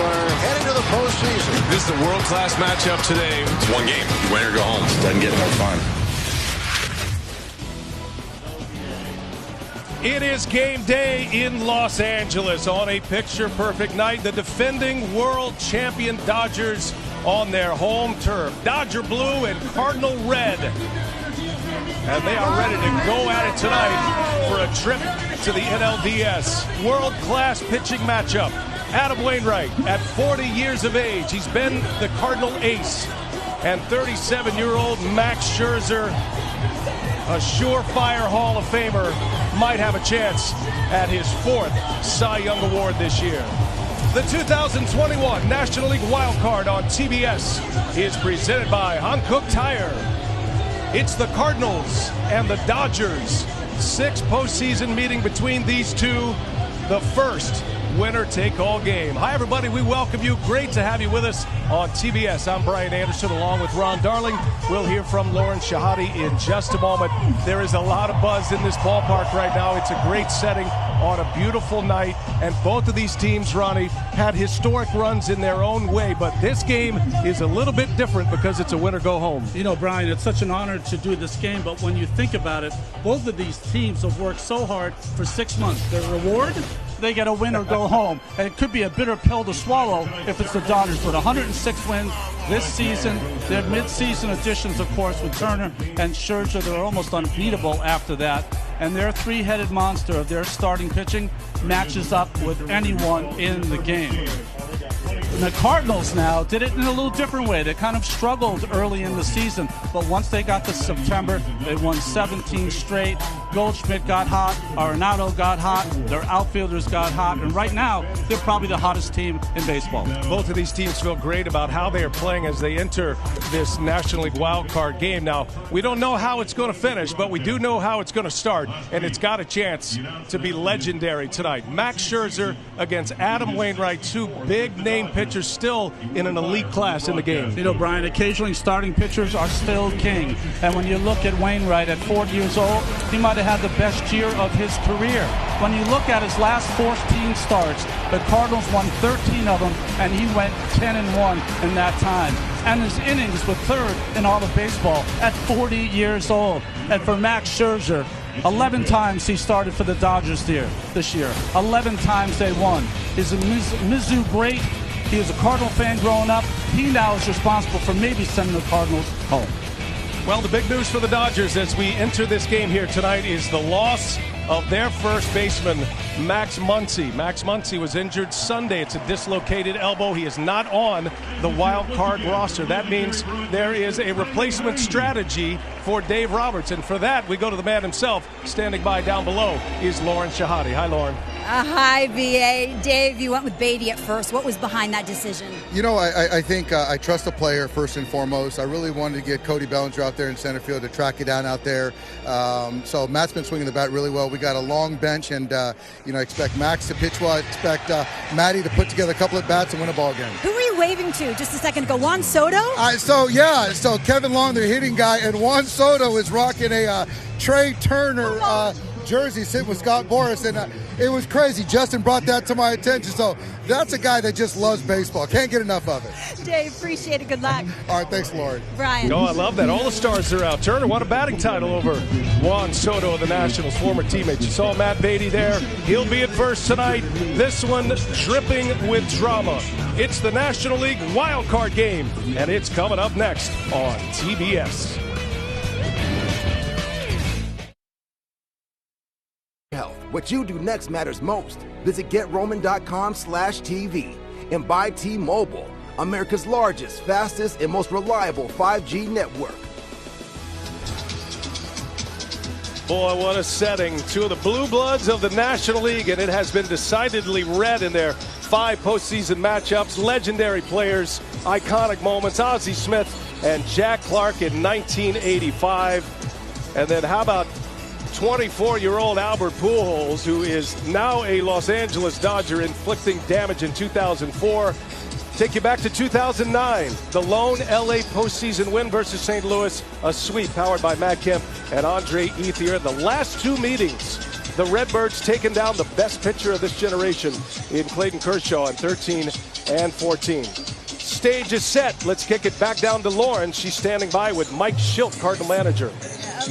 are heading to the postseason. This is a world-class matchup today. It's one game. Win or go home. Doesn't get more fun. It is game day in Los Angeles on a picture-perfect night. The defending world champion Dodgers on their home turf. Dodger blue and Cardinal red. And they are ready to go at it tonight for a trip to the NLWC. World-class pitching matchup. Adam Wainwright at 40 years of age. He's been the Cardinal ace. And 37-year-old Max Scherzer, a surefire Hall of Famer, might have a chance at his 4th Cy Young Award this year. The 2021 National League Wild Card on TBS is presented by Hankook Tire. It's the Cardinals and the Dodgers. 6th postseason meeting between these two. The first winner-take-all game. Hi, everybody. We welcome you. Great to have you with us on TBS. I'm Brian Anderson along with Ron Darling. We'll hear from Lauren Shahade in just a moment. There is a lot of buzz in this ballpark right now. It's a great setting on a beautiful night. And both of these teams, Ronnie, had historic runs in their own way. But this game is a little bit different because it's a win-or-go-home. You know, Brian, it's such an honor to do this game. But when you think about it, both of these teams have worked so hard for 6 months. Their reward? They get a win or go home. And it could be a bitter pill to swallow if it's the Dodgers. With 106 wins this season, their mid-season additions, of course, with Turner and Scherzer, they're almost unbeatable after that. And their three-headed monster of their starting pitching matches up with anyone in the game. And the Cardinals now did it in a little different way. They kind of struggled early in the season, but once they got to September, they won 17 straight. Goldschmidt got hot, Arenado got hot, their outfielders got hot, and right now, they're probably the hottest team in baseball. Both of these teams feel great about how they are playing as they enter this National League Wild Card game. Now, we don't know how it's going to finish, but we do know how it's going to start, and it's got a chance to be legendary tonight. Max Scherzer against Adam Wainwright, two big-name pitchers still in an elite class in the game. You know, Brian, occasionally starting pitchers are still king. And when you look at Wainwright at 40 years old, he might have had the best year of his career. When you look at his last 14 starts, the Cardinals won 13 of them, and he went 10-1 in that time. And his innings were 3rd in all of baseball at 40 years old. And for Max Scherzer, 11 times he started for the Dodgers this year. 11 times they won. Is a Mizzou great? He was a Cardinal fan growing up. He now is responsible for maybe sending the Cardinals home. Well, the big news for the Dodgers as we enter this game here tonight is the loss of their first baseman, Max Muncy. Max Muncy was injured Sunday. It's a dislocated elbow. He is not on the wild card roster. That means there is a replacement strategy for Dave Roberts. And for that, we go to the man himself. Standing by down below is Lauren Shahade. Hi, Lauren. Hi, VA. Dave, you went with Beatty at first. What was behind that decision? You know, I think I trust the player first and foremost. I really wanted to get Cody Bellinger out there in center field to track it down out there. So Matt's been swinging the bat really well. We got a long bench, and expect Max to pitch well. I expect Matty to put together a couple of bats and win a ball game. Who were you waving to just a second ago? Juan Soto? So Kevin Long, their hitting guy, and Juan Soto is rocking a Trey Turner jersey sitting with Scott Boras, and it was crazy. Justin brought that to my attention, so that's a guy that just loves baseball. Can't get enough of it. Dave, appreciate it. Good luck. All right, thanks, Lauren. Brian. Oh, I love that. All the stars are out. Turner won a batting title over Juan Soto of the Nationals, former teammate. You saw Matt Beatty there. He'll be at first tonight. This one dripping with drama. It's the National League Wild Card game, and it's coming up next on TBS. Health. What you do next matters most. Visit GetRoman.com/TV and buy T-Mobile, America's largest, fastest, and most reliable 5G network. Boy, what a setting. Two of the blue bloods of the National League, and it has been decidedly red in their 5 postseason matchups. Legendary players, iconic moments. Ozzie Smith and Jack Clark in 1985. And then how about 24-year-old Albert Pujols, who is now a Los Angeles Dodger, inflicting damage in 2004. Take you back to 2009, the lone LA postseason win versus St. Louis, a sweep powered by Matt Kemp and Andre Ethier. The last 2 meetings, the Redbirds taking down the best pitcher of this generation in Clayton Kershaw in 13 and 14. Stage is set. Let's kick it back down to Lauren. She's standing by with Mike Schilt, Cardinal manager.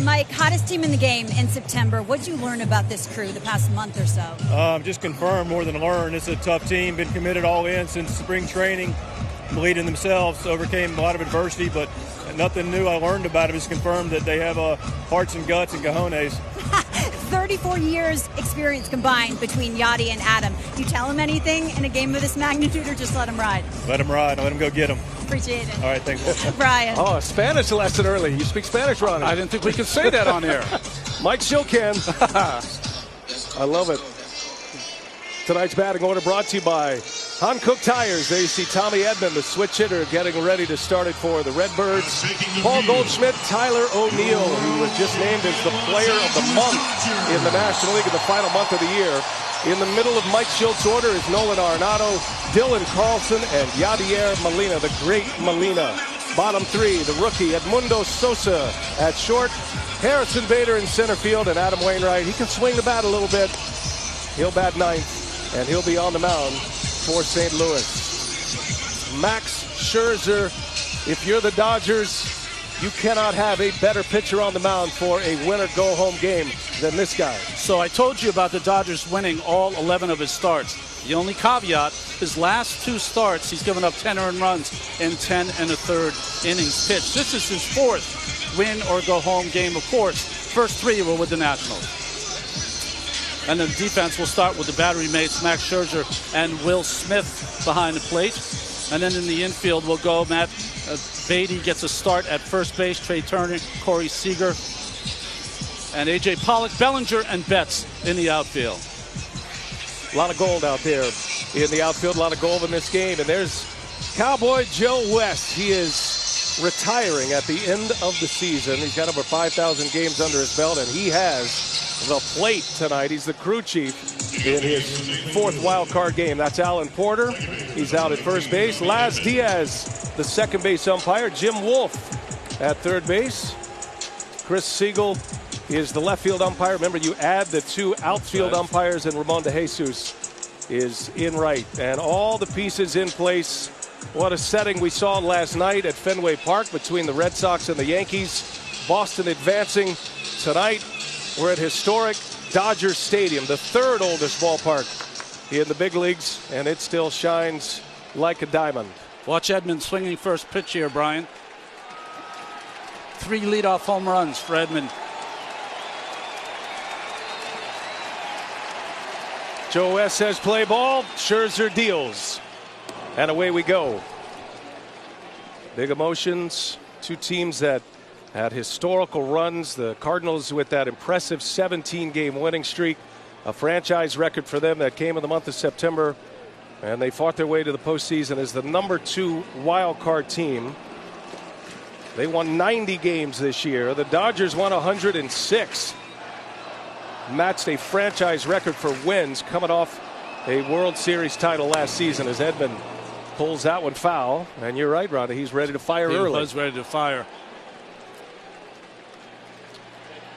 Mike, hottest team in the game in September. What'd you learn about this crew the past month or so? Just confirm more than learn. It's a tough team. Been committed all in since spring training. Believed in themselves. Overcame a lot of adversity, but nothing new I learned about it is confirmed that they have hearts and guts and cojones. 34 years experience combined between Yachty and Adam. Do you tell him anything in a game of this magnitude or just let him ride? Let him ride. Let him go get him. Appreciate it. All right, thanks. Brian. Oh, a Spanish lesson early. You speak Spanish, Ronnie. I didn't think we could say that on air. Mike Schilt can. I love it. Tonight's batting order brought to you by Hankook Tires. There you see Tommy Edman, the switch hitter, getting ready to start it for the Redbirds. Paul Goldschmidt, Tyler O'Neill, who was just named as the player of the month in the National League in the final month of the year. In the middle of Mike Schilt's order is Nolan Arenado, Dylan Carlson, and Yadier Molina, the great Molina. Bottom three, the rookie Edmundo Sosa at short, Harrison Bader in center field, and Adam Wainwright. He can swing the bat a little bit. He'll bat ninth, and he'll be on the mound for St. Louis. Max Scherzer, if you're the Dodgers, you cannot have a better pitcher on the mound for a winner-go-home game than this guy. So I told you about the Dodgers winning all 11 of his starts. The only caveat, his last 2 starts, he's given up 10 earned runs in 10 1/3 innings pitched. This is his 4th win-or-go-home game, of course. First 3 were with the Nationals. And the defense will start with the battery mates, Max Scherzer and Will Smith behind the plate. And then in the infield, we'll go Matt Beatty gets a start at first base, Trey Turner, Corey Seager, and A.J. Pollock, Bellinger, and Betts in the outfield. A lot of gold out there in the outfield, a lot of gold in this game. And there's Cowboy Joe West. He is retiring at the end of the season. He's got over 5,000 games under his belt, and he has the plate tonight. He's the crew chief in his 4th wild card game. That's Alan Porter. He's out at first base. Laz Diaz, the second base umpire. Jim Wolf at third base. Chris Siegel is the left field umpire. Remember, you add the 2 outfield umpires, and Ramon De Jesus is in right. And all the pieces in place. What a setting we saw last night at Fenway Park between the Red Sox and the Yankees. Boston advancing tonight. We're at historic Dodger Stadium, the 3rd oldest ballpark in the big leagues, and it still shines like a diamond. Watch Edman swinging first pitch here, Brian. 3 leadoff home runs for Edman. Joe West says play ball. Scherzer deals. And away we go. Big emotions. 2 teams that had historical runs. The Cardinals with that impressive 17-game winning streak. A franchise record for them that came in the month of September. And they fought their way to the postseason as the number 2 wild card team. They won 90 games this year. The Dodgers won 106. Matched a franchise record for wins coming off a World Series title last season as Edman pulls that one foul. And you're right, Ronnie. He's ready to fire early. He was ready to fire.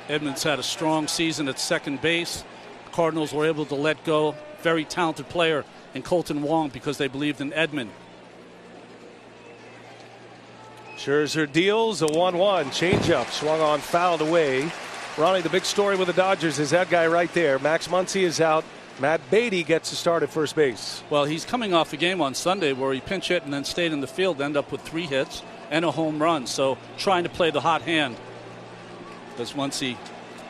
Edman's had a strong season at second base. Cardinals were able to let go very talented player in Colton Wong because they believed in Edman. Scherzer deals a 1-1 changeup, swung on, fouled away. Ronnie, the big story with the Dodgers is that guy right there. Max Muncy is out. Matt Beatty gets to start at first base. Well, he's coming off a game on Sunday where he pinch hit and then stayed in the field, ended up with 3 hits and a home run. So trying to play the hot hand. Because Muncy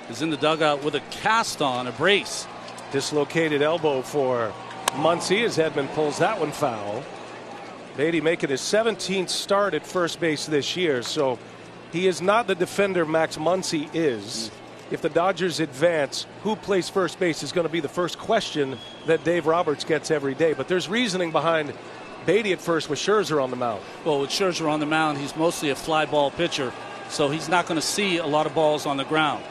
is in the dugout with a cast on, a brace. Dislocated elbow for Muncy as Edman pulls that one foul. Beatty making his 17th start at first base this year, so he is not the defender Max Muncy is. If the Dodgers advance, who plays first base is going to be the first question that Dave Roberts gets every day. But there's reasoning behind Beatty at first with Scherzer on the mound. Well, with Scherzer on the mound, he's mostly a fly ball pitcher, so he's not going to see a lot of balls on the ground.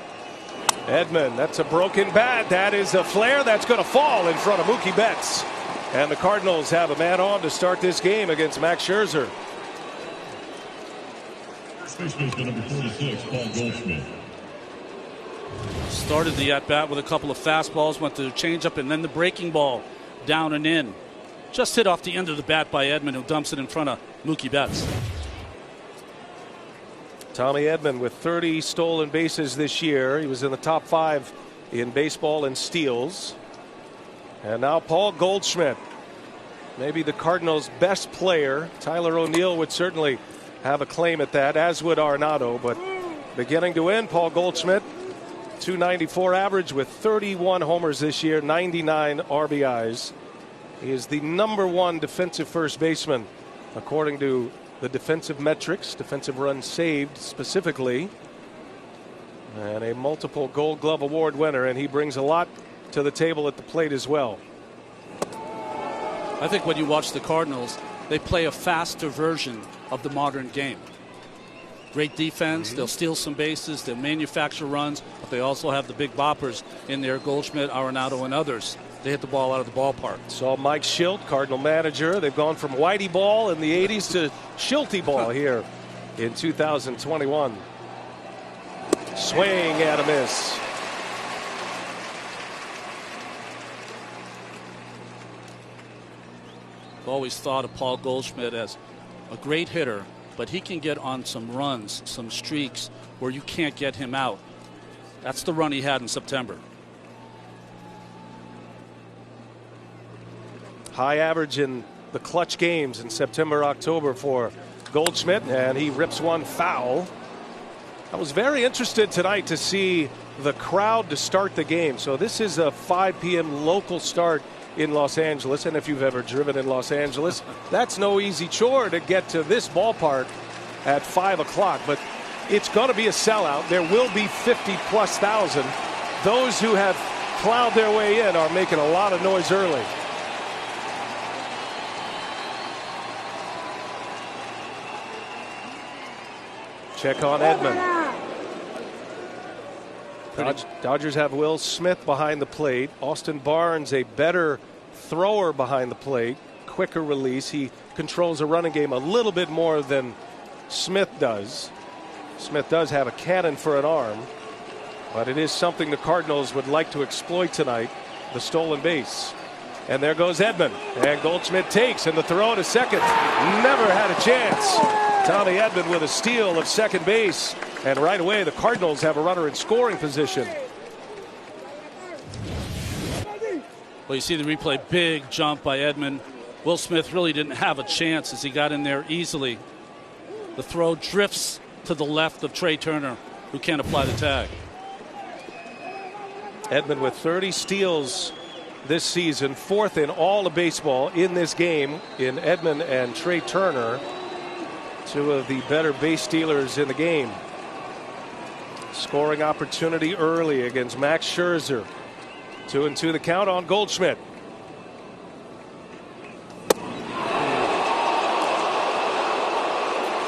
Edman, that's a broken bat. That is a flare that's going to fall in front of Mookie Betts. And the Cardinals have a man on to start this game against Max Scherzer. First baseman number 46, Paul Goldschmidt. Started the at-bat with a couple of fastballs, went to the changeup, and then the breaking ball down and in. Just hit off the end of the bat by Edman, who dumps it in front of Mookie Betts. Tommy Edman with 30 stolen bases this year. He was in the top 5 in baseball in steals. And now Paul Goldschmidt, maybe the Cardinals' best player. Tyler O'Neill would certainly have a claim at that, as would Arenado. But beginning to win, Paul Goldschmidt, .294 average with 31 homers this year, 99 RBIs. He is the #1 defensive first baseman, according to the defensive metrics, defensive runs saved specifically, and a multiple Gold Glove Award winner. And he brings a lot to the table at the plate as well. I think when you watch the Cardinals, they play a faster version of the modern game. Great defense. They'll steal some bases. They'll manufacture runs. But they also have the big boppers in there, Goldschmidt, Arenado, and others. They hit the ball out of the ballpark. Saw Mike Schilt, Cardinal manager. They've gone from Whitey ball in the 80s to Schilty ball here in 2021. Swing and a miss. I've always thought of Paul Goldschmidt as a great hitter, but he can get on some runs, some streaks where you can't get him out. That's the run he had in September. High average in the clutch games in September, October for Goldschmidt, and he rips one foul. I was very interested tonight to see the crowd to start the game. So this is a 5 p.m. local start in Los Angeles, and if you've ever driven in Los Angeles, that's no easy chore to get to this ballpark at 5 o'clock. But it's going to be a sellout. There will be 50+ thousand. Those who have plowed their way in are making a lot of noise early. Check on Edman. Dodgers have Will Smith behind the plate. Austin Barnes, a better thrower behind the plate, quicker release. He controls a running game a little bit more than Smith does. Smith does have a cannon for an arm, but it is something the Cardinals would like to exploit tonight, the stolen base. And there goes Edman, and Goldschmidt takes, and the throw to second. Never had a chance. Tommy Edman with a steal of second base, and right away the Cardinals have a runner in scoring position. Well, you see the replay, big jump by Edman. Will Smith really didn't have a chance as he got in there easily. The throw drifts to the left of Trey Turner, who can't apply the tag. Edman with 30 steals this season, 4th in all of baseball in this game in Edman and Trey Turner, 2 of the better base stealers in the game. Scoring opportunity early against Max Scherzer. 2-2 the count on Goldschmidt.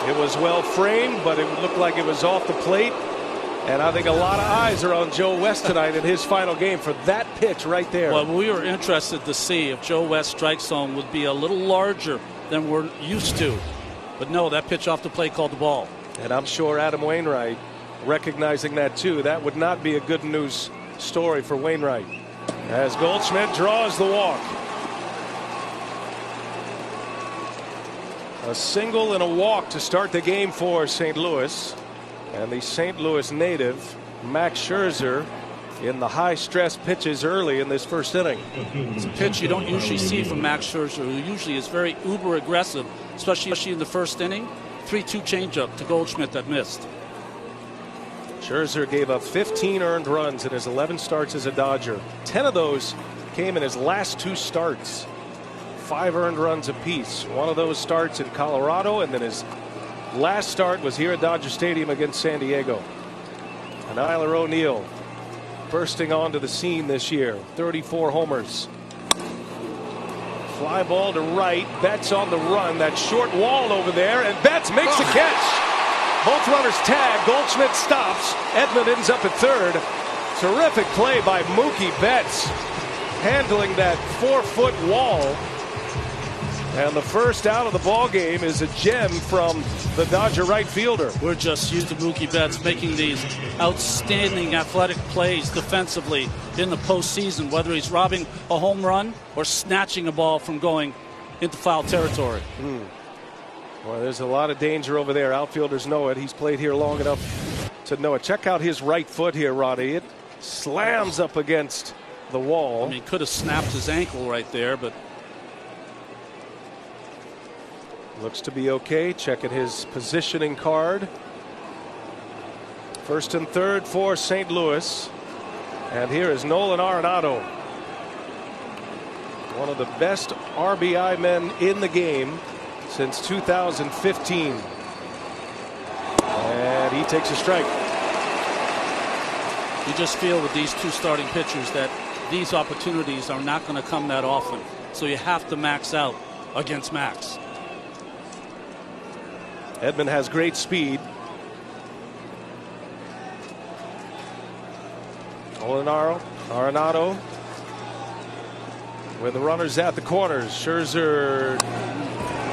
It was well framed, but it looked like it was off the plate. And I think a lot of eyes are on Joe West tonight in his final game for that pitch right there. Well, we were interested to see if Joe West's strike zone would be a little larger than we're used to. But no, that pitch off the plate called the ball. And I'm sure Adam Wainwright recognizing that too. That would not be a good news story for Wainwright, as Goldschmidt draws the walk. A single and a walk to start the game for St. Louis. And the St. Louis native, Max Scherzer, in the high-stress pitches early in this first inning. It's a pitch you don't usually see from Max Scherzer, who usually is very uber-aggressive, especially in the first inning. 3-2 changeup to Goldschmidt that missed. Scherzer gave up 15 earned runs in his 11 starts as a Dodger. 10 of those came in his last 2 starts. 5 earned runs apiece. One of those starts in Colorado, and then his last start was here at Dodger Stadium against San Diego. And Tyler O'Neill bursting onto the scene this year. 34 homers. Fly ball to right. Betts on the run. That short wall over there, and Betts makes the catch. Both runners tag. Goldschmidt stops. Edman ends up at third. Terrific play by Mookie Betts, handling that 4-foot wall. And the first out of the ball game is a gem from the Dodger right fielder. We're just used to Mookie Betts making these outstanding athletic plays defensively in the postseason, whether he's robbing a home run or snatching a ball from going into foul territory. Well, there's a lot of danger over there. Outfielders know it. He's played here long enough to know it. Check out his right foot here, Roddy. It slams up against the wall. I mean, could have snapped his ankle right there, but looks to be okay. Checking his positioning card. First and third for St. Louis. And here is Nolan Arenado, one of the best RBI men in the game since 2015. And he takes a strike. You just feel with these two starting pitchers that these opportunities are not going to come that often. So you have to max out against Max. Edman has great speed. Arenado with the runners at the corners. Scherzer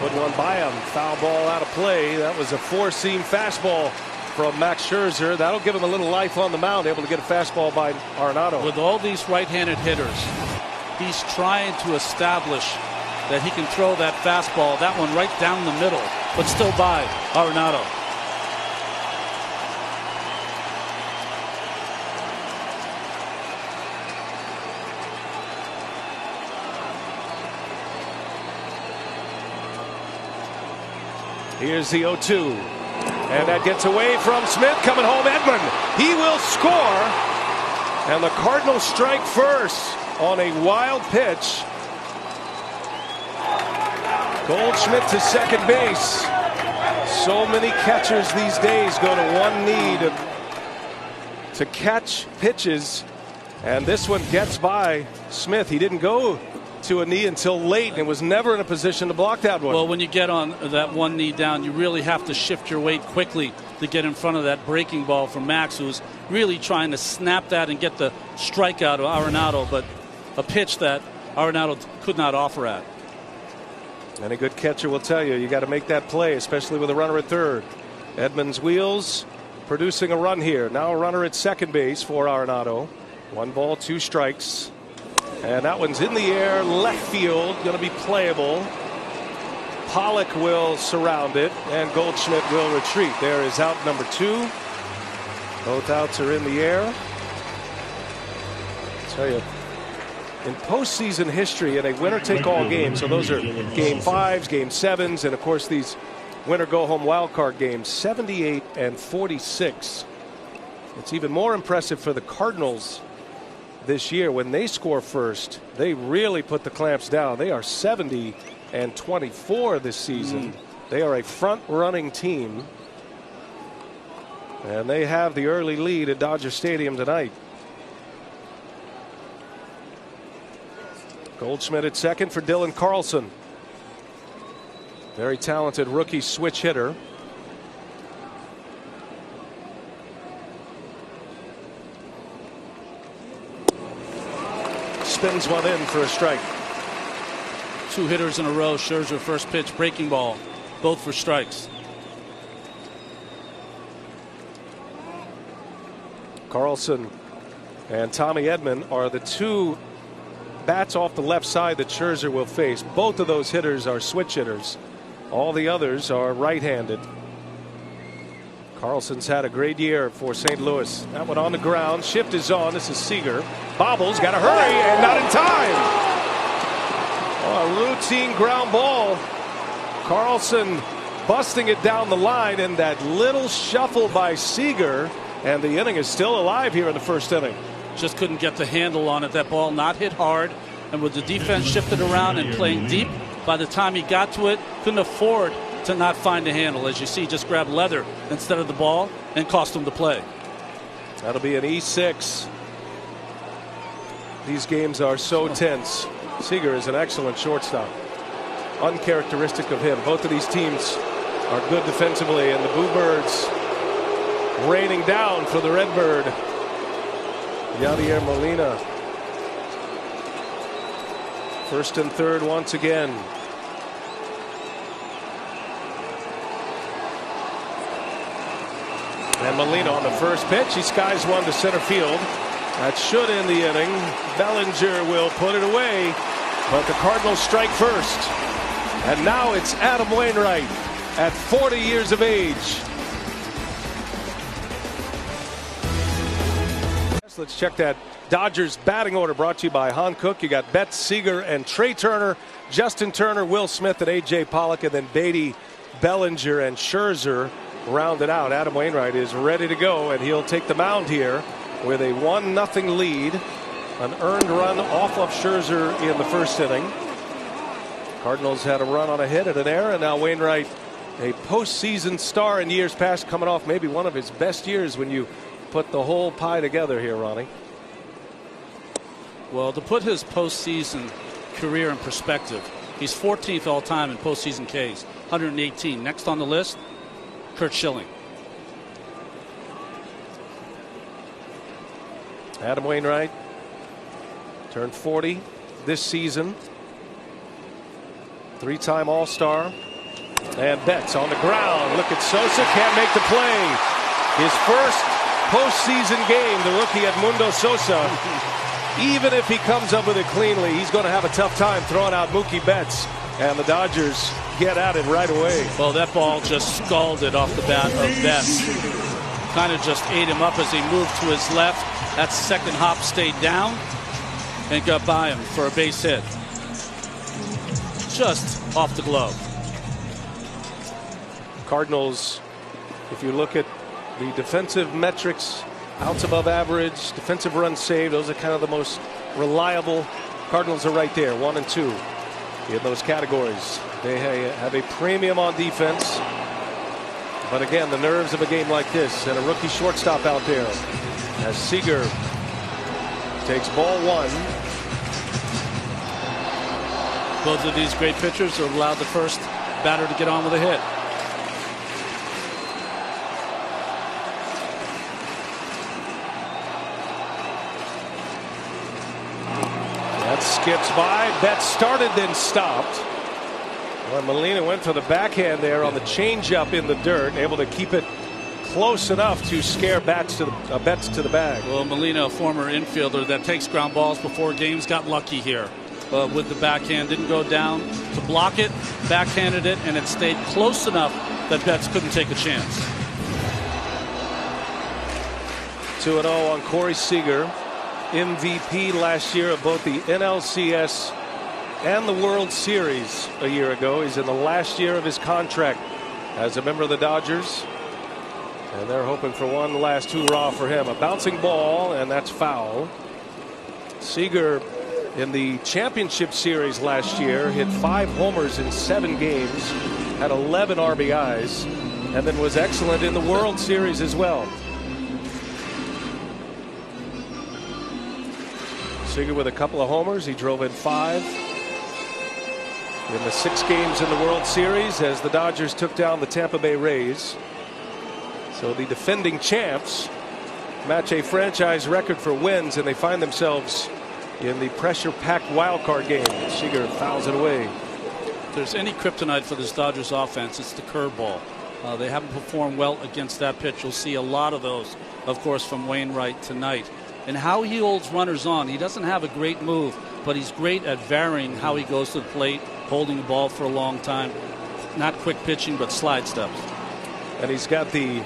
put one by him. Foul ball out of play. That was a four-seam fastball from Max Scherzer. That'll give him a little life on the mound, able to get a fastball by Arenado. With all these right-handed hitters, he's trying to establish that he can throw that fastball, that one right down the middle, but still by Arenado. Here's the 0-2. And that gets away from Smith. Coming home, Edman. He will score. And the Cardinals strike first on a wild pitch. Goldschmidt to second base. So many catchers these days go to one knee to catch pitches. And this one gets by Smith. He didn't go to a knee until late and was never in a position to block that one. Well, when you get on that one knee down, you really have to shift your weight quickly to get in front of that breaking ball from Max, who's really trying to snap that and get the strikeout of Arenado, but a pitch that Arenado could not offer at. And a good catcher will tell you, you got to make that play, especially with a runner at third. Edman's wheels producing a run here. Now a runner at second base for Arenado. 1 ball, 2 strikes. And that one's in the air, left field, going to be playable. Pollock will surround it, and Goldschmidt will retreat. There is out number 2. Both outs are in the air. I'll tell you, in postseason history, in a winner-take-all game, so those are game 5s, game 7s, and of course these winner-go-home wildcard games, 78 and 46. It's even more impressive for the Cardinals this year. When they score first, they really put the clamps down. They are 70 and 24 this season. They are a front-running team, and they have the early lead at Dodger Stadium tonight. Goldschmidt at second for Dylan Carlson. Very talented rookie switch hitter. Spins one in for a strike. 2 hitters in a row. Scherzer first pitch, breaking ball, both for strikes. Carlson and Tommy Edman are the 2 bats off the left side that Scherzer will face. Both of those hitters are switch hitters. All the others are right-handed. Carlson's had a great year for St. Louis. That one on the ground. Shift is on. This is Seager. Bobbles. Got to hurry and not in time. Oh, a routine ground ball. Carlson busting it down the line, and that little shuffle by Seager. And the inning is still alive here in the first inning. Just couldn't get the handle on it. That ball not hit hard. And with the defense shifted around and playing deep, by the time he got to it, couldn't afford to not find the handle. As you see, just grabbed leather instead of the ball and cost him the play. That'll be an E6. These games are so tense. Seager is an excellent shortstop. Uncharacteristic of him. Both of these teams are good defensively, and the Boo Birds raining down for the Redbird. Yadier Molina. First and third once again. And Molina on the first pitch. He skies one to center field. That should end the inning. Bellinger will put it away, but the Cardinals strike first. And now it's Adam Wainwright at 40 years of age. Let's check that Dodgers batting order, brought to you by Han Cook. You got Betts, Seager, and Trey Turner, Justin Turner, Will Smith, and A.J. Pollock, and then Beatty, Bellinger, and Scherzer rounded out. Adam Wainwright is ready to go, and he'll take the mound here with a 1-0 lead. An earned run off of Scherzer in the first inning. Cardinals had a run on a hit and an error, and now Wainwright, a postseason star in years past, coming off maybe one of his best years when you put the whole pie together here, Ronnie. Well, to put his postseason career in perspective, he's 14th all time in postseason Ks, 118. Next on the list, Curt Schilling. Adam Wainwright turned 40 this season. 3-time All-Star. And Betts on the ground. Look at Sosa, can't make the play. His first postseason game, the rookie Edmundo Sosa. Even if he comes up with it cleanly, he's going to have a tough time throwing out Mookie Betts. And the Dodgers get at it right away. Well, that ball just scalded off the bat of Betts. Kind of just ate him up as he moved to his left. That second hop stayed down and got by him for a base hit. Just off the glove. Cardinals, if you look at the defensive metrics, outs above average, defensive runs saved, those are kind of the most reliable. Cardinals are right there, 1 and 2 in those categories. They have a premium on defense. But again, the nerves of a game like this, and a rookie shortstop out there as Seager takes ball 1. Both of these great pitchers are allowed the first batter to get on with a hit. That skips by. Betts started, then stopped. Well, Molina went for the backhand there on the changeup in the dirt, able to keep it close enough to scare Betts to the bag. Well, Molina, a former infielder that takes ground balls before games, got lucky here. With the backhand, didn't go down to block it, backhanded it, and it stayed close enough that Betts couldn't take a chance. 2-0 on Corey Seager, MVP last year of both the NLCS and the World Series a year ago. He's in the last year of his contract as a member of the Dodgers, and they're hoping for one last hurrah for him. A bouncing ball, and that's foul. Seager, in the championship series last year, hit 5 homers in 7 games, had 11 RBIs, and then was excellent in the World Series as well. Seager with a couple of homers. He drove in 5 in the 6 games in the World Series as the Dodgers took down the Tampa Bay Rays. So the defending champs match a franchise record for wins, and they find themselves in the pressure-packed wild card game. Seager fouls it away. If there's any kryptonite for this Dodgers offense, it's the curveball. They haven't performed well against that pitch. You'll see a lot of those, of course, from Wainwright tonight. And how he holds runners on. He doesn't have a great move, but he's great at varying how he goes to the plate, holding the ball for a long time. Not quick pitching, but slide steps. And he's got the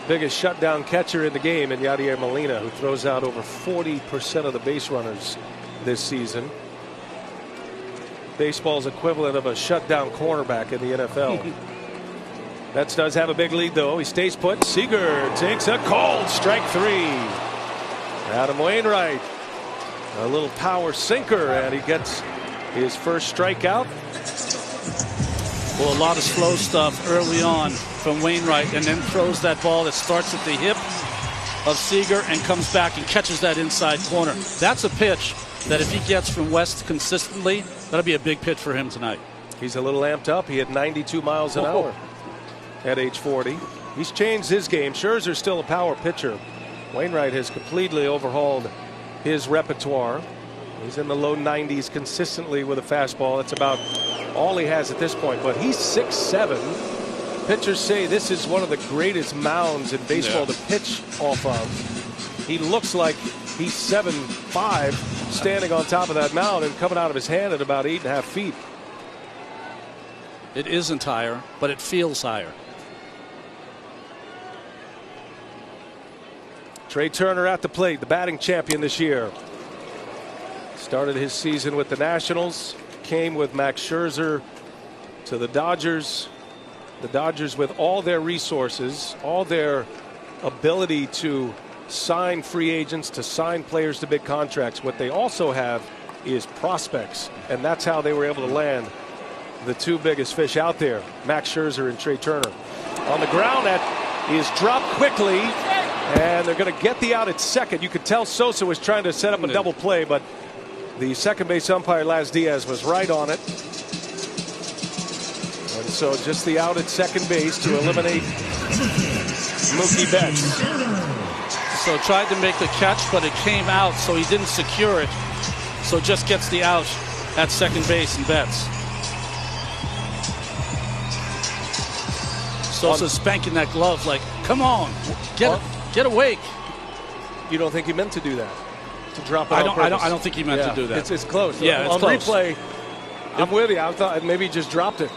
biggest shutdown catcher in the game in Yadier Molina, who throws out over 40% of the base runners this season. Baseball's equivalent of a shutdown cornerback in the NFL. Betts does have a big lead, though. He stays put. Seager takes a called strike 3. Adam Wainwright, a little power sinker, and he gets his first strikeout. Well, a lot of slow stuff early on from Wainwright, and then throws that ball that starts at the hip of Seager and comes back and catches that inside corner. That's a pitch that if he gets from West consistently, that'll be a big pitch for him tonight. He's a little amped up. He hit 92 miles an hour at age 40. He's changed his game. Scherzer's still a power pitcher. Wainwright has completely overhauled his repertoire. He's in the low 90s consistently with a fastball. That's about all he has at this point. But he's 6'7". Pitchers say this is one of the greatest mounds in baseball to pitch off of. He looks like he's 7'5", standing on top of that mound and coming out of his hand at about 8.5 feet. It isn't higher, but it feels higher. Trey Turner at the plate, the batting champion this year. Started his season with the Nationals, came with Max Scherzer to the Dodgers. The Dodgers, with all their resources, all their ability to sign free agents, to sign players to big contracts, what they also have is prospects, and that's how they were able to land the two biggest fish out there, Max Scherzer and Trey Turner. On the ground, that is dropped quickly, and they're going to get the out at second. You could tell Sosa was trying to set up a double play, but the second base umpire, Laz Diaz, was right on it. And so just the out at second base to eliminate Mookie Betts. So tried to make the catch, but it came out, so he didn't secure it. So just gets the out at second base and Betts. Sosa spanking that glove like, come on, get awake. You don't think he meant to do that? To drop it on purpose? I don't think he meant to do that. It's close. Yeah, it's on close. Replay, I'm with you. I thought maybe he just dropped it.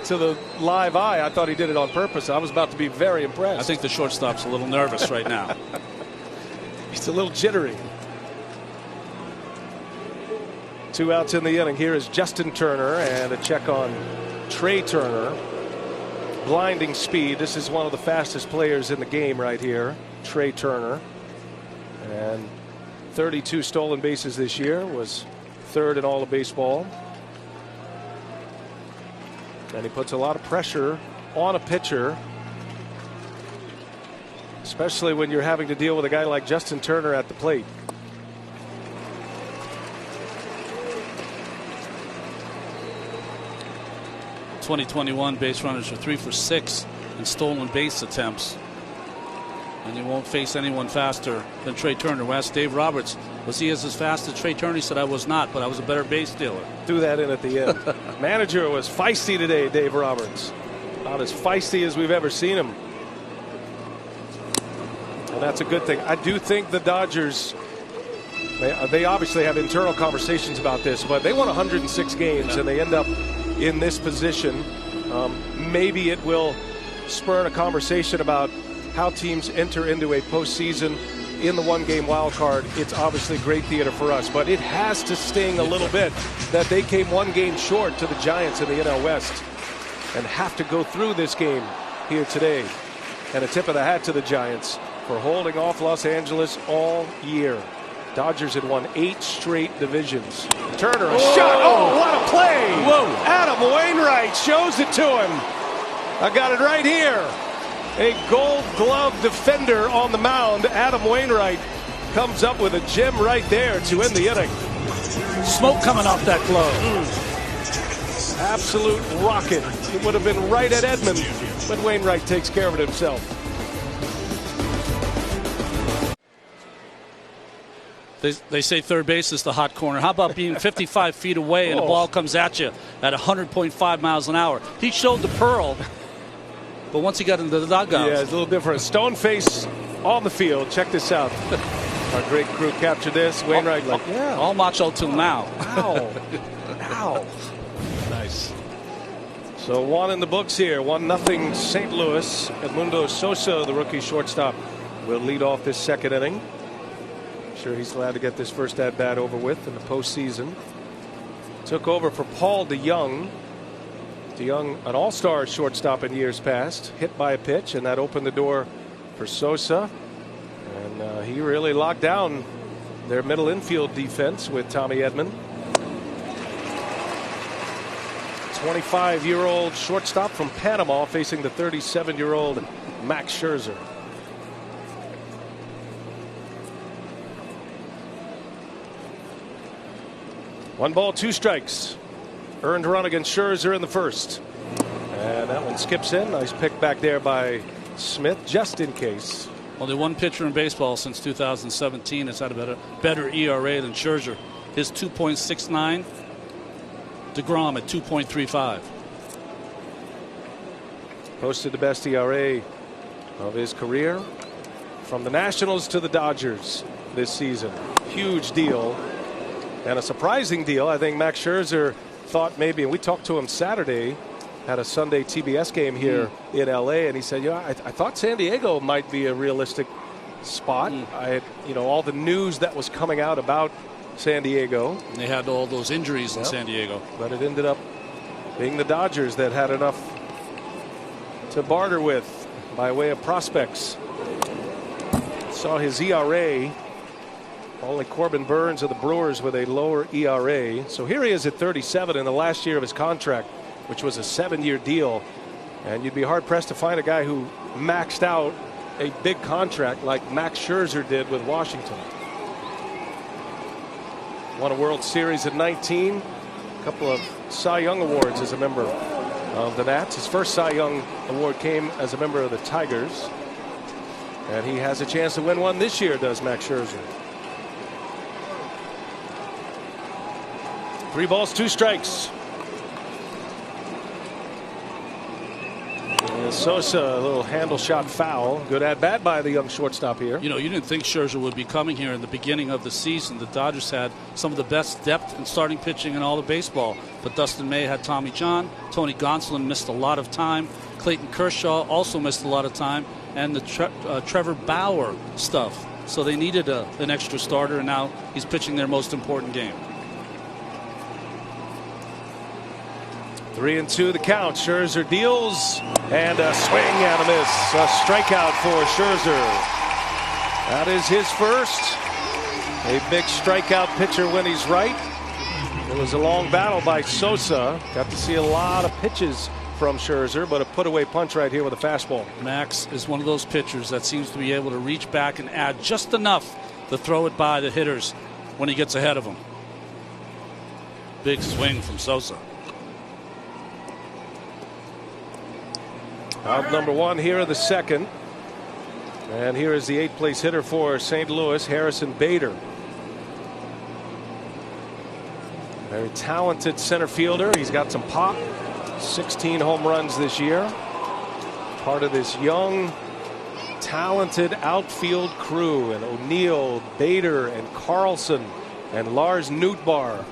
To the live eye, I thought he did it on purpose. I was about to be very impressed. I think the shortstop's a little nervous right now. He's a little jittery. 2 outs in the inning. Here is Justin Turner, and a check on Trey Turner. Blinding speed. This is one of the fastest players in the game right here, Trey Turner. And 32 stolen bases this year, was third in all of baseball. And he puts a lot of pressure on a pitcher, especially when you're having to deal with a guy like Justin Turner at the plate. In 2021, base runners are 3 for 6 in stolen base attempts. And he won't face anyone faster than Trey Turner. We asked Dave Roberts, was he as fast as Trey Turner? He said, I was not, but I was a better base stealer. Threw that in at the end. Manager was feisty today, Dave Roberts. About as feisty as we've ever seen him. And that's a good thing. I do think the Dodgers, they obviously have internal conversations about this, but they won 106 games and they end up in this position. Maybe it will spur a conversation about how teams enter into a postseason in the one-game wild card. It's obviously great theater for us, but it has to sting a little bit that they came 1 game short to the Giants in the NL West and have to go through this game here today. And a tip of the hat to the Giants for holding off Los Angeles all year. Dodgers had won 8 straight divisions. Turner, a shot. Oh, what a play! Whoa! Adam Wainwright shows it to him. I got it right here. A Gold Glove defender on the mound. Adam Wainwright comes up with a gem right there to end the inning. Smoke coming off that glove. Absolute rocket. It would have been right at Edmund, but Wainwright takes care of it himself. They say third base is the hot corner. How about being 55 feet away and the ball comes at you at 100.5 miles an hour? He showed the pearl. But once he got into the dugout, yeah, it's a little different. Stone face on the field. Check this out. Our great crew captured this. Wainwright, all macho till now. Ow. Ow. Nice. So 1 in the books here. 1-0 St. Louis. Edmundo Sosa, the rookie shortstop, will lead off this second inning. I'm sure he's glad to get this first at bat over with in the postseason. Took over for Paul DeYoung. DeYoung, an all-star shortstop in years past, hit by a pitch, and that opened the door for Sosa. And he really locked down their middle infield defense with Tommy Edman. 25-year-old shortstop from Panama facing the 37-year-old Max Scherzer. One ball, 2 strikes. Earned run against Scherzer in the first. And that one skips in. Nice pick back there by Smith, just in case. Only one pitcher in baseball since 2017 has had a better ERA than Scherzer. His 2.69. DeGrom at 2.35. Posted the best ERA of his career. From the Nationals to the Dodgers this season. Huge deal. And a surprising deal. I think Max Scherzer thought maybe, and we talked to him Saturday, had a Sunday TBS game here in LA, and he said, I thought San Diego might be a realistic spot. I had, all the news that was coming out about San Diego. And they had all those injuries in San Diego. But it ended up being the Dodgers that had enough to barter with by way of prospects. Saw his ERA. Only Corbin Burns of the Brewers with a lower ERA. So here he is at 37 in the last year of his contract, which was a 7-year deal. And you'd be hard-pressed to find a guy who maxed out a big contract like Max Scherzer did with Washington. Won a World Series at 19. A couple of Cy Young awards as a member of the Nats. His first Cy Young award came as a member of the Tigers. And he has a chance to win one this year, does Max Scherzer. 3 balls, 2 strikes. And Sosa, a little handle shot foul. Good at bat by the young shortstop here. You didn't think Scherzer would be coming here in the beginning of the season. The Dodgers had some of the best depth in starting pitching in all of baseball. But Dustin May had Tommy John. Tony Gonsolin missed a lot of time. Clayton Kershaw also missed a lot of time. And the Trevor Bauer stuff. So they needed an extra starter, and now he's pitching their most important game. 3-2 the count. Scherzer deals, and a swing and a miss. A strikeout for Scherzer. That is his first. A big strikeout pitcher when he's right. It was a long battle by Sosa. Got to see a lot of pitches from Scherzer, but a put-away punch right here with a fastball. Max is one of those pitchers that seems to be able to reach back and add just enough to throw it by the hitters when he gets ahead of them. Big swing from Sosa. Out number 1 here in the second. And here is the 8th place hitter for St. Louis, Harrison Bader. Very talented center fielder. He's got some pop. 16 home runs this year. Part of this young, talented outfield crew. And O'Neill, Bader, and Carlson, and Lars Nootbaar.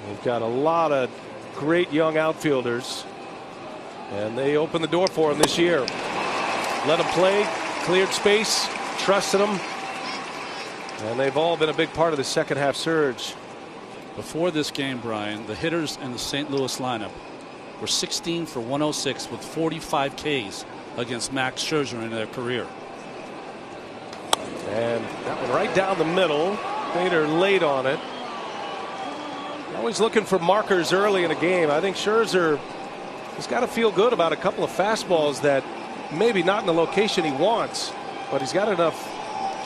They've got a lot of great young outfielders. And they opened the door for him this year. Let him play, cleared space, trusted him. And they've all been a big part of the second half surge. Before this game, Brian, the hitters in the St. Louis lineup were 16 for 106 with 45 Ks against Max Scherzer in their career. And that one right down the middle. Bader late on it. Always looking for markers early in a game. I think Scherzer has got to feel good about a couple of fastballs that maybe not in the location he wants, but he's got enough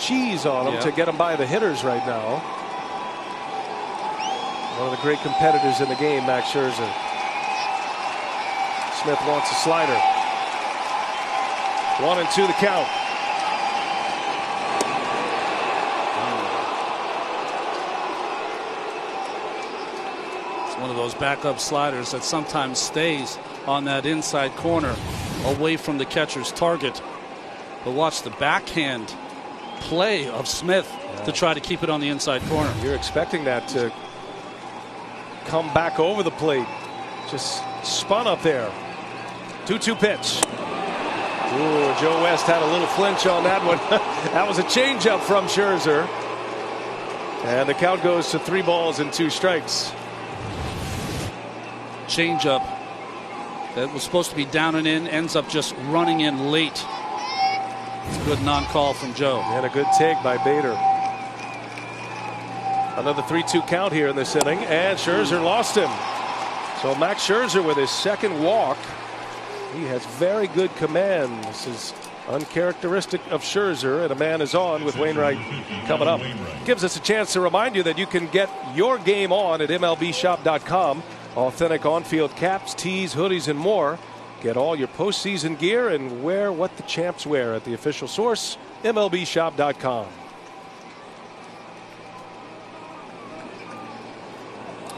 cheese on them to get him by the hitters right now. One of the great competitors in the game, Max Scherzer. Smith wants a slider. 1-2 the count. It's one of those backup sliders that sometimes stays on that inside corner away from the catcher's target. But watch the backhand play of Smith to try to keep it on the inside corner. You're expecting that to come back over the plate. Just spun up there. 2-2 pitch. Ooh, Joe West had a little flinch on that one. That was a changeup from Scherzer. And the count goes to 3 balls and 2 strikes. Changeup that was supposed to be down and in, ends up just running in late. It's a good non-call from Joe. And a good take by Bader. Another 3-2 count here in this inning, and Scherzer lost him. So Max Scherzer with his second walk. He has very good command. This is uncharacteristic of Scherzer, and a man is on with Wainwright coming up. Gives us a chance to remind you that you can get your game on at MLBshop.com. Authentic on-field caps, tees, hoodies, and more. Get all your postseason gear and wear what the champs wear at the official source, MLBshop.com.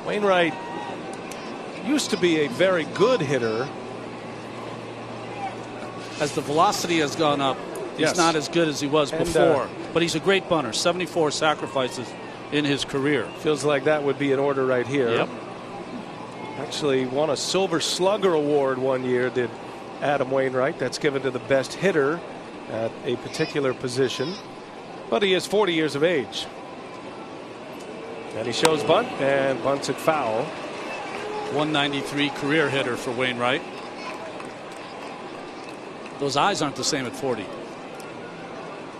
Wainwright used to be a very good hitter. As the velocity has gone up, he's not as good as he was before. But he's a great bunter. 74 sacrifices in his career. Feels like that would be in order right here. Yep. Actually won a Silver Slugger Award one year, did Adam Wainwright. That's given to the best hitter at a particular position. But he is 40 years of age. And he shows bunt and bunts it foul. 193 career hitter for Wainwright. Those eyes aren't the same at 40.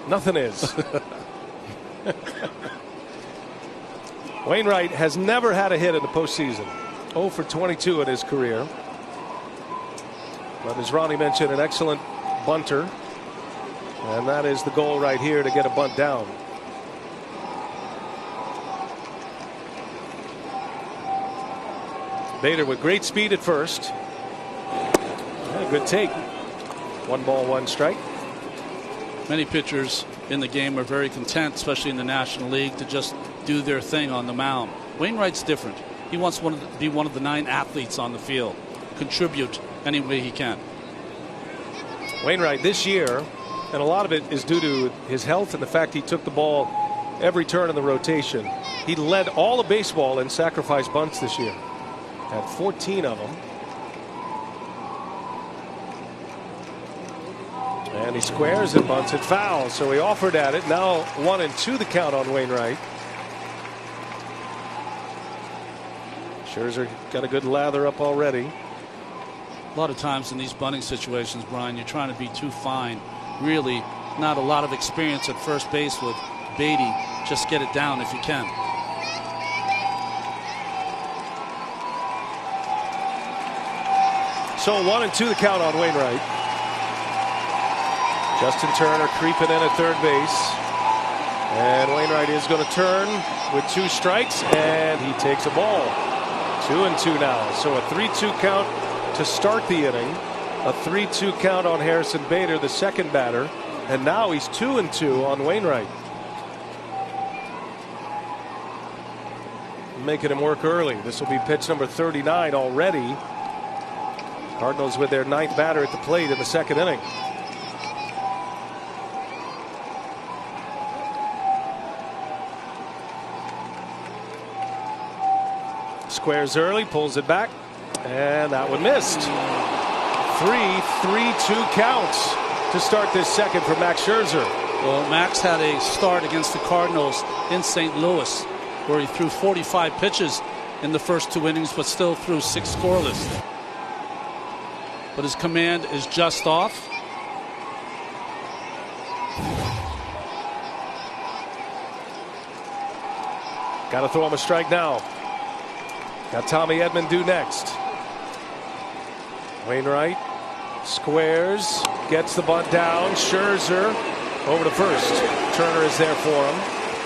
Nothing is. Wainwright has never had a hit in the postseason. 0 for 22 in his career. But as Ronnie mentioned, an excellent bunter. And that is the goal right here, to get a bunt down. Bader with great speed at first. Yeah, good take. 1 ball, 1 strike. Many pitchers in the game are very content, especially in the National League, to just do their thing on the mound. Wainwright's different. He wants to be one of the 9 athletes on the field, contribute any way he can. Wainwright this year, and a lot of it is due to his health and the fact he took the ball every turn in the rotation. He led all of baseball in sacrifice bunts this year. Had 14 of them. And he squares and bunts it foul. So he offered at it. Now 1-2 the count on Wainwright. Scherzer got a good lather up already. A lot of times in these bunting situations, Brian, you're trying to be too fine. Really not a lot of experience at first base with Beatty. Just get it down if you can. So 1-2 the count on Wainwright. Justin Turner creeping in at third base. And Wainwright is going to turn with 2 strikes, and he takes a ball. 2-2 now. So a 3-2 count to start the inning. A 3-2 count on Harrison Bader, the second batter. And now he's 2-2 on Wainwright. Making him work early. This will be pitch number 39 already. Cardinals with their 9th batter at the plate in the second inning. Squares early, pulls it back, and that one missed. 3-3-2 counts to start this second for Max Scherzer. Well, Max had a start against the Cardinals in St. Louis, where he threw 45 pitches in the first 2 innings, but still threw 6 scoreless. But his command is just off. Got to throw him a strike now. Got Tommy Edman due next. Wainwright squares, gets the bunt down. Scherzer over to first. Turner is there for him.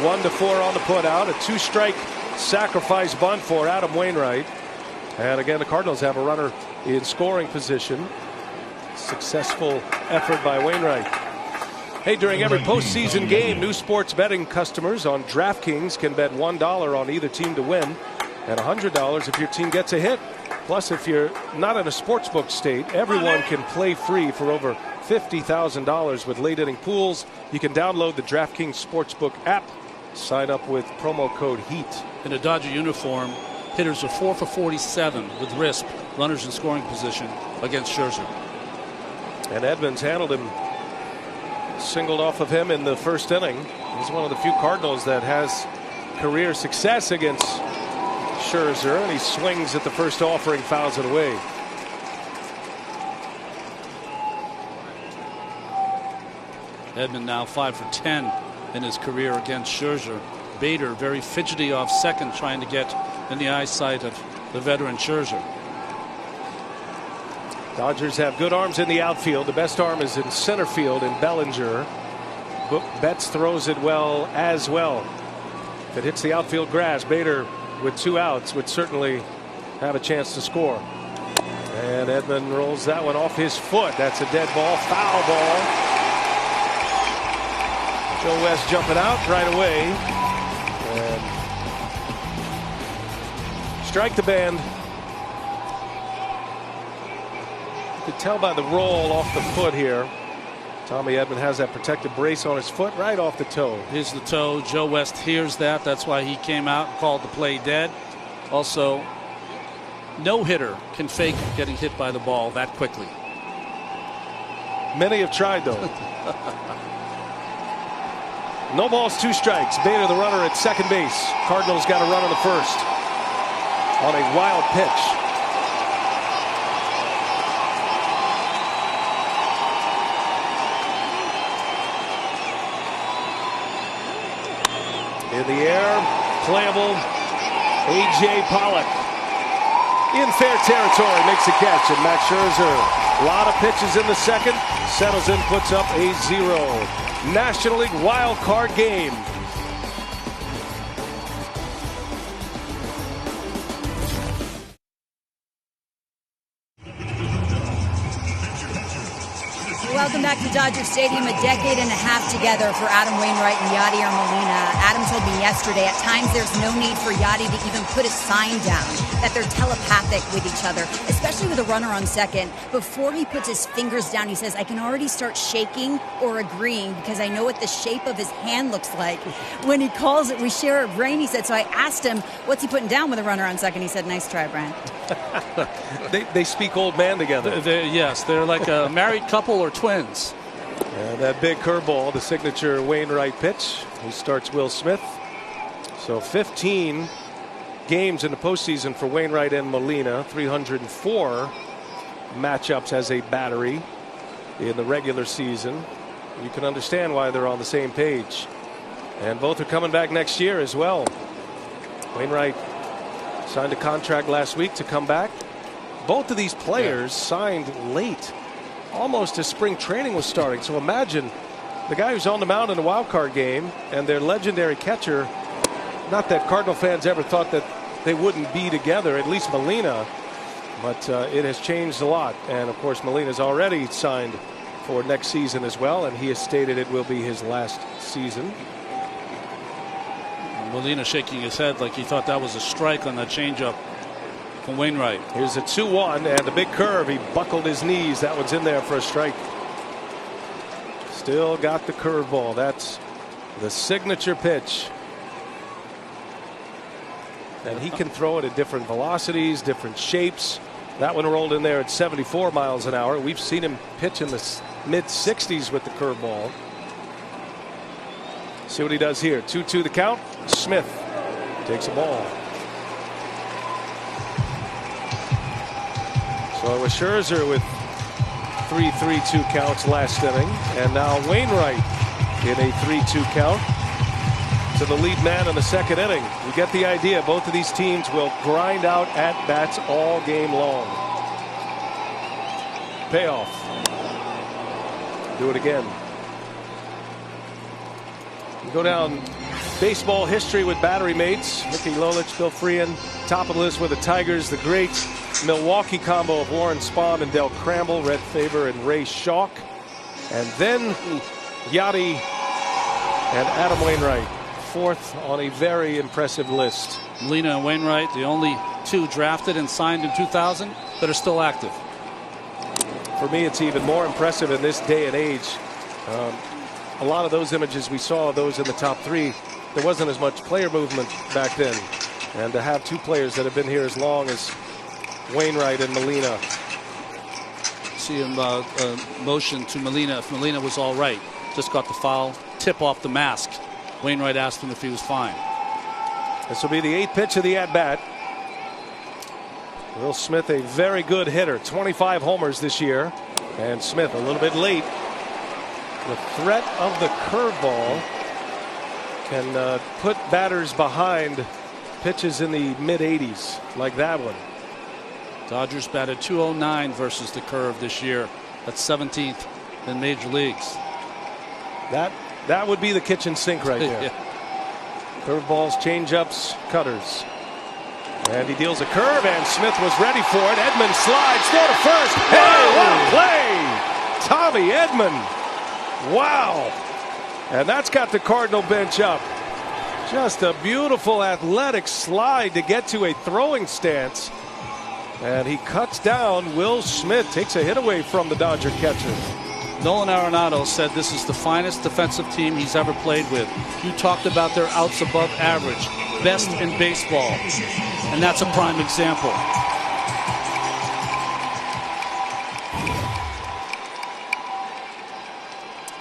1-4 on the putout. A 2-strike sacrifice bunt for Adam Wainwright. And again, the Cardinals have a runner in scoring position. Successful effort by Wainwright. Hey, during every postseason game, new sports betting customers on DraftKings can bet $1 on either team to win, and $100 if your team gets a hit. Plus, if you're not in a sportsbook state, everyone can play free for over $50,000 with late inning pools. You can download the DraftKings Sportsbook app. Sign up with promo code HEAT. In a Dodger uniform, hitters are 4 for 47 with RISP, runners in scoring position, against Scherzer. And Edmonds handled him, singled off of him in the first inning. He's one of the few Cardinals that has career success against Scherzer, and he swings at the first offering, fouls it away. Edman now 5 for 10 in his career against Scherzer. Bader very fidgety off second, trying to get in the eyesight of the veteran Scherzer. Dodgers have good arms in the outfield. The best arm is in center field in Bellinger. Betts throws it well as well. If it hits the outfield grass, Bader with 2 outs would certainly have a chance to score. And Edman rolls that one off his foot. That's a dead ball, foul ball. Joe West jumping out right away. And strike the band. You can tell by the roll off the foot here. Tommy Edman has that protective brace on his foot right off the toe. Here's the toe. Joe West hears that. That's why he came out and called the play dead. Also, no hitter can fake getting hit by the ball that quickly. Many have tried, though. No balls, 2 strikes. Bader, the runner at second base. Cardinals got a run on the first on a wild pitch. In the air, playable. A.J. Pollock in fair territory makes the catch, and Max Scherzer, a lot of pitches in the second, settles in, puts up a 0. National League wild card game. Welcome back to Dodger Stadium. A decade and a half together for Adam Wainwright and Yadier Molina. Adam told me yesterday at times there's no need for Yadi to even put a sign down, that they're telepathic with each other, especially with a runner on second. Before he puts his fingers down, he says, I can already start shaking or agreeing because I know what the shape of his hand looks like. When he calls it, we share a brain, he said. So I asked him, what's he putting down with a runner on second? He said, nice try, Brian. They speak old man together. Yes, they're like a married couple or twins. And that big curveball, the signature Wainwright pitch. He starts Will Smith. So 15 games in the postseason for Wainwright and Molina. 304 matchups as a battery in the regular season. You can understand why they're on the same page. And both are coming back next year as well. Wainwright signed a contract last week to come back. Both of these players signed late, almost as spring training was starting. So imagine the guy who's on the mound in the wild card game and their legendary catcher. Not that Cardinal fans ever thought that they wouldn't be together, at least Molina, but it has changed a lot. And of course, Molina's already signed for next season as well, and he has stated it will be his last season. Molina shaking his head like he thought that was a strike on that changeup from Wainwright. Here's a 2-1 and the big curve. He buckled his knees. That one's in there for a strike. Still got the curveball. That's the signature pitch. And he can throw it at different velocities, different shapes. That one rolled in there at 74 miles an hour. We've seen him pitch in the mid-60s with the curveball. See what he does here. 2-2 the count. Smith takes a ball. So it was Scherzer with 3-3-2 counts last inning, and now Wainwright in a 3-2 count to the lead man in the second inning. You get the idea. Both of these teams will grind out at bats all game long. Payoff. Do it again. You go down baseball history with battery mates. Mickey Lolich, Bill Freehan, top of the list with the Tigers. The great Milwaukee combo of Warren Spahn and Del Cramble, Red Faber and Ray Schalk. And then Yadi and Adam Wainwright, fourth on a very impressive list. Molina and Wainwright, the only two drafted and signed in 2000 that are still active. For me, it's even more impressive in this day and age. A lot of those images we saw, those in the top three, there wasn't as much player movement back then. And to have two players that have been here as long as Wainwright and Molina. See him motion to Molina if Molina was all right. Just got the foul tip off the mask. Wainwright asked him if he was fine. This will be the 8th pitch of the at-bat. Will Smith, a very good hitter, 25 homers this year. And Smith a little bit late. The threat of the curveball can put batters behind pitches in the mid-80s like that one. Dodgers batted .209 versus the curve this year. That's 17th in major leagues. That would be the kitchen sink right there. Curveballs, changeups, cutters. And he deals a curve, and Smith was ready for it. Edman slides, throw to first. Hey, what a play! Tommy Edman. Wow. And that's got the Cardinal bench up. Just a beautiful athletic slide to get to a throwing stance. And he cuts down Will Smith, takes a hit away from the Dodger catcher. Nolan Arenado said this is the finest defensive team he's ever played with. You talked about their outs above average, best in baseball, and that's a prime example.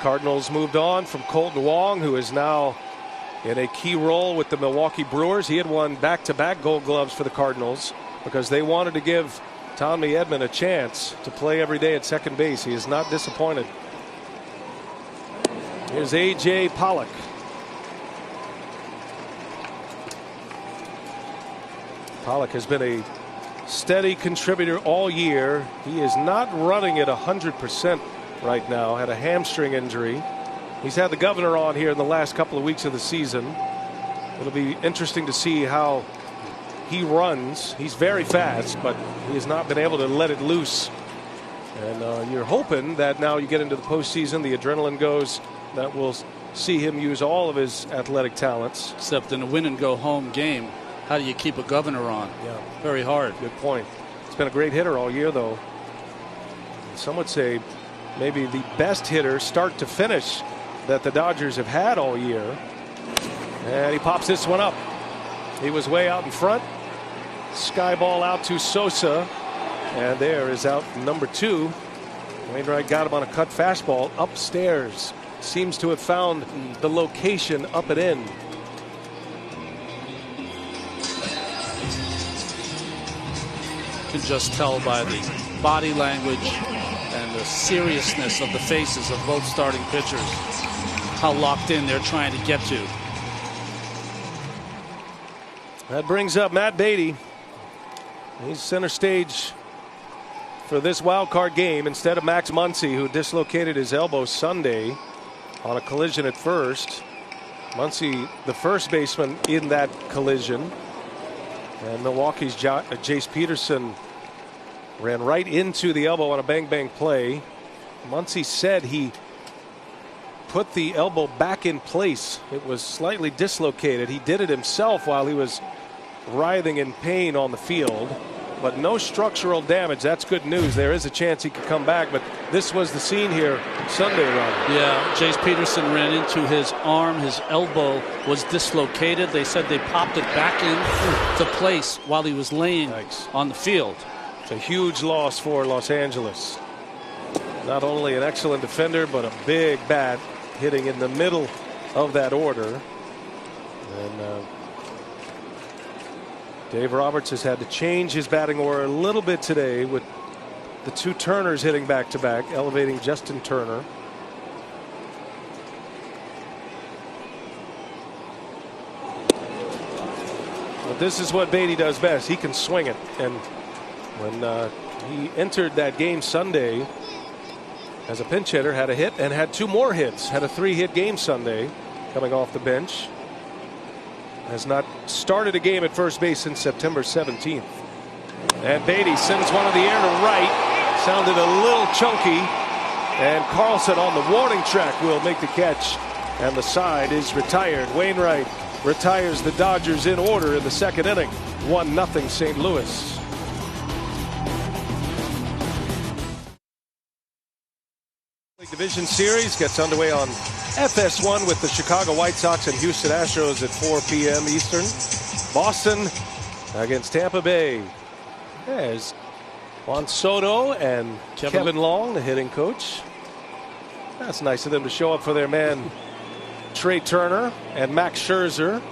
Cardinals moved on from Colton Wong, who is now in a key role with the Milwaukee Brewers. He had won back-to-back Gold Gloves for the Cardinals because they wanted to give Tommy Edman a chance to play every day at second base. He is not disappointed. Here's A.J. Pollock. Pollock has been a steady contributor all year. He is not running at 100% right now. Had a hamstring injury. He's had the governor on here in the last couple of weeks of the season. It'll be interesting to see how he runs. He's very fast, but he has not been able to let it loose. And you're hoping that now you get into the postseason, the adrenaline goes, that we'll see him use all of his athletic talents. Except in a win and go home game, how do you keep a governor on? Yeah, very hard. Good point. He's been a great hitter all year, though. Some would say maybe the best hitter start to finish that the Dodgers have had all year. And he pops this one up. He was way out in front. Sky ball out to Sosa. And there is out number 2. Wainwright got him on a cut fastball upstairs. Seems to have found the location up and in. You can just tell by the body language and the seriousness of the faces of both starting pitchers how locked in they're trying to get to. That brings up Matt Beatty. He's center stage for this wild card game instead of Max Muncy, who dislocated his elbow Sunday on a collision at first. Muncy, the first baseman in that collision. And Milwaukee's Jace Peterson ran right into the elbow on a bang-bang play. Muncy said he put the elbow back in place. It was slightly dislocated. He did it himself while he was writhing in pain on the field. But no structural damage. That's good news. There is a chance he could come back, but this was the scene here Sunday, Ron. Yeah, Jace Peterson ran into his arm. His elbow was dislocated. They said they popped it back into place while he was laying on the field. It's a huge loss for Los Angeles. Not only an excellent defender, but a big bat hitting in the middle of that order. And Dave Roberts has had to change his batting order a little bit today with the 2 Turners hitting back to back, elevating Justin Turner. But this is what Beatty does best. He can swing it. And when he entered that game Sunday as a pinch hitter, had a hit and had 2 more hits. Had a 3-hit game Sunday coming off the bench. Has not started a game at first base since September 17th. And Beatty sends one in the air to right. Sounded a little chunky. And Carlson on the warning track will make the catch. And the side is retired. Wainwright retires the Dodgers in order in the second inning. 1-0 St. Louis. Division Series gets underway on FS1 with the Chicago White Sox and Houston Astros at 4 p.m. Eastern. Boston against Tampa Bay. There's Juan Soto and Kevin Long, the hitting coach. That's nice of them to show up for their man Trey Turner and Max Scherzer.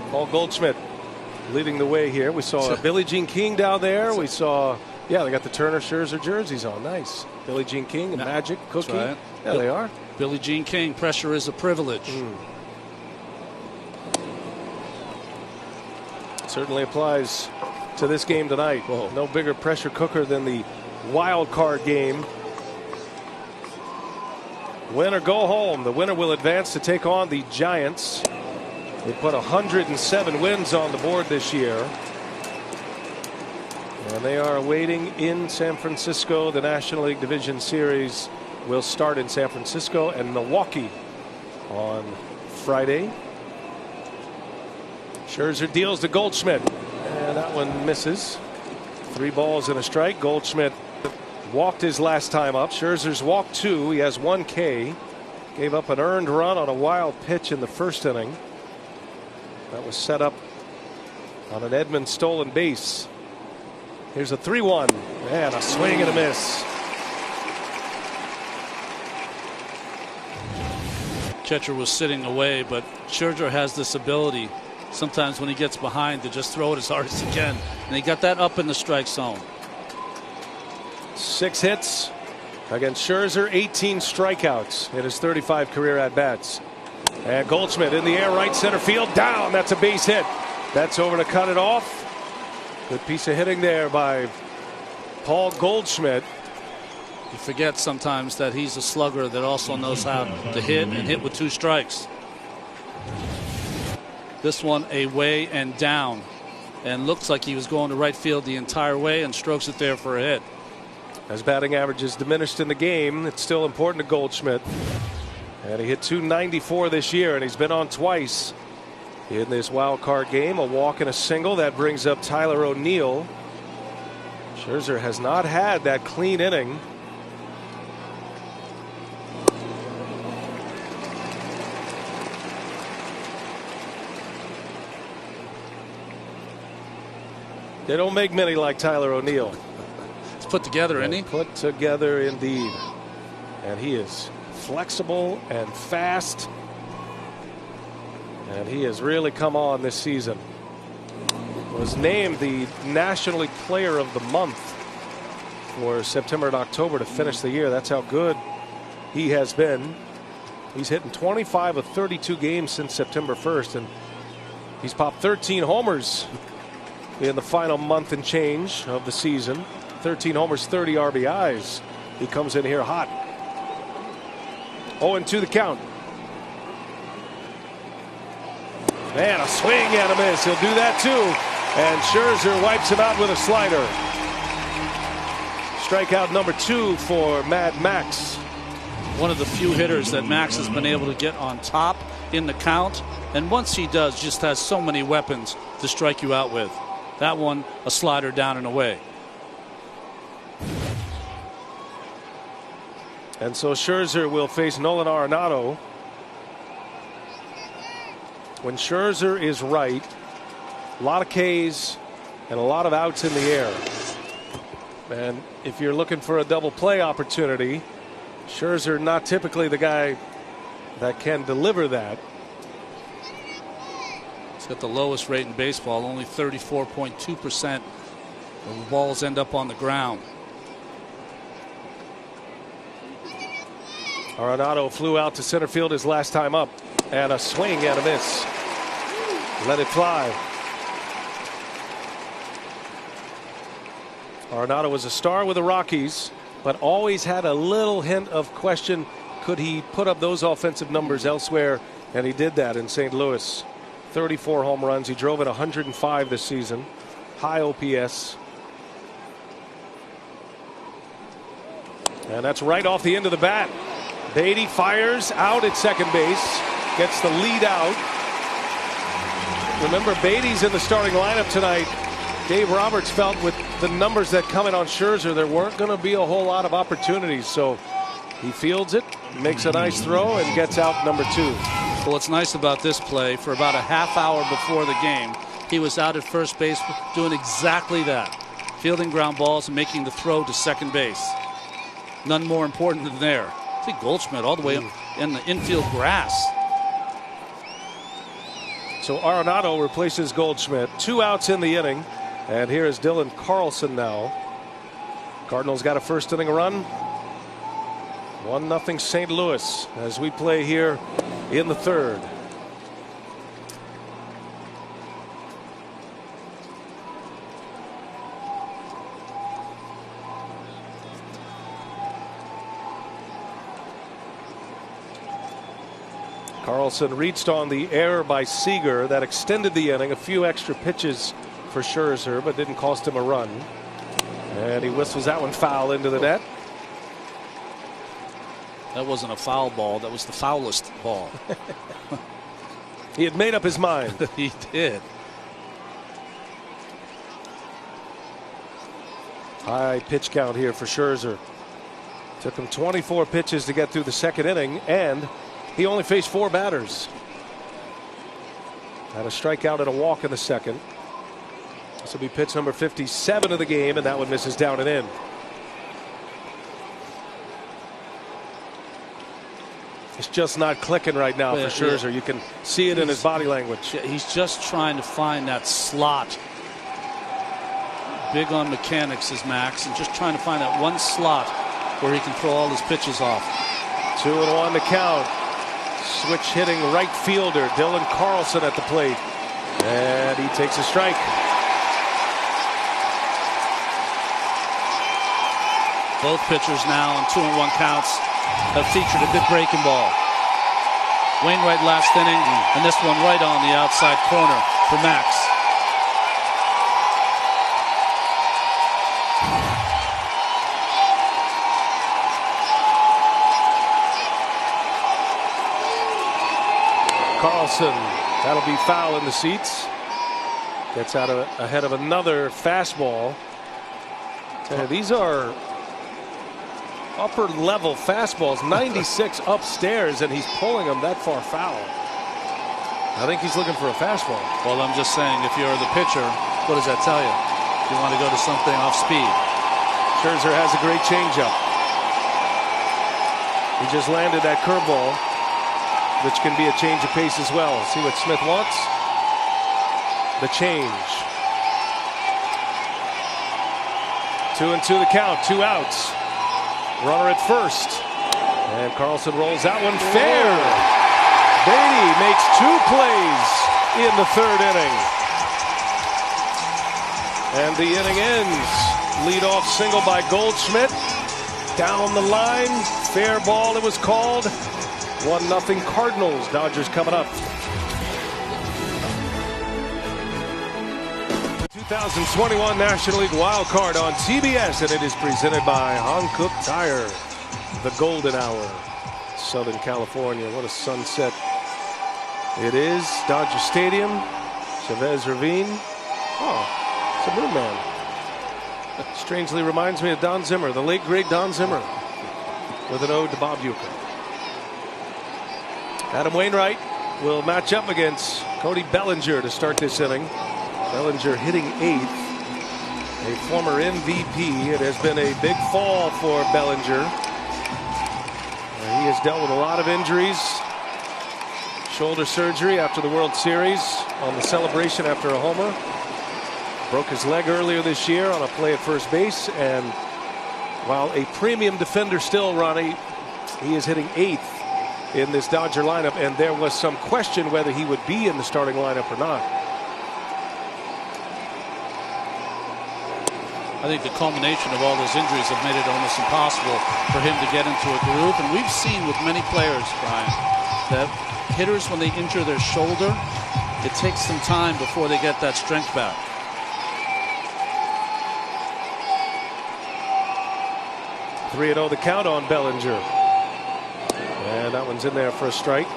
Paul Goldschmidt leading the way here. We saw Billie Jean King down there. We saw, yeah, they got the Turner Scherzer jerseys on. Nice. Billie Jean King and Magic Cookie. Right. Yeah, they are. Billie Jean King, pressure is a privilege. Certainly applies to this game tonight. Whoa. No bigger pressure cooker than the wild card game. Win or go home. The winner will advance to take on the Giants. They put 107 wins on the board this year. And they are waiting in San Francisco. The National League Division Series will start in San Francisco and Milwaukee on Friday. Scherzer deals to Goldschmidt. And that one misses. 3 balls and a strike. Goldschmidt walked his last time up. Scherzer's walked 2. He has 1 K. Gave up an earned run on a wild pitch in the first inning. That was set up on an Edman stolen base. Here's a 3-1 and a swing and a miss. Catcher was sitting away, but Scherzer has this ability sometimes when he gets behind to just throw it as hard as he can. And he got that up in the strike zone. 6 hits against Scherzer, 18 strikeouts in his 35 career at-bats. And Goldschmidt in the air, right center field, down. That's a base hit. That's over to cut it off. Good piece of hitting there by Paul Goldschmidt. You forget sometimes that he's a slugger that also knows how to hit and hit with 2 strikes. This one away and down, and looks like he was going to right field the entire way and strokes it there for a hit. As batting average is diminished in the game, it's still important to Goldschmidt. And he hit .294 this year, and he's been on twice in this wild card game. A walk and a single. That brings up Tyler O'Neill. Scherzer has not had that clean inning. They don't make many like Tyler O'Neill. It's put together, isn't he? Put together indeed. And he is flexible and fast. And he has really come on this season. Was named the National League Player of the Month for September and October to finish the year. That's how good he has been. He's hitting 25 of 32 games since September 1st, and he's popped 13 homers in the final month and change of the season. 13 homers, 30 RBIs. He comes in here hot. 0-2 the count. Man, a swing and a miss. He'll do that too. And Scherzer wipes him out with a slider. Strikeout number 2 for Mad Max. One of the few hitters that Max has been able to get on top in the count. And once he does, just has so many weapons to strike you out with. That one, a slider down and away. And so Scherzer will face Nolan Arenado. When Scherzer is right, a lot of Ks and a lot of outs in the air. And if you're looking for a double play opportunity, Scherzer not typically the guy that can deliver that. He's got the lowest rate in baseball, only 34.2% of the balls end up on the ground. Arenado flew out to center field his last time up, and a swing and a miss. Let it fly. Arenado was a star with the Rockies, but always had a little hint of question. Could he put up those offensive numbers elsewhere? And he did that in St. Louis. 34 home runs. He drove at 105 this season. High OPS. And that's right off the end of the bat. Beatty fires out at second base. Gets the lead out. Remember, Beatty's in the starting lineup tonight. Dave Roberts felt with the numbers that come in on Scherzer, there weren't going to be a whole lot of opportunities. So he fields it, makes a nice throw, and gets out number 2. Well, what's nice about this play, for about a half hour before the game, he was out at first base doing exactly that. Fielding ground balls and making the throw to second base. None more important than there. See Goldschmidt all the way in the infield grass. So Arenado replaces Goldschmidt. 2 outs in the inning. And here is Dylan Carlson now. Cardinals got a first inning run. 1-0 St. Louis as we play here in the third. Carlson reached on the error by Seager that extended the inning. A few extra pitches for Scherzer, but didn't cost him a run. And he whistles that one foul into the net. That wasn't a foul ball. That was the foulest ball. He had made up his mind. He did. High pitch count here for Scherzer. Took him 24 pitches to get through the second inning, and he only faced 4 batters. Had a strikeout and a walk in the second. This will be pitch number 57 of the game, and that one misses down and in. It's just not clicking right now for Scherzer. You can see it in his body language. He's just trying to find that slot. Big on mechanics is Max, and just trying to find that one slot where he can throw all his pitches off. 2-1 to count. Switch hitting right fielder Dylan Carlson at the plate. And he takes a strike. Both pitchers now on 2-1 counts have featured a good breaking ball. Wainwright last inning, and this one right on the outside corner for Max. Carlson, that'll be foul in the seats. Gets out ahead of another fastball. These are upper level fastballs, 96 upstairs, and he's pulling them that far foul. I think he's looking for a fastball. Well, I'm just saying, if you're the pitcher, what does that tell you? You want to go to something off speed. Scherzer has a great changeup. He just landed that curveball, which can be a change of pace as well. See what Smith wants? The change. 2-2 the count, 2 outs. Runner at first. And Carlson rolls that one fair. Beatty makes 2 plays in the 3rd inning. And the inning ends. Leadoff single by Goldschmidt. Down the line. Fair ball it was called. 1-0 Cardinals. Dodgers coming up. 2021 National League Wild Card on CBS, and it is presented by Hankook Tire. The golden hour. Southern California. What a sunset it is. Dodger Stadium. Chavez Ravine. Oh, it's a moon man. Strangely reminds me of Don Zimmer, the late great Don Zimmer, with an ode to Bob Uecker. Adam Wainwright will match up against Cody Bellinger to start this inning. Bellinger hitting 8th, a former MVP. It has been a big fall for Bellinger. He has dealt with a lot of injuries. Shoulder surgery after the World Series, on the celebration after a homer. Broke his leg earlier this year on a play at first base, and while a premium defender still, Ronnie, he is hitting 8th in this Dodger lineup, and there was some question whether he would be in the starting lineup or not. I think the culmination of all those injuries have made it almost impossible for him to get into a groove. And we've seen with many players, Brian, that hitters, when they injure their shoulder, it takes some time before they get that strength back. Three 3-0 the count on Bellinger. And that one's in there for a strike.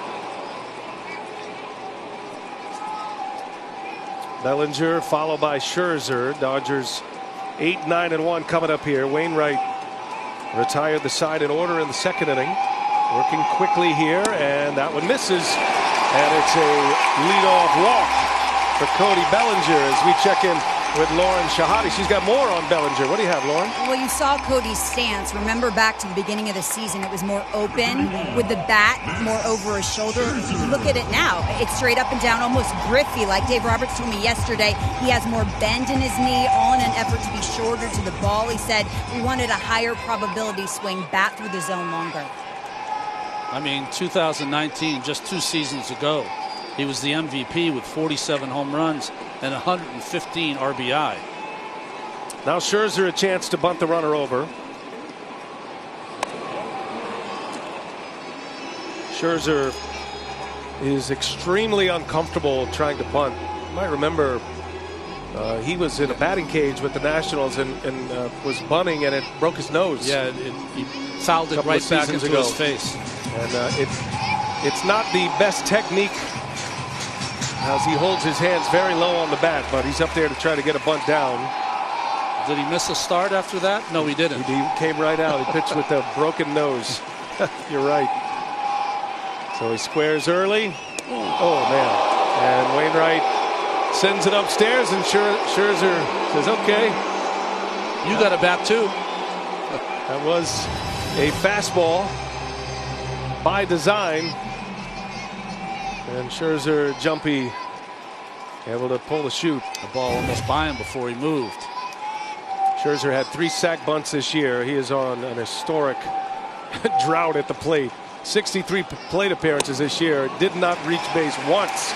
Bellinger followed by Scherzer. Dodgers 8-9-1 coming up here. Wainwright retired the side in order in the 2nd inning. Working quickly here, and that one misses. And it's a leadoff walk for Cody Bellinger as we check in with Lauren Shahadi. She's got more on Bellinger. What do you have, Lauren? Well, you saw Cody's stance. Remember back to the beginning of the season, it was more open with the bat more over his shoulder. You look at it now, it's straight up and down, almost Griffey. Like Dave Roberts told me yesterday, he has more bend in his knee, all in an effort to be shorter to the ball. He said we wanted a higher probability swing, bat through the zone longer. I mean, 2019, just 2 seasons ago, he was the MVP with 47 home runs and 115 RBI. Now Scherzer a chance to bunt the runner over. Scherzer is extremely uncomfortable trying to bunt. You might remember he was in a batting cage with the Nationals and was bunting, and it broke his nose. Yeah, he fouled it right back into his face. And it's not the best technique as he holds his hands very low on the bat, but he's up there to try to get a bunt down. Did he miss a start after that? No, he didn't. He came right out. He pitched with a broken nose. You're right. So he squares early. Oh, man. And Wainwright sends it upstairs, and Scherzer says, okay. You got a bat, too. That was a fastball. by design. And Scherzer jumpy, able to pull the shoot. The ball almost by him before he moved. Scherzer had 3 sack bunts this year. He is on an historic drought at the plate. 63 plate appearances this year. Did not reach base once.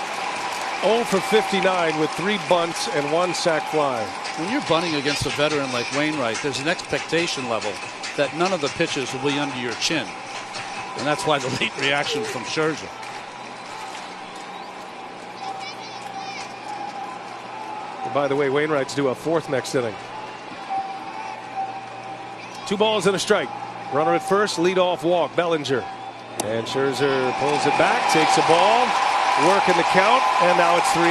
0 for 59 with 3 bunts and 1 sac fly. When you're bunting against a veteran like Wainwright, there's an expectation level that none of the pitches will be under your chin. And that's why the late reaction from Scherzer. And by the way, Wainwright's due a 4th next inning. 2 balls and a strike. Runner at first, leadoff walk, Bellinger. And Scherzer pulls it back, takes a ball, working the count, and now it's 3-1.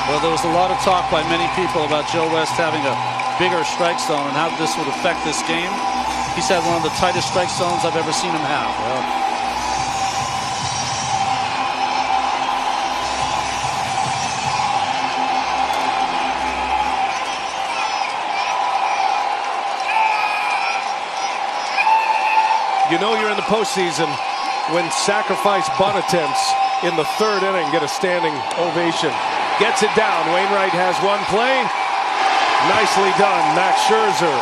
Well, there was a lot of talk by many people about Joe West having a bigger strike zone and how this would affect this game. He's had one of the tightest strike zones I've ever seen him have. Well, you know you're in the postseason when sacrifice bunt attempts in the 3rd inning get a standing ovation. Gets it down. Wainwright has one play. Nicely done, Max Scherzer.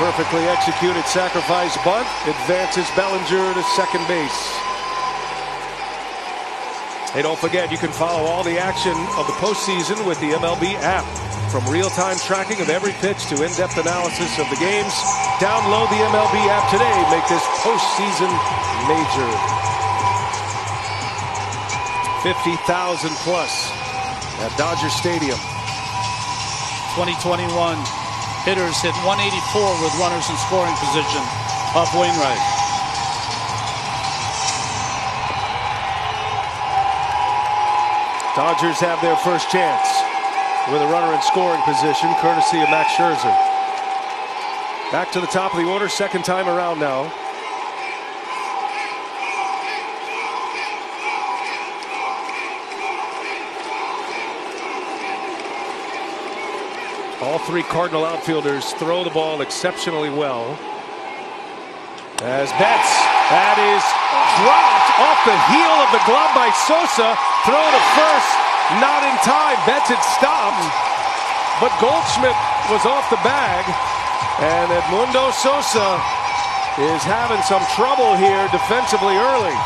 Perfectly executed sacrifice bunt. Advances Bellinger to second base. Hey, don't forget, you can follow all the action of the postseason with the MLB app. From real-time tracking of every pitch to in-depth analysis of the games, download the MLB app today. Make this postseason major. 50,000 plus at Dodger Stadium. 2021 hitters hit 184 with runners in scoring position off Wainwright. Dodgers have their first chance with a runner in scoring position, courtesy of Max Scherzer. Back to the top of the order, 2nd time around now. All 3 Cardinal outfielders throw the ball exceptionally well. As Betts, that is dropped off the heel of the glove by Sosa. Throw to first, not in time. Betts had stopped, but Goldschmidt was off the bag. And Edmundo Sosa is having some trouble here defensively early.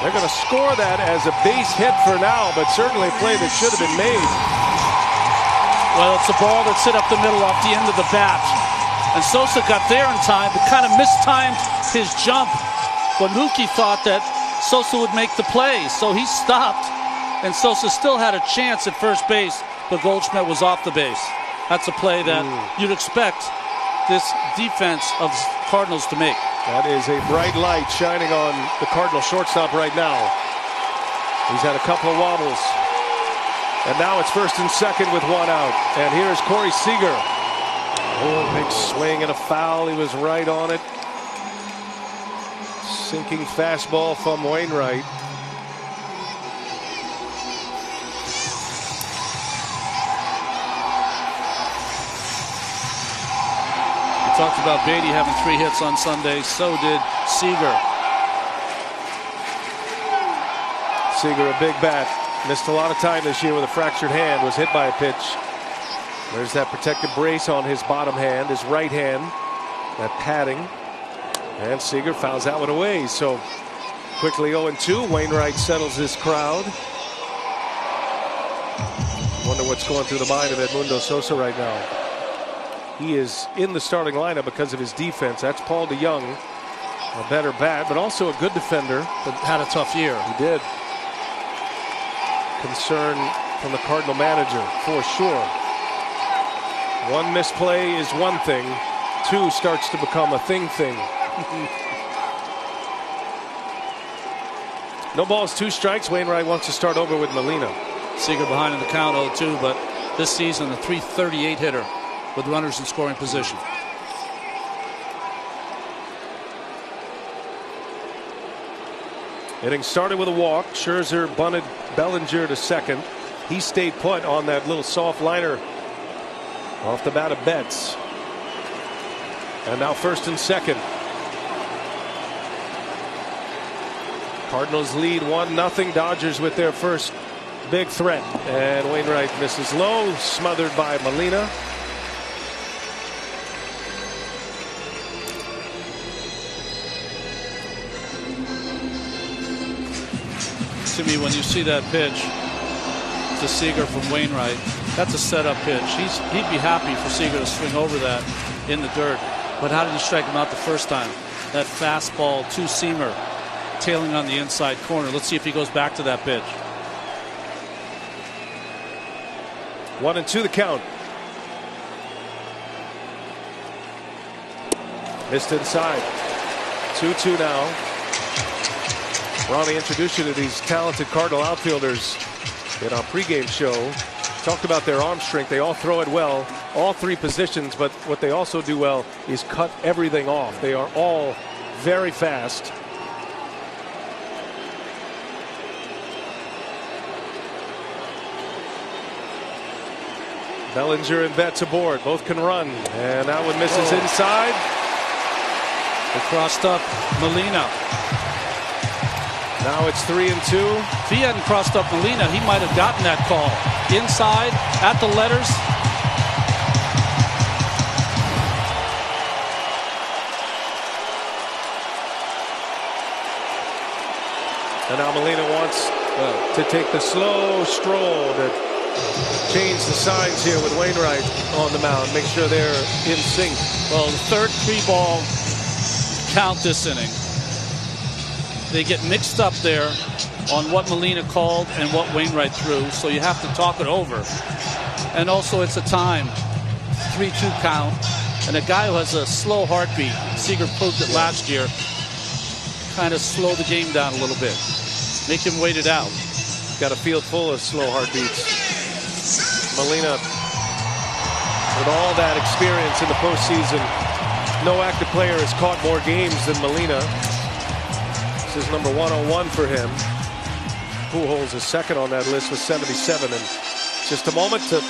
They're going to score that as a base hit for now, but certainly a play that should have been made. Well, it's a ball that's hit up the middle off the end of the bat. And Sosa got there in time, but kind of mistimed his jump. But Mookie thought that Sosa would make the play, so he stopped. And Sosa still had a chance at first base, but Goldschmidt was off the base. That's a play that you'd expect this defense of Cardinals to make. That is a bright light shining on the Cardinal shortstop right now. He's had a couple of wobbles. And now it's 1st and 2nd with 1 out. And here's Corey Seager. Oh, big swing and a foul. He was right on it. Sinking fastball from Wainwright. We talked about Beatty having 3 hits on Sunday. So did Seager. Seager, a big bat. Missed a lot of time this year with a fractured hand. Was hit by a pitch. There's that protective brace on his bottom hand, his right hand. That padding. And Seager fouls that one away. So quickly 0-2. Wainwright settles this crowd. Wonder what's going through the mind of Edmundo Sosa right now. He is in the starting lineup because of his defense. That's Paul DeYoung, a better bat, but also a good defender. But had a tough year. He did. Concern from the Cardinal manager for sure. 1 misplay is one thing. 2 starts to become a thing. No balls, 2 strikes. Wainwright wants to start over with Molina. Seager behind in the count 0-2, but this season a .338 hitter with runners in scoring position. Inning started with a walk. Scherzer bunted Bellinger to second. He stayed put on that little soft liner off the bat of Betts. And now 1st and 2nd. Cardinals lead 1-0. Dodgers with their first big threat. And Wainwright misses low, smothered by Molina. To me, when you see that pitch to Seager from Wainwright, that's a setup pitch. He'd be happy for Seager to swing over that in the dirt. But how did he strike him out the first time? That fastball two-seamer tailing on the inside corner. Let's see if he goes back to that pitch. 1-2 the count. Missed inside. 2-2 now. Ronnie introduced you to these talented Cardinal outfielders in our pregame show. Talked about their arm strength. They all throw it well, all three positions, but what they also do well is cut everything off. They are all very fast. Bellinger and Betts aboard. Both can run. And that one misses inside. They crossed up Molina. Now it's 3-2. If he hadn't crossed up Molina, he might have gotten that call. Inside, at the letters. And now Molina wants to take the slow stroll to change the signs here with Wainwright on the mound. Make sure they're in sync. Well, the third 3-ball count this inning. They get mixed up there on what Molina called and what Wainwright threw, so you have to talk it over. And also it's a time, 3-2 count, and a guy who has a slow heartbeat, Seager proved it last year, kind of slow the game down a little bit. Make him wait it out. Got a field full of slow heartbeats. Molina, with all that experience in the postseason, no active player has caught more games than Molina. This is number 101 for him. Pujols is second on that list with 77. And just a moment to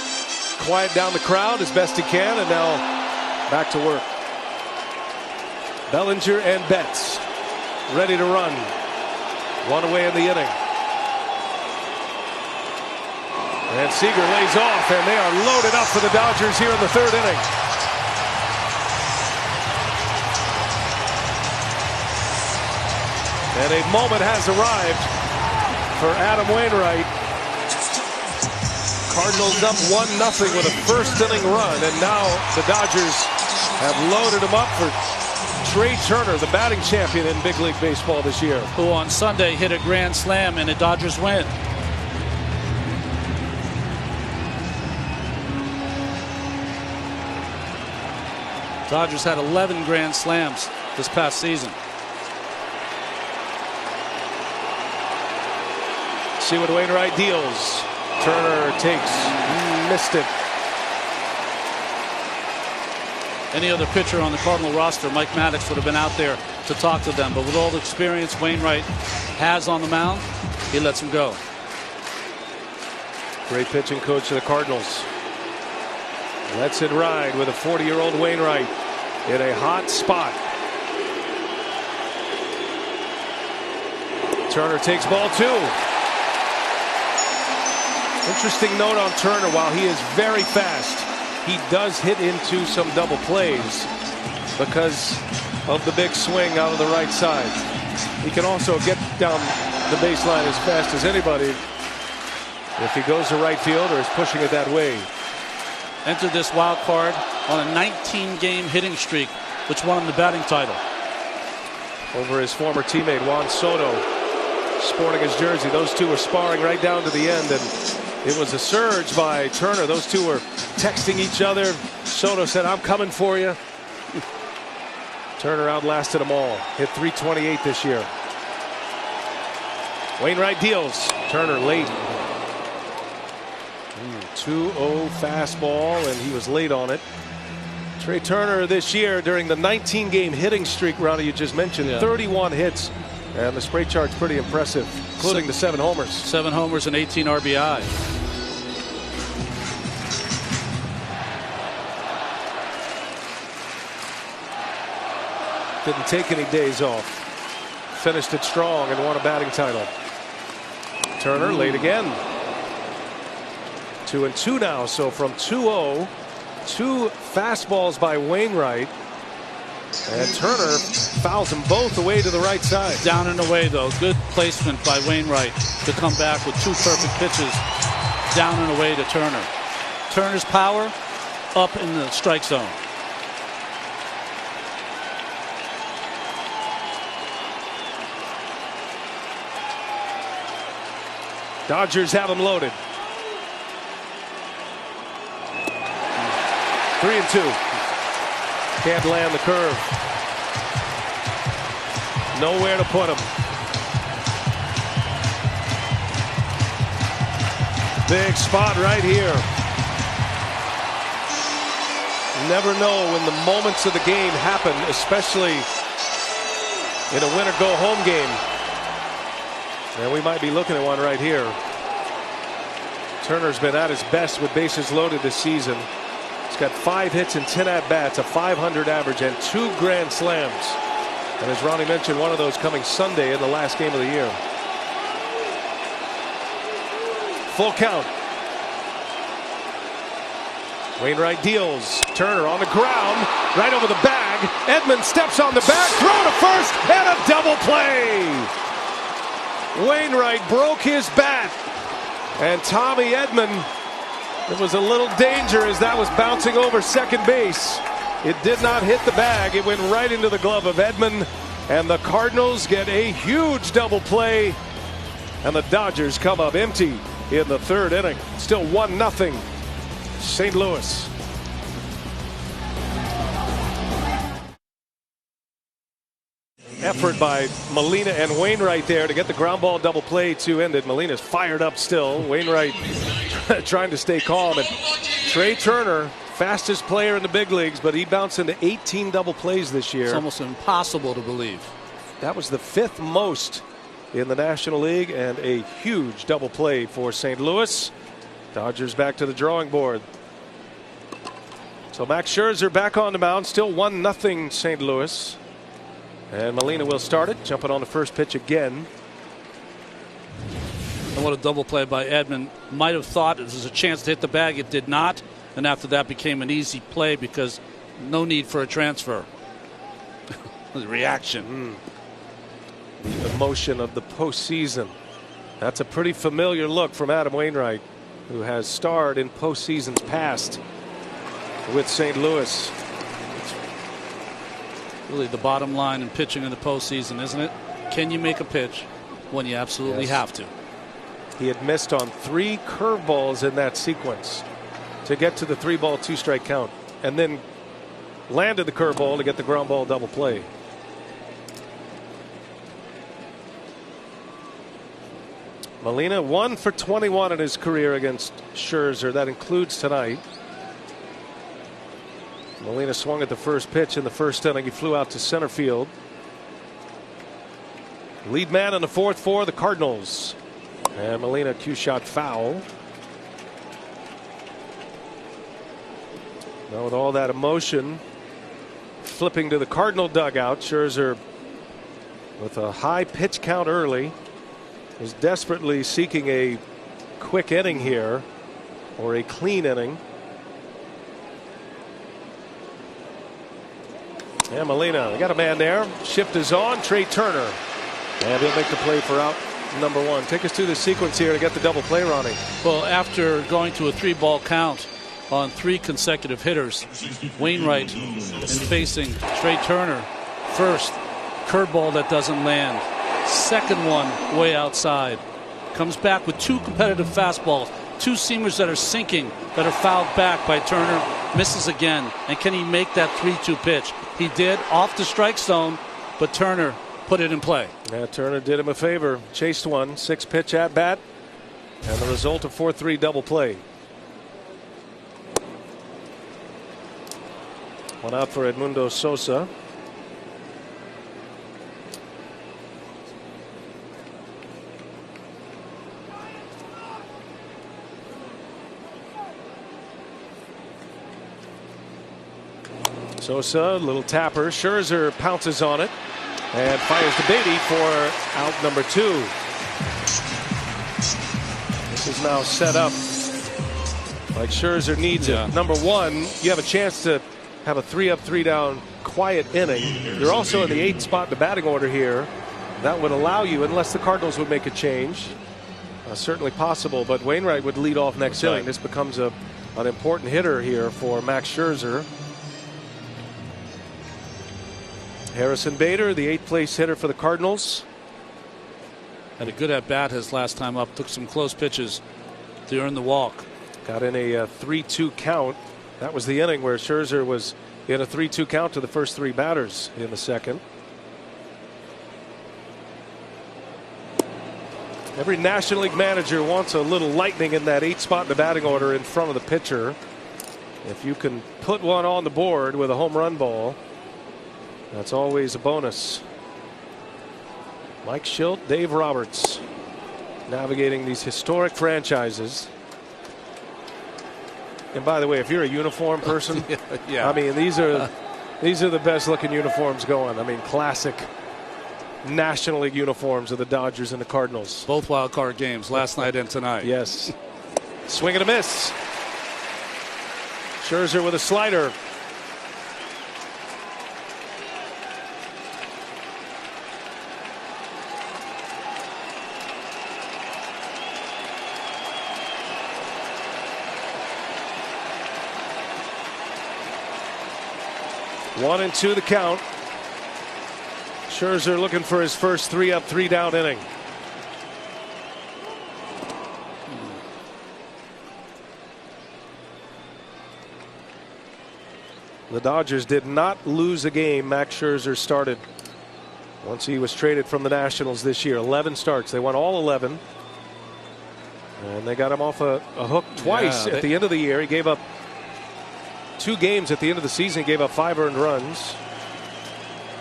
quiet down the crowd as best he can, and now back to work. Bellinger and Betts ready to run. One away in the inning. And Seager lays off, and they are loaded up for the Dodgers here in the third inning. And a moment has arrived for Adam Wainwright. Cardinals up 1-0 with a first inning run, and now the Dodgers have loaded him up for Trey Turner, the batting champion in big league baseball this year, who on Sunday hit a grand slam and a Dodgers win. Dodgers had 11 grand slams this past season. See what Wainwright deals. Turner takes. Missed it. Any other pitcher on the Cardinal roster, Mike Maddox would have been out there to talk to them. But with all the experience Wainwright has on the mound, he lets him go. Great pitching coach of the Cardinals. Lets it ride with a 40-year-old Wainwright in a hot spot. Turner takes ball two. Interesting note on Turner. While he is very fast, he does hit into some double plays because of the big swing out of the right side. He can also get down the baseline as fast as anybody if he goes to right field or is pushing it that way. Entered this wild card on a 19-game hitting streak, which won him the batting title. Over his former teammate Juan Soto, sporting his jersey. Those two were sparring right down to the end, and it was a surge by Turner. Those two were texting each other. Soto said, "I'm coming for you." Turner outlasted them all. Hit .328 this year. Wainwright deals. Turner late. 2-0 fastball, and he was late on it. Trey Turner this year during the 19-game hitting streak, Ronnie, you just mentioned, 31 hits. And the spray chart's pretty impressive, including the 7 homers. 7 homers and 18 RBI. Didn't take any days off. finished it strong and won a batting title. Turner late again. 2-2 now. So from 2-0, 2 fastballs by Wainwright. And Turner fouls them both away to the right side. Down and away, though. Good placement by Wainwright to come back with 2 perfect pitches down and away to Turner. Turner's power up in the strike zone. Dodgers have him loaded. 3-2. Can't land the curve. Nowhere to put him. Big spot right here. Never know when the moments of the game happen, especially in a win or go home game. And we might be looking at one right here. Turner's been at his best with bases loaded this season. He's got 5 hits and 10 at-bats, a .500 average, and 2 grand slams. And as Ronnie mentioned, one of those coming Sunday in the last game of the year. Full count. Wainwright deals. Turner on the ground, right over the bag. Edman steps on the bag, throw to first, and a double play. Wainwright broke his bat, and Tommy Edman, there was a little danger as that was bouncing over second base. It did not hit the bag. It went right into the glove of Edman, and the Cardinals get a huge double play, and the Dodgers come up empty in the 3rd inning. Still 1-0 St. Louis. Effort by Molina and Wainwright there to get the ground ball double play to end it. Molina's fired up still. Wainwright trying to stay calm. And Trey Turner, fastest player in the big leagues, but he bounced into 18 double plays this year. It's almost impossible to believe. That was the 5th most in the National League, and a huge double play for St. Louis. Dodgers back to the drawing board. So Max Scherzer back on the mound, still 1-0 St. Louis. And Molina will start it, jumping on the first pitch again. And what a double play by Edman. Might have thought it was a chance to hit the bag. It did not. And after that became an easy play because no need for a transfer. The reaction. The emotion of the postseason. That's a pretty familiar look from Adam Wainwright, who has starred in postseasons past with St. Louis. Really the bottom line in pitching in the postseason, isn't it? Can you make a pitch when you absolutely have to? He had missed on 3 curveballs in that sequence to get to the 3-ball 2-strike count, and then landed the curveball to get the ground ball double play. Molina 1 for 21 in his career against Scherzer. That includes tonight. Molina swung at the first pitch in the 1st inning. He flew out to center field. Lead man in the 4th for the Cardinals. And Molina cue shot foul. Now with all that emotion flipping to the Cardinal dugout, Scherzer with a high pitch count early is desperately seeking a quick inning here, or a clean inning. And Molina, they got a man there. Shift is on. Trey Turner, and he'll make the play for out number 1. Take us through the sequence here to get the double play, Ronnie. Well, after going to a 3-ball count on 3 consecutive hitters, Wainwright and facing Trey Turner. First, curveball that doesn't land. Second one way outside. Comes back with 2 competitive fastballs. 2 seamers that are sinking, that are fouled back by Turner. Misses again. And can he make that 3-2 pitch? He did, off the strike zone, but Turner put it in play. Yeah, Turner did him a favor. Chased one, 6-pitch at bat, and the result of 4-3 double play. One out for Edmundo Sosa. Sosa, little tapper. Scherzer pounces on it. And fires to Beatty for out number 2. This is now set up like Scherzer needs it. Number 1, you have a chance to have a 3-up, 3-down quiet inning. You're also in the 8th spot in the batting order here. That would allow you, unless the Cardinals would make a change. Certainly possible, but Wainwright would lead off next inning. This becomes an important hitter here for Max Scherzer. Harrison Bader, the 8th place hitter for the Cardinals. Had a good at bat his last time up. Took some close pitches to earn the walk. Got in a 3-2 count. That was the inning where Scherzer was in a 3-2 count to the first 3 batters in the second. Every National League manager wants a little lightning in that 8th spot in the batting order in front of the pitcher. If you can put one on the board with a home run ball, that's always a bonus. Mike Schilt, Dave Roberts, navigating these historic franchises. And by the way, if you're a uniform person, I mean, these are the best looking uniforms going. I mean, classic National League uniforms of the Dodgers and the Cardinals. Both wild card games last night and tonight. Yes. Swing and a miss. Scherzer with a slider. One and 2 the count. Scherzer looking for his first 3-up, 3-down inning. The Dodgers did not lose a game Max Scherzer started once he was traded from the Nationals this year. 11 starts. They won all 11. And they got him off a hook twice at the end of the year. He gave up 2 games at the end of the season. He gave up 5 earned runs.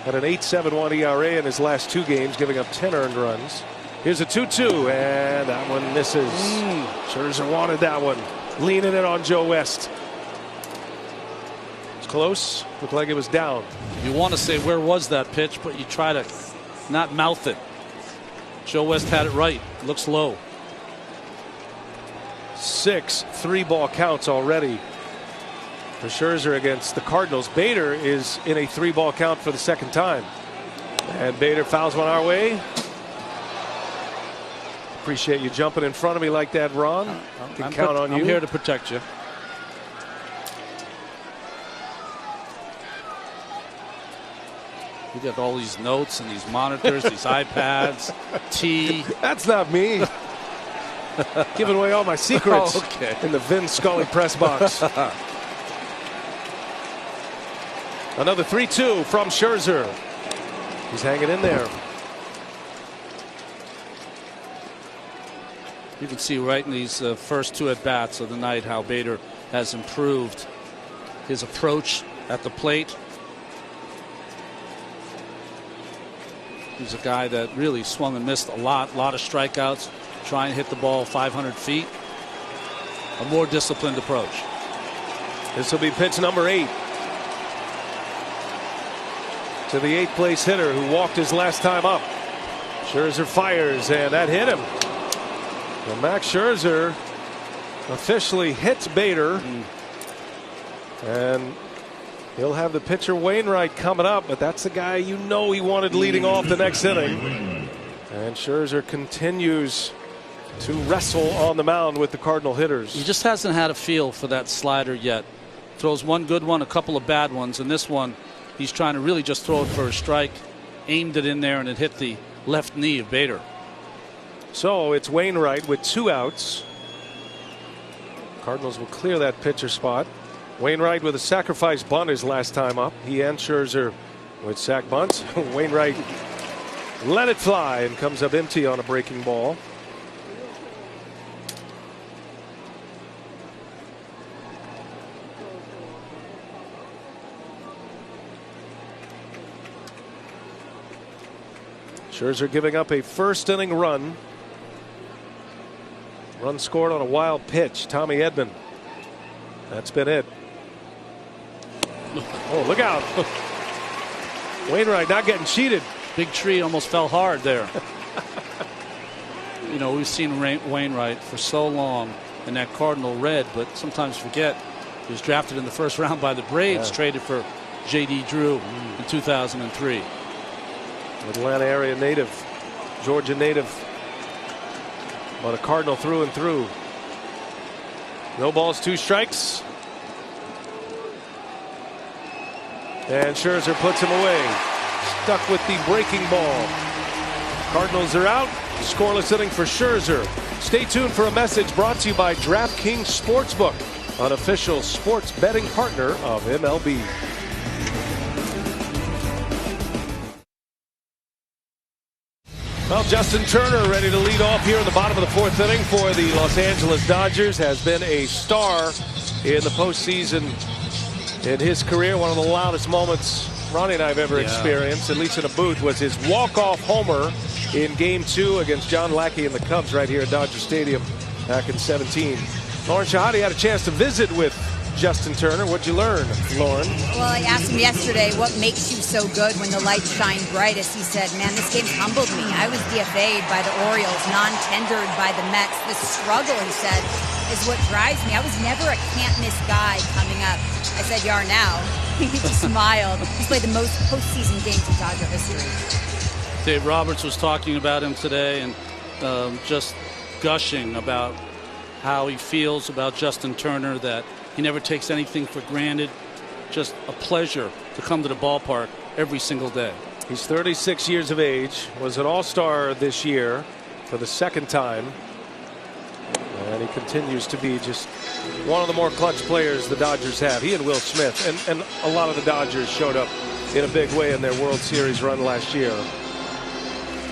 Had an 8.71 ERA in his last 2 games, giving up 10 earned runs. Here's a 2-2, and that one misses. Scherzer wanted that one. Leaning it on Joe West. It's close. Looked like it was down. You want to say where was that pitch, but you try to not mouth it. Joe West had it right. Looks low. 6 3-ball counts already for Scherzer against the Cardinals. Bader is in a 3-ball count for the second time. And Bader fouls one our way. Appreciate you jumping in front of me like that, Ron. Can count on you. I'm here to protect you. We got all these notes and these monitors, these iPads, tea. That's not me. Giving away all my secrets in the Vin Scully press box. Another 3-2 from Scherzer. He's hanging in there. You can see right in these first 2 at-bats of the night how Bader has improved his approach at the plate. He's a guy that really swung and missed a lot of strikeouts, trying to hit the ball 500 feet. A more disciplined approach. This will be pitch number 8. To the 8th place hitter who walked his last time up. Scherzer fires, and that hit him. And Max Scherzer officially hits Bader. And he'll have the pitcher Wainwright coming up, but that's the guy you know he wanted leading off the next inning. And Scherzer continues to wrestle on the mound with the Cardinal hitters. He just hasn't had a feel for that slider yet. Throws one good one, a couple of bad ones, and this one he's trying to really just throw it for a strike. Aimed it in there, and it hit the left knee of Bader. So it's Wainwright with 2 outs. Cardinals will clear that pitcher spot. Wainwright with a sacrifice bunt his last time up. He and Scherzer with sac bunts. Wainwright let it fly and comes up empty on a breaking ball. Scherzer giving up a first inning run. Run scored on a wild pitch. Tommy Edman. That's been it. Oh, look out. Wainwright not getting cheated. Big tree almost fell hard there. You know, we've seen Wainwright for so long in that Cardinal red, but sometimes forget he was drafted in the first round by the Braves, traded for J.D. Drew in 2003. Atlanta area native, Georgia native, but a Cardinal through and through. No balls, 2 strikes. And Scherzer puts him away. Stuck with the breaking ball. Cardinals are out. Scoreless inning for Scherzer. Stay tuned for a message brought to you by DraftKings Sportsbook, an official sports betting partner of MLB. Well, Justin Turner ready to lead off here in the bottom of the 4th inning for the Los Angeles Dodgers. Has been a star in the postseason in his career. One of the loudest moments Ronnie and I have ever experienced, at least in a booth, was his walk-off homer in Game 2 against John Lackey and the Cubs right here at Dodger Stadium back in 17. Lauren Shahadi had a chance to visit with Justin Turner. What'd you learn, Lauren? Well, I asked him yesterday what makes you so good when the lights shine brightest. He said, man, this game's humbled me. I was DFA'd by the Orioles, non-tendered by the Mets. The struggle, he said, is what drives me. I was never a can't-miss guy coming up. I said, you are now. He just smiled. He's played the most postseason games in Dodger history. Dave Roberts was talking about him today and just gushing about how he feels about Justin Turner, that he never takes anything for granted. Just a pleasure to come to the ballpark every single day. He's 36 years of age, was an All-Star this year for the 2nd time. And he continues to be just one of the more clutch players the Dodgers have. He and Will Smith, and a lot of the Dodgers showed up in a big way in their World Series run last year.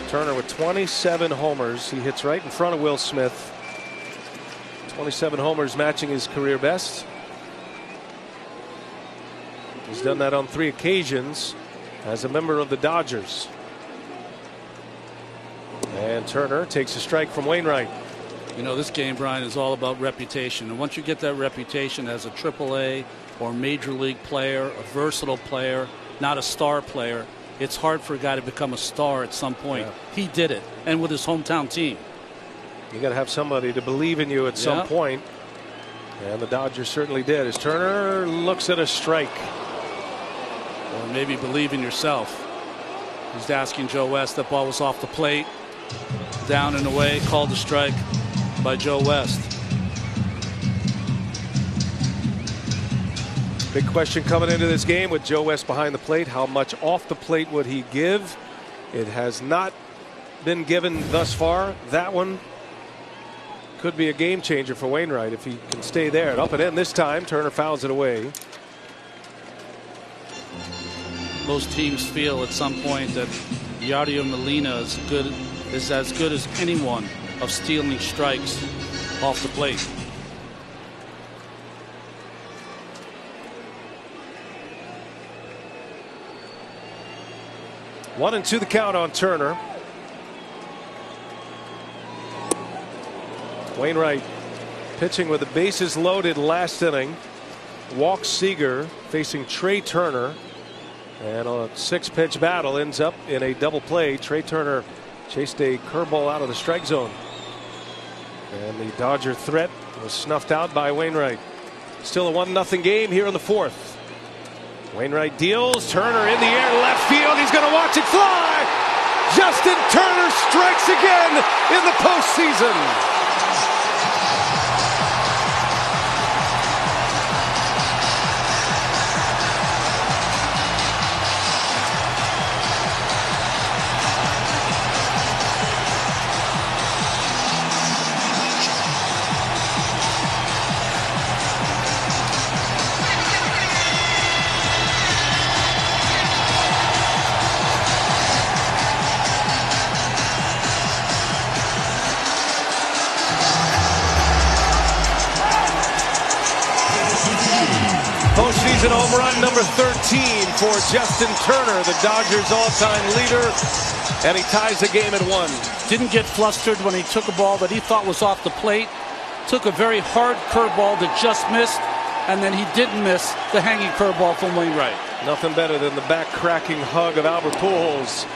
Turner with 27 homers. He hits right in front of Will Smith. 27 homers, matching his career best. He's done that on 3 occasions as a member of the Dodgers. And Turner takes a strike from Wainwright. You know, this game, Brian, is all about reputation. And once you get that reputation as a AAA or major league player, a versatile player, not a star player, it's hard for a guy to become a star at some point. He did it, and with his hometown team. You got to have somebody to believe in you at some point. And the Dodgers certainly did. As Turner looks at a strike. Or maybe believe in yourself. He's asking Joe West. That ball was off the plate. Down and away. Called a strike by Joe West. Big question coming into this game with Joe West behind the plate. How much off the plate would he give? It has not been given thus far. That one could be a game changer for Wainwright if he can stay there. And up and in this time. Turner fouls it away. Most teams feel at some point that Yadier Molina is as good as anyone of stealing strikes off the plate. One and 2 the count on Turner. Wainwright pitching with the bases loaded last inning. Walks Seager, facing Trey Turner. And a 6-pitch battle ends up in a double play. Trey Turner chased a curveball out of the strike zone. And the Dodger threat was snuffed out by Wainwright. Still a 1-0 game here in the 4th. Wainwright deals. Turner in the air to left field. He's going to watch it fly. Justin Turner strikes again in the postseason. Postseason home run number 13 for Justin Turner, the Dodgers' all-time leader, and he ties the game at 1. Didn't get flustered when he took a ball that he thought was off the plate. Took a very hard curveball that just missed, and then he didn't miss the hanging curveball from Wainwright. Nothing better than the back-cracking hug of Albert Pujols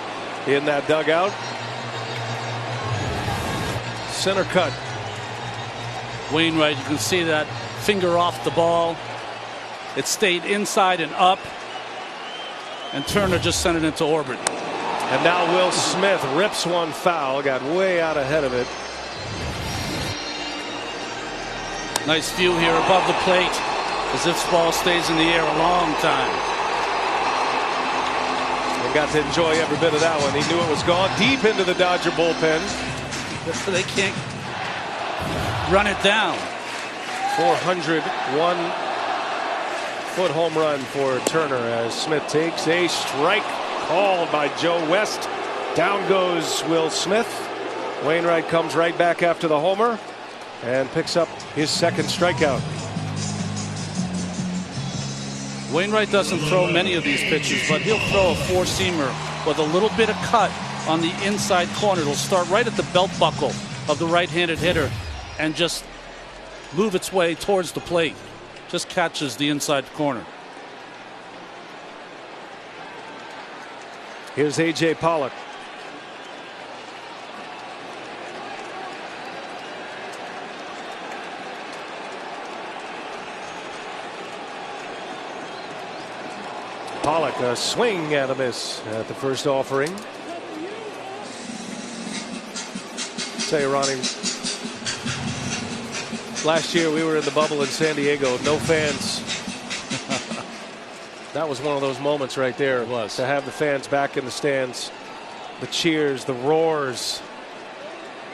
in that dugout. Center cut. Wainwright, you can see that finger off the ball. It stayed inside and up. And Turner just sent it into orbit. And now Will Smith rips one foul. Got way out ahead of it. Nice view here above the plate as this ball stays in the air a long time. And got to enjoy every bit of that one. He knew it was gone deep into the Dodger bullpen. They can't run it down. 401-foot home run for Turner as Smith takes a strike called by Joe West. Down goes Will Smith. Wainwright comes right back after the homer and picks up his second strikeout. Wainwright doesn't throw many of these pitches, but he'll throw a four-seamer with a little bit of cut on the inside corner. It'll start right at the belt buckle of the right-handed hitter and just move its way towards the plate. Just catches the inside corner. Here's A.J. Pollock. Pollock, a swing and a miss at the first offering. Say, Ronnie, last year we were in the bubble in San Diego, no fans. That was one of those moments right there. It was. To have the fans back in the stands, the cheers, the roars,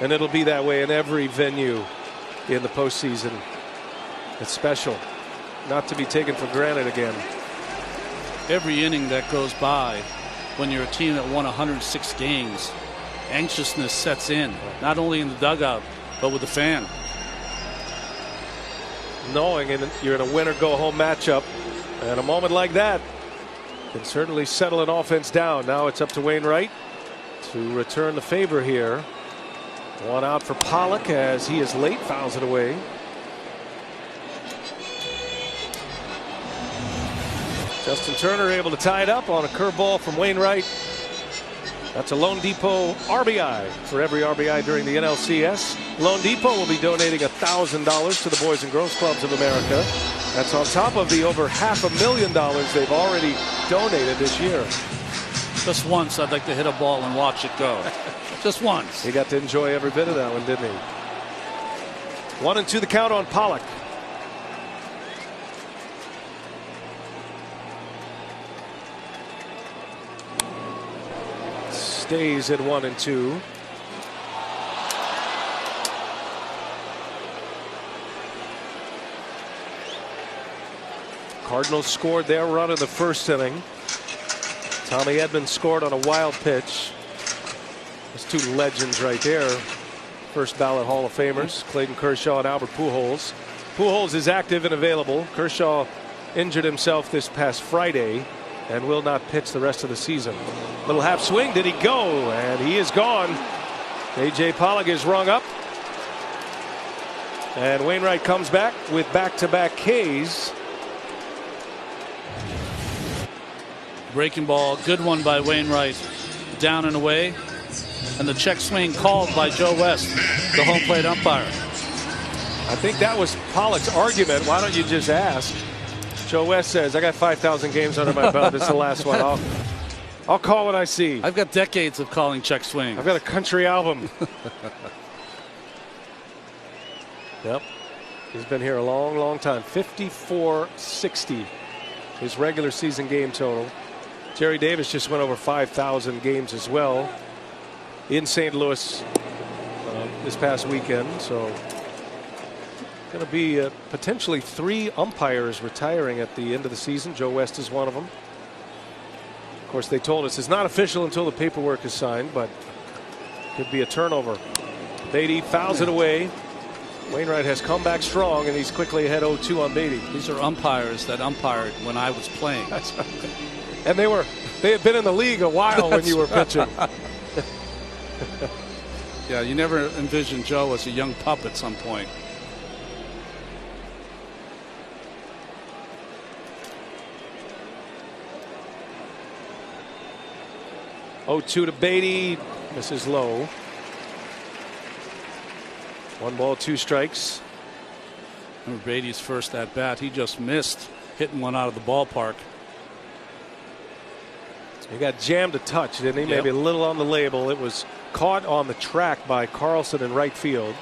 and it'll be that way in every venue in the postseason. It's special, not to be taken for granted again. Every inning that goes by, when you're a team that won 106 games, anxiousness sets in, not only in the dugout, but with the fan. Knowing you're in a win-or-go-home matchup, and a moment like that can certainly settle an offense down. Now it's up to Wainwright to return the favor here. One out for Pollock as he is late, fouls it away. Justin Turner able to tie it up on a curveball from Wainwright. That's a Lone Depot RBI for every RBI during the NLCS. Lone Depot will be donating $1,000 to the Boys and Girls Clubs of America. That's on top of the over $500,000 they've already donated this year. Just once I'd like to hit a ball and watch it go. Just once. He got to enjoy every bit of that one, didn't he? 1-2 the count on Pollock. Stays at 1-2. Cardinals scored their run in the first inning. Tommy Edman scored on a wild pitch. There's two legends right there. First ballot Hall of Famers, Clayton Kershaw and Albert Pujols. Pujols is active and available. Kershaw injured himself this past Friday and will not pitch the rest of the season. Little half swing, did he go? And he is gone. A.J. Pollock is rung up. And Wainwright comes back with back-to-back Ks. Breaking ball, good one by Wainwright. Down and away. And the check swing called by Joe West, the home plate umpire. I think that was Pollock's argument. Why don't you just ask? Joe West says, I got 5,000 games under my belt. This is the last one. I'll call what I see. I've got decades of calling check swings. I've got a country album. Yep. He's been here a long, long time. 5460, his regular season game total. Jerry Davis just went over 5,000 games as well in St. Louis this past weekend. So going to be potentially 3 umpires retiring at the end of the season. Joe West is one of them. Of course, they told us it's not official until the paperwork is signed, but could be a turnover. Beatty fouls it away. Wainwright has come back strong, and he's quickly ahead 0-2 on Beatty. These are umpires that umpired when I was playing. That's right. And they had been in the league a while when you were pitching. Yeah, you never envisioned Joe as a young pup at some point. 0-2 to Beatty. This is low. 1 ball, 2 strikes. Remember Beatty's first at bat, he just missed hitting one out of the ballpark. He got jammed a touch, didn't he? Yep. Maybe a little on the label. It was caught on the track by Carlson in right field.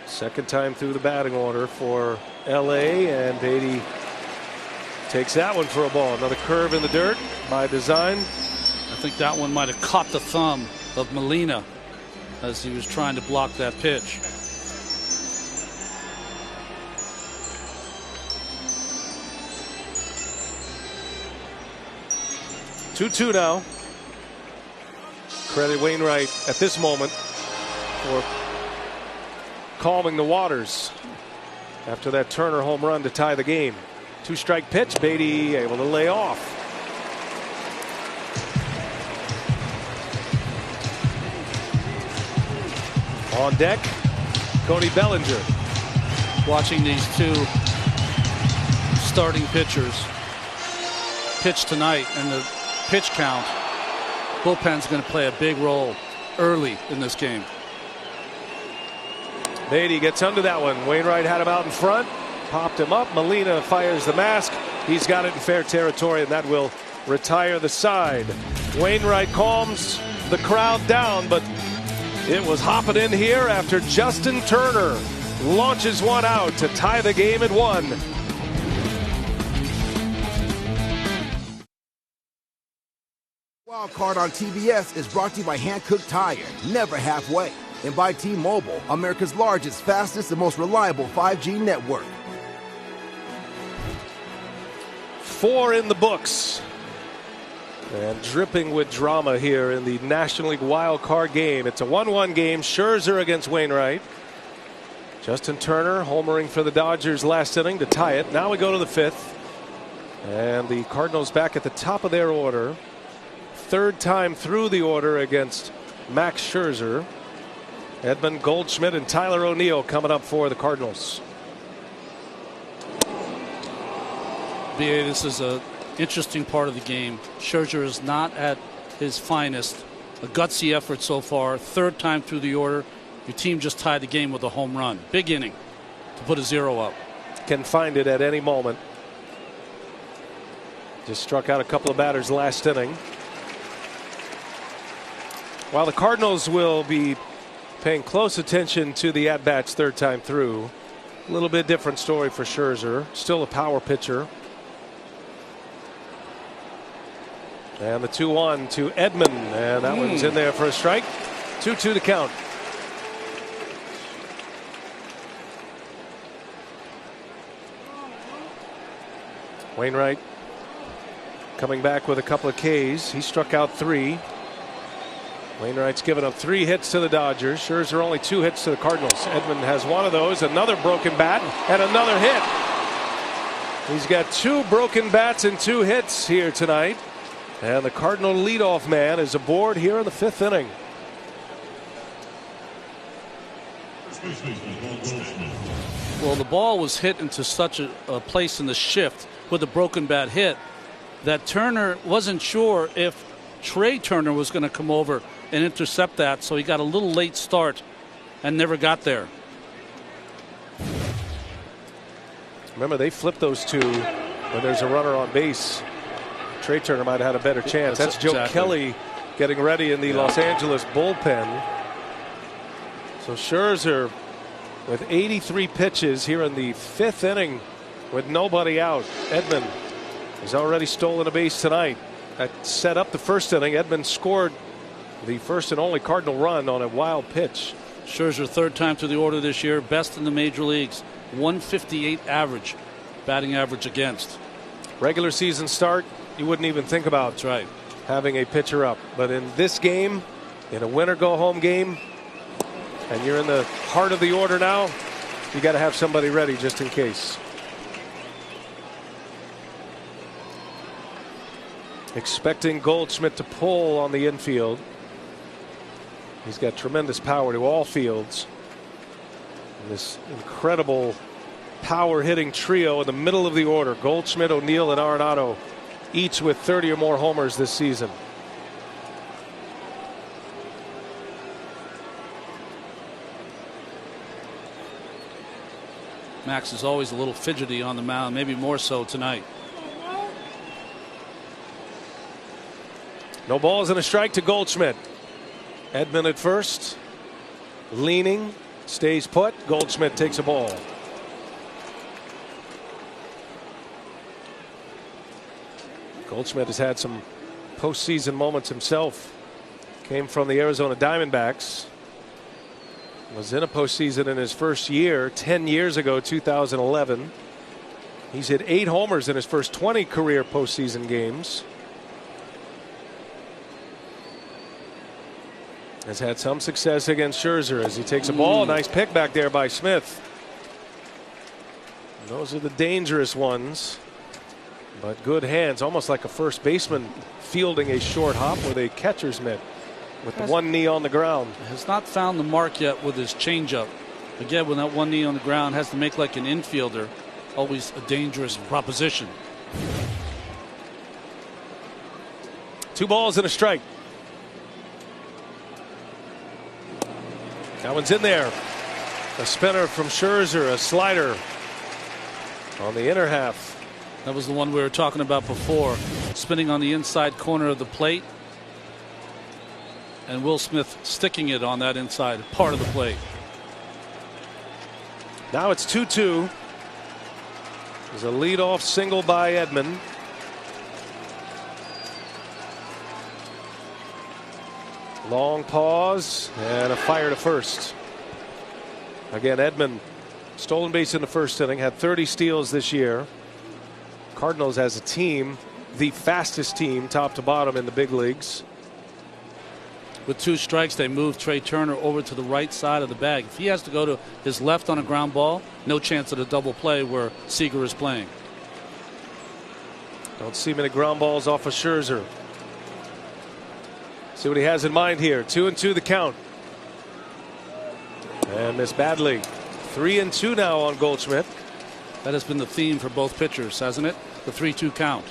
Second time through the batting order for LA, and Beatty takes that one for a ball. Another curve in the dirt by design. I think that one might have caught the thumb of Molina as he was trying to block that pitch. Two now. Credit Wainwright at this moment for calming the waters after that Turner home run to tie the game. 2-strike pitch. Beatty able to lay off. On deck, Cody Bellinger. Watching these two starting pitchers pitch tonight, and the pitch count, bullpen's going to play a big role early in this game. Beatty gets under that one. Wainwright had him out in front, popped him up. Molina fires the mask. He's got it in fair territory, and that will retire the side. Wainwright calms the crowd down, but it was hopping in here after Justin Turner launches one out to tie the game at 1. Wild Card on TBS is brought to you by Hankook Tire, never halfway, and by T-Mobile, America's largest, fastest, and most reliable 5G network. 4 in the books. And dripping with drama here in the National League wild card game. It's a 1-1 game. Scherzer against Wainwright. Justin Turner homering for the Dodgers last inning to tie it. Now we go to the 5th. And the Cardinals back at the top of their order. Third time through the order against Max Scherzer. Edman, Goldschmidt, and Tyler O'Neill coming up for the Cardinals. BA, this is a interesting part of the game. Scherzer is not at his finest. A gutsy effort so far. Third time through the order. Your team just tied the game with a home run. Big inning to put a 0 up. Can find it at any moment. Just struck out a couple of batters last inning. While the Cardinals will be paying close attention to the at-bats third time through. A little bit different story for Scherzer. Still a power pitcher. And the 2-1 to Edman, and that one's in there for a strike. 2-2 to count. Wainwright coming back with a couple of Ks. He struck out 3. Wainwright's given up 3 hits to the Dodgers. Scherzer only 2 hits to the Cardinals. Edman has one of those, another broken bat, and another hit. He's got 2 broken bats and 2 hits here tonight. And the Cardinal leadoff man is aboard here in the 5th inning. Well, the ball was hit into such a place in the shift with a broken bat hit that Turner wasn't sure if Trey Turner was going to come over and intercept that, so he got a little late start and never got there. Remember, they flipped those 2 when there's a runner on base. Trey Turner might have had a better chance. That's Joe Kelly getting ready in the Los Angeles bullpen. So Scherzer with 83 pitches here in the 5th inning with nobody out. Edman has already stolen a base tonight. That set up the 1st inning. Edman scored the first and only Cardinal run on a wild pitch. Scherzer, 3rd time through the order this year, best in the major leagues. 158 average batting average against. Regular season start, you wouldn't even think about That's right. having a pitcher up. But in this game, in a winner go home game, and you're in the heart of the order now, you got to have somebody ready just in case. Expecting Goldschmidt to pull on the infield. He's got tremendous power to all fields. And this incredible power hitting trio in the middle of the order. Goldschmidt, O'Neill, and Arenado, each with 30 or more homers this season. Max is always a little fidgety on the mound, maybe more so tonight. No balls and a strike to Goldschmidt. Edman at first, leaning, stays put. Goldschmidt takes a ball. Goldschmidt has had some postseason moments himself. Came from the Arizona Diamondbacks. Was in a postseason in his first year 10 years ago, 2011. He's hit 8 homers in his first 20 career postseason games. Has had some success against Scherzer as he takes a ball. Nice pick back there by Smith. And those are the dangerous ones. But good hands, almost like a first baseman fielding a short hop with a catcher's mitt with the one knee on the ground. Has not found the mark yet with his changeup. Again, with that one knee on the ground, has to make like an infielder. Always a dangerous proposition. 2 balls and a strike. That one's in there. A spinner from Scherzer, a slider on the inner half. That was the one we were talking about before. Spinning on the inside corner of the plate. And Will Smith sticking it on that inside part of the plate. Now it's 2-2. There's a leadoff single by Edman. Long pause and a fire to first. Again, Edman stolen base in the first inning, had 30 steals this year. Cardinals as a team, the fastest team top to bottom in the big leagues. With 2 strikes, they move Trey Turner over to the right side of the bag. If he has to go to his left on a ground ball, no chance at a double play where Seager is playing. Don't see many ground balls off of Scherzer. See what he has in mind here. 2-2 the count. And missed badly. 3-2 now on Goldschmidt. That has been the theme for both pitchers, hasn't it? The 3-2 count.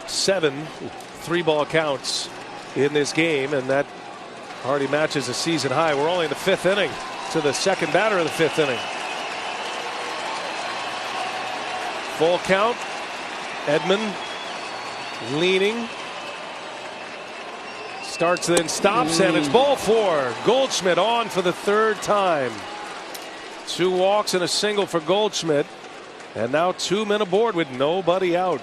Seven 3-ball counts in this game, and that already matches a season high. We're only in the 5th inning to the second batter of the 5th inning. Full count. Edman leaning. Starts then stops, and it's ball 4. Goldschmidt on for the 3rd time. 2 walks and a single for Goldschmidt, and now 2 men aboard with nobody out.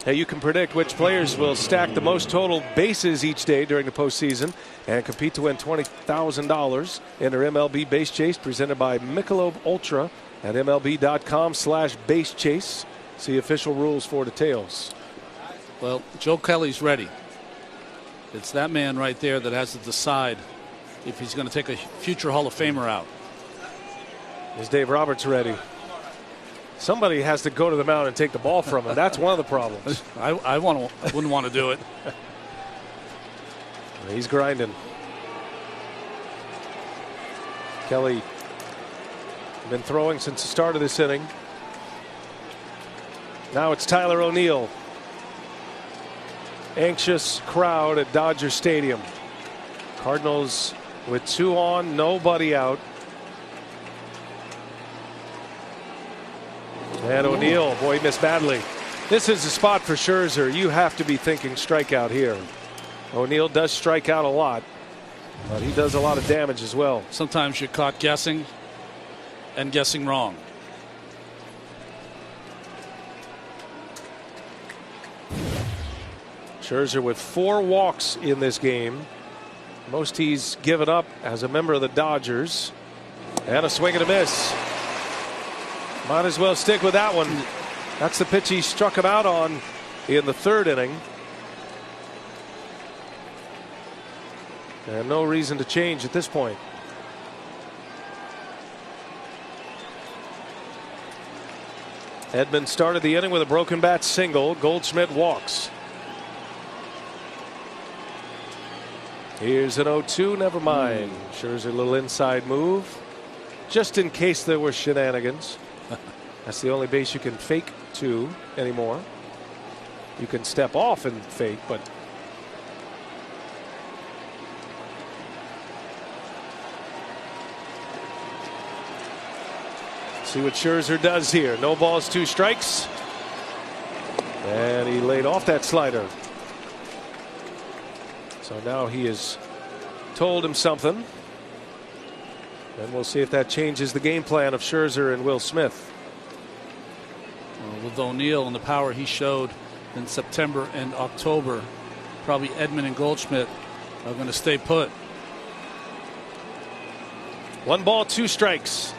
Hey, you can predict which players will stack the most total bases each day during the postseason and compete to win $20,000. Enter MLB Base Chase presented by Michelob Ultra at MLB.com/base chase. See official rules for details. Well, Joe Kelly's ready. It's that man right there that has to decide if he's going to take a future Hall of Famer out. Is Dave Roberts ready? Somebody has to go to the mound and take the ball from him. That's one of the problems. I wouldn't want to do it. He's grinding. Kelly been throwing since the start of this inning. Now it's Tyler O'Neill. Anxious crowd at Dodger Stadium. Cardinals with 2 on, nobody out. And O'Neill, boy, he missed badly. This is a spot for Scherzer. You have to be thinking strikeout here. O'Neill does strike out a lot, but he does a lot of damage as well. Sometimes you're caught guessing and guessing wrong. Scherzer with 4 walks in this game. Most he's given up as a member of the Dodgers. And a swing and a miss. Might as well stick with that one. That's the pitch he struck him out on in the 3rd inning. And no reason to change at this point. Edman started the inning with a broken bat single. Goldschmidt walks. Here's an 0-2. Never mind. Scherzer a little inside move. Just in case there were shenanigans. That's the only base you can fake to anymore. You can step off and fake, but See what Scherzer does here. No balls, 2 strikes. And he laid off that slider. So now he has told him something. And we'll see if that changes the game plan of Scherzer and Will Smith. Well, with O'Neill and the power he showed in September and October, probably Edman and Goldschmidt are going to stay put. 1 ball, 2 strikes.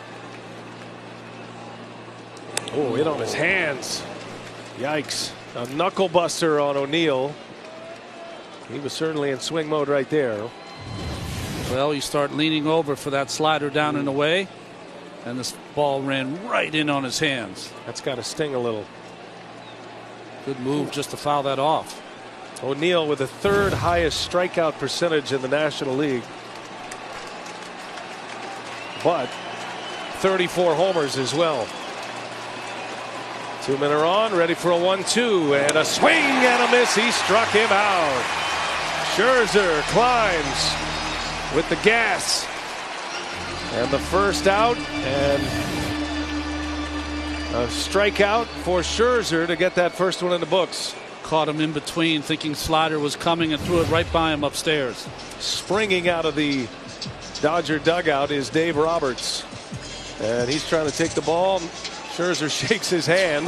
Oh, hit on his hands. Yikes. A knuckle buster on O'Neill. He was certainly in swing mode right there. Well, you start leaning over for that slider down and away, and this ball ran right in on his hands. That's got to sting a little. Good move just to foul that off. O'Neill with the 3rd highest strikeout percentage in the National League. But 34 homers as well. 2 men are on, ready for a 1-2, and a swing and a miss. He struck him out. Scherzer climbs with the gas, and the first out, and a strikeout for Scherzer to get that first one in the books. Caught him in between, thinking slider was coming, and threw it right by him upstairs. Springing out of the Dodger dugout is Dave Roberts, and he's trying to take the ball. Scherzer shakes his hand,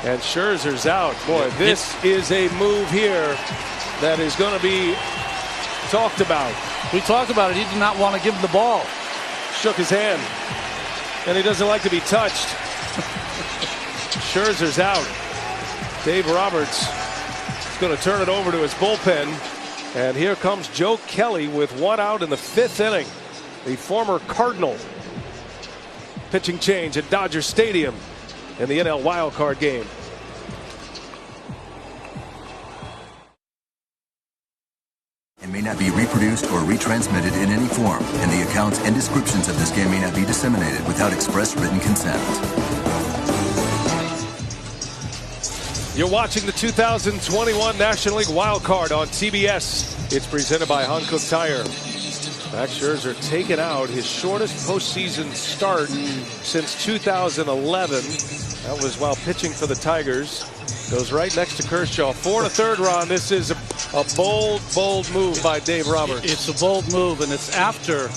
and Scherzer's out. Boy, this is a move here that is going to be talked about. We talked about it. He did not want to give him the ball. Shook his hand, and he doesn't like to be touched. Scherzer's out. Dave Roberts is going to turn it over to his bullpen, and here comes Joe Kelly with 1 out in the 5th inning. The former Cardinal. Pitching change at Dodger Stadium in the NL wildcard game. It may not be reproduced or retransmitted in any form, and the accounts and descriptions of this game may not be disseminated without express written consent. You're watching the 2021 National League wildcard on TBS. It's presented by Hankook Tire. Max Scherzer taken out, his shortest postseason start since 2011. That was while pitching for the Tigers. Goes right next to Kershaw. 4 1/3, Ron. This is a bold move by Dave Roberts. It's a bold move, and it's after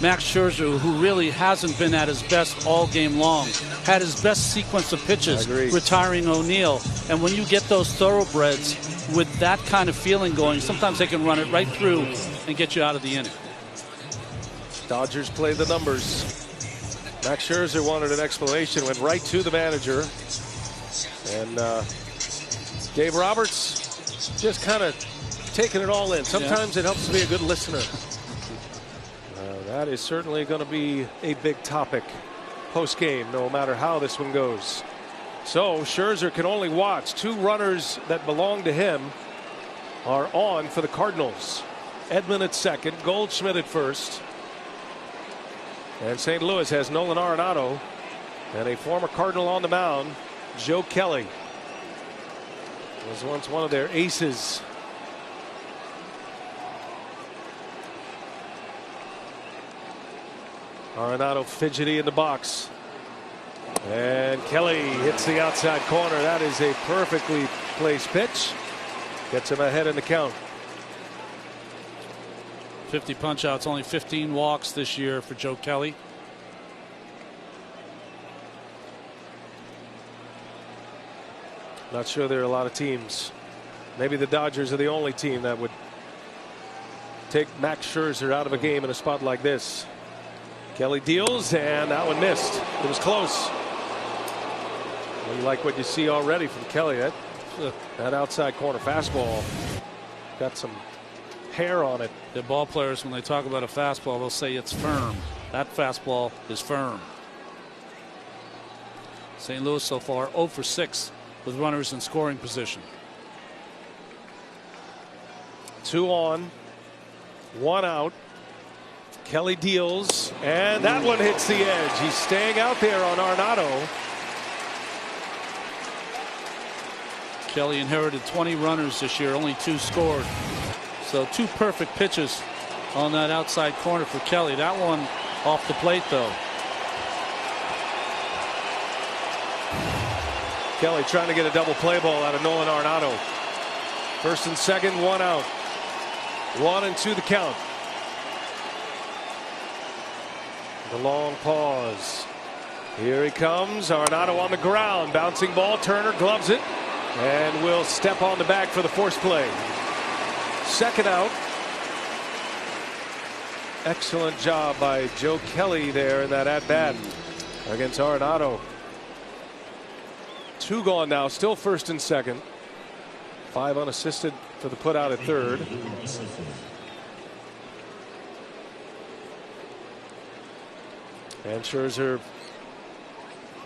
Max Scherzer, who really hasn't been at his best all game long, had his best sequence of pitches, retiring O'Neill. And when you get those thoroughbreds with that kind of feeling going, sometimes they can run it right through and get you out of the inning. Dodgers play the numbers. Max Scherzer wanted an explanation, went right to the manager. And Dave Roberts just kind of taking it all in. Sometimes it helps to be a good listener. That is certainly going to be a big topic post-game, no matter how this one goes. So Scherzer can only watch. 2 runners that belong to him are on for the Cardinals. Edman at second, Goldschmidt at first. And St. Louis has Nolan Arenado and a former Cardinal on the mound, Joe Kelly. Was once one of their aces. Arenado fidgety in the box. And Kelly hits the outside corner. That is a perfectly placed pitch. Gets him ahead in the count. 50 punch outs, only 15 walks this year for Joe Kelly. Not sure there are a lot of teams. Maybe the Dodgers are the only team that would take Max Scherzer out of a game in a spot like this. Kelly deals, and that one missed. It was close. Well, you like what you see already from Kelly. That outside corner fastball got some hair on it. The ball players, when they talk about a fastball, they'll say it's firm. That fastball is firm. St. Louis so far 0 for 6 with runners in scoring position. 2 on, 1 out. Kelly deals, and that one hits the edge. He's staying out there on Arenado. Kelly inherited 20 runners this year, only 2 scored. So 2 perfect pitches on that outside corner for Kelly. That one off the plate, though. Kelly trying to get a double play ball out of Nolan Arenado. First and second, one out. 1-2 the count. The long pause. Here he comes. Arenado on the ground. Bouncing ball. Turner gloves it and will step on the bag for the force play. Second out. Excellent job by Joe Kelly there in that at-bat against Arenado. 2 gone now. Still first and second. 5 unassisted for the put out at third. And Scherzer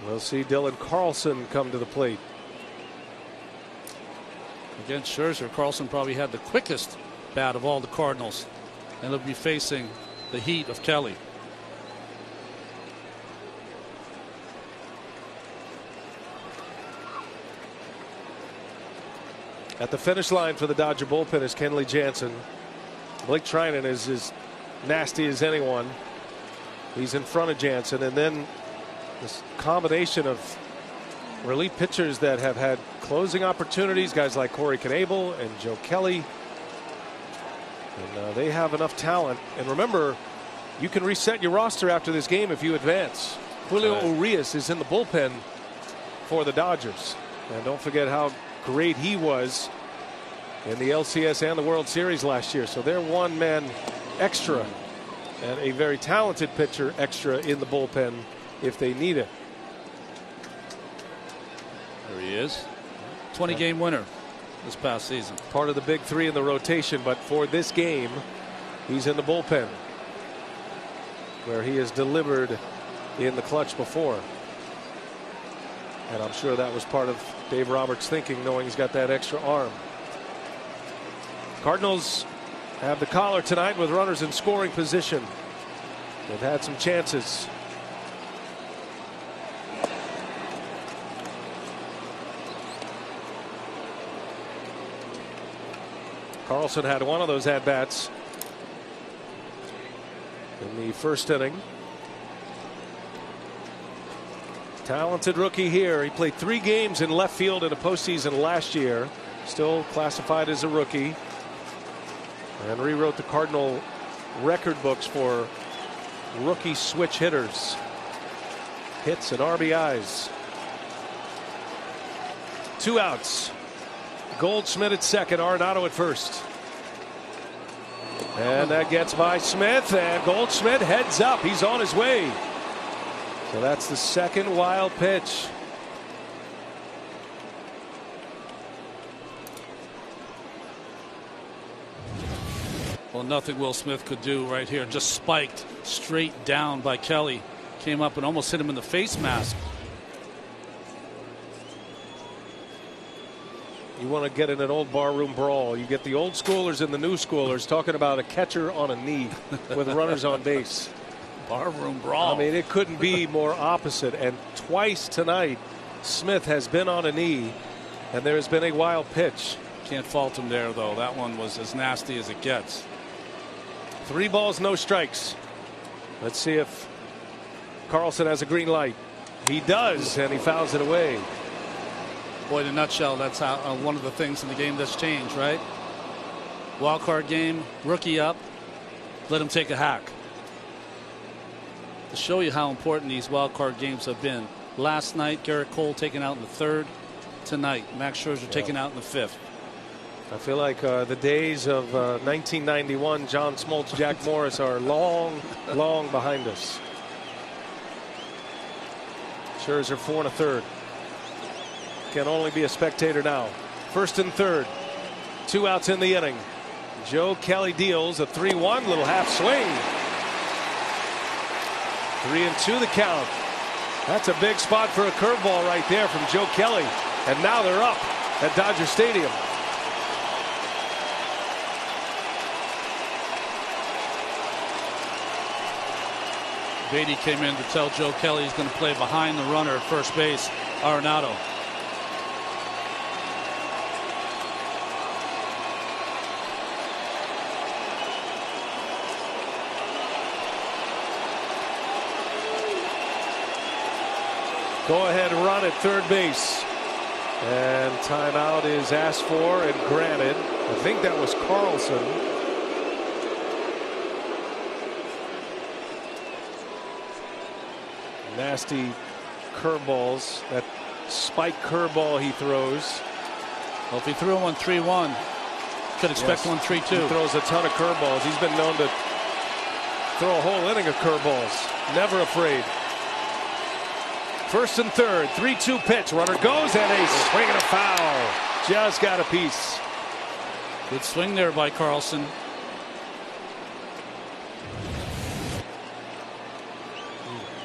will see Dylan Carlson come to the plate. Against Scherzer, Carlson probably had the quickest bat of all the Cardinals. And he'll be facing the heat of Kelly. At the finish line for the Dodger bullpen is Kenley Jansen. Blake Treinen is as nasty as anyone. He's in front of Jansen, and then this combination of relief pitchers that have had closing opportunities, guys like Corey Knebel and Joe Kelly. And they have enough talent. And remember, you can reset your roster after this game if you advance. Julio Urias is in the bullpen for the Dodgers. And don't forget how great he was in the LCS and the World Series last year. So they're one man extra and a very talented pitcher extra in the bullpen if they need it. There he is. 20-game winner this past season. Part of the big 3 in the rotation, but for this game he's in the bullpen where he has delivered in the clutch before. And I'm sure that was part of Dave Roberts' thinking, knowing he's got that extra arm. Cardinals have the collar tonight with runners in scoring position. They've had some chances. Carlson had one of those at-bats in the first inning. Talented rookie here. He played 3 games in left field in a postseason last year. Still classified as a rookie. And rewrote the Cardinal record books for rookie switch hitters. Hits and RBIs. 2 outs. Goldschmidt at second, Arenado at first. And that gets by Smith, and Goldschmidt heads up. He's on his way. So that's the second wild pitch. Well, nothing Will Smith could do right here. Just spiked straight down by Kelly. Came up and almost hit him in the face mask. You want to get in an old barroom brawl. You get the old schoolers and the new schoolers talking about a catcher on a knee with runners on base. Barroom brawl. I mean, it couldn't be more opposite. And twice tonight, Smith has been on a knee, and there has been a wild pitch. Can't fault him there, though. That one was as nasty as it gets. 3 balls, no strikes. Let's see if Carlson has a green light. He does, and he fouls it away. Boy, in a nutshell, that's how one of the things in the game that's changed, right? Wild card game, rookie up, let him take a hack. To show you how important these wild card games have been. Last night, Garrett Cole taken out in the 3rd. Tonight, Max Scherzer taken out in the 5th. I feel like the days of 1991, John Smoltz, Jack Morris are long, long behind us. Scherzer 4 1/3. Can only be a spectator now. 1st and 3rd. 2 outs in the inning. Joe Kelly deals a 3-1, little half swing. 3-2 the count. That's a big spot for a curveball right there from Joe Kelly. And now they're up at Dodger Stadium. Beatty came in to tell Joe Kelly he's going to play behind the runner at first base, Arenado. Go ahead run at third base. And timeout is asked for and granted. I think that was Carlson. Nasty curveballs. That spike curveball he throws. Well, if he threw one 3-1, could expect one 3-2. He throws a ton of curveballs. He's been known to throw a whole inning of curveballs. Never afraid. First and third, 3-2 pitch. Runner goes and a swing and a foul. Just got a piece. Good swing there by Carlson.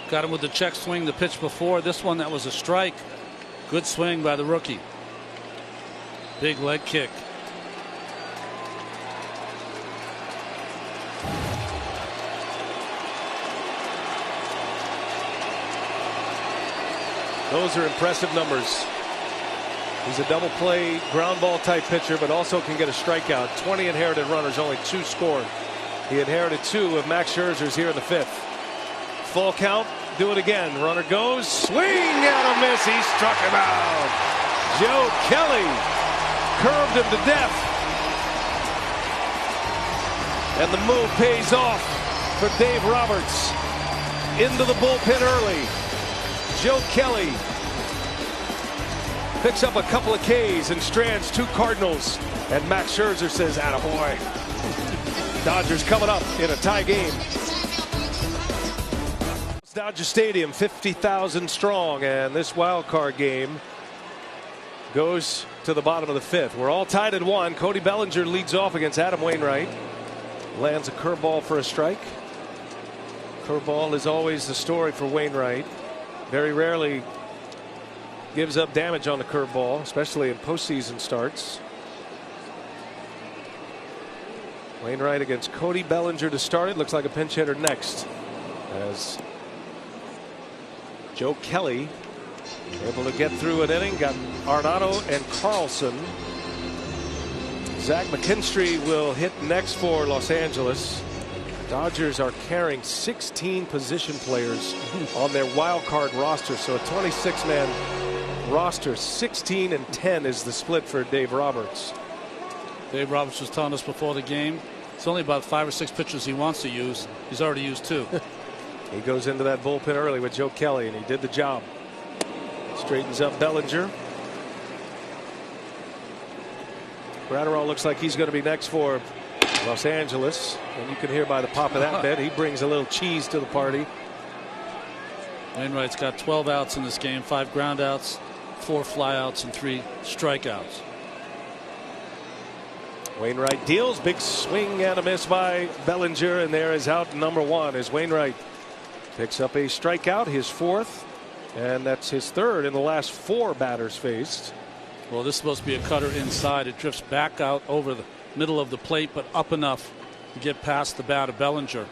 Got him with the check swing the pitch before. This one, that was a strike. Good swing by the rookie. Big leg kick. Those are impressive numbers. He's a double play ground ball type pitcher, but also can get a strikeout. 20 inherited runners, only 2 scored. He inherited 2 of Max Scherzer's here in the 5th. Full count. Do it again. Runner goes. Swing and a miss. He struck him out. Joe Kelly curved him to death. And the move pays off for Dave Roberts. Into the bullpen early. Joe Kelly picks up a couple of Ks and strands 2 Cardinals. And Max Scherzer says, attaboy. Dodgers coming up in a tie game. Dodger Stadium, 50,000 strong, and this wild card game goes to the bottom of the 5th. We're all tied at 1. Cody Bellinger leads off against Adam Wainwright. Lands a curveball for a strike. Curveball is always the story for Wainwright. Very rarely gives up damage on the curveball, especially in postseason starts. Wainwright against Cody Bellinger to start it. Looks like a pinch hitter next, as Joe Kelly able to get through an inning. Got Arenado and Carlson. Zach McKinstry will hit next for Los Angeles. Dodgers are carrying 16 position players on their wild card roster, so a 26-man roster. 16 and 10 is the split for Dave Roberts. Dave Roberts was telling us before the game it's only about 5 or 6 pitchers he wants to use. He's already used 2. He goes into that bullpen early with Joe Kelly, and he did the job. Straightens up Bellinger. Gratterall looks like he's going to be next for Los Angeles, and you can hear by the pop of that bed he brings a little cheese to the party. Wainwright's got 12 outs in this game, 5 ground outs, 4 flyouts, and 3 strikeouts. Wainwright deals. Big swing and a miss by Bellinger, and there is out number 1 as Wainwright picks up a strikeout, his 4th, and that's his 3rd in the last 4 batters faced. Well, this is supposed to be a cutter inside. It drifts back out over the middle of the plate, but up enough to get past the bat of Bellinger.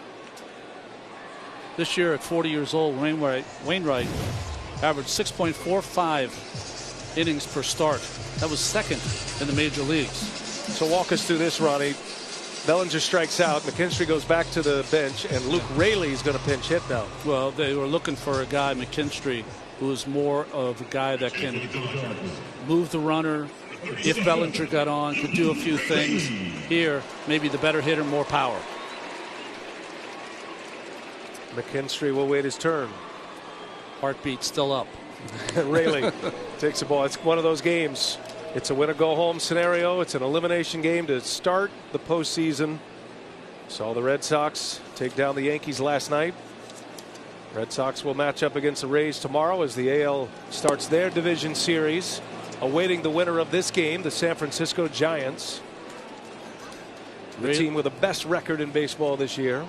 This year at 40 years old, Wainwright averaged 6.45 innings per start. That was 2nd in the major leagues. So walk us through this, Ronnie. Bellinger strikes out. McKinstry goes back to the bench, and Luke Raley is going to pinch hit now. Well, they were looking for a guy, McKinstry, who is more of a guy that can move the runner. If Bellinger got on, could do a few things. Here, maybe the better hitter, more power. McKinstry will wait his turn. Heartbeat still up. Raley takes the ball. It's one of those games. It's a win or go home scenario. It's an elimination game to start the postseason. Saw the Red Sox take down the Yankees last night. Red Sox will match up against the Rays tomorrow as the AL starts their division series. Awaiting the winner of this game, the San Francisco Giants. The team with the best record in baseball this year.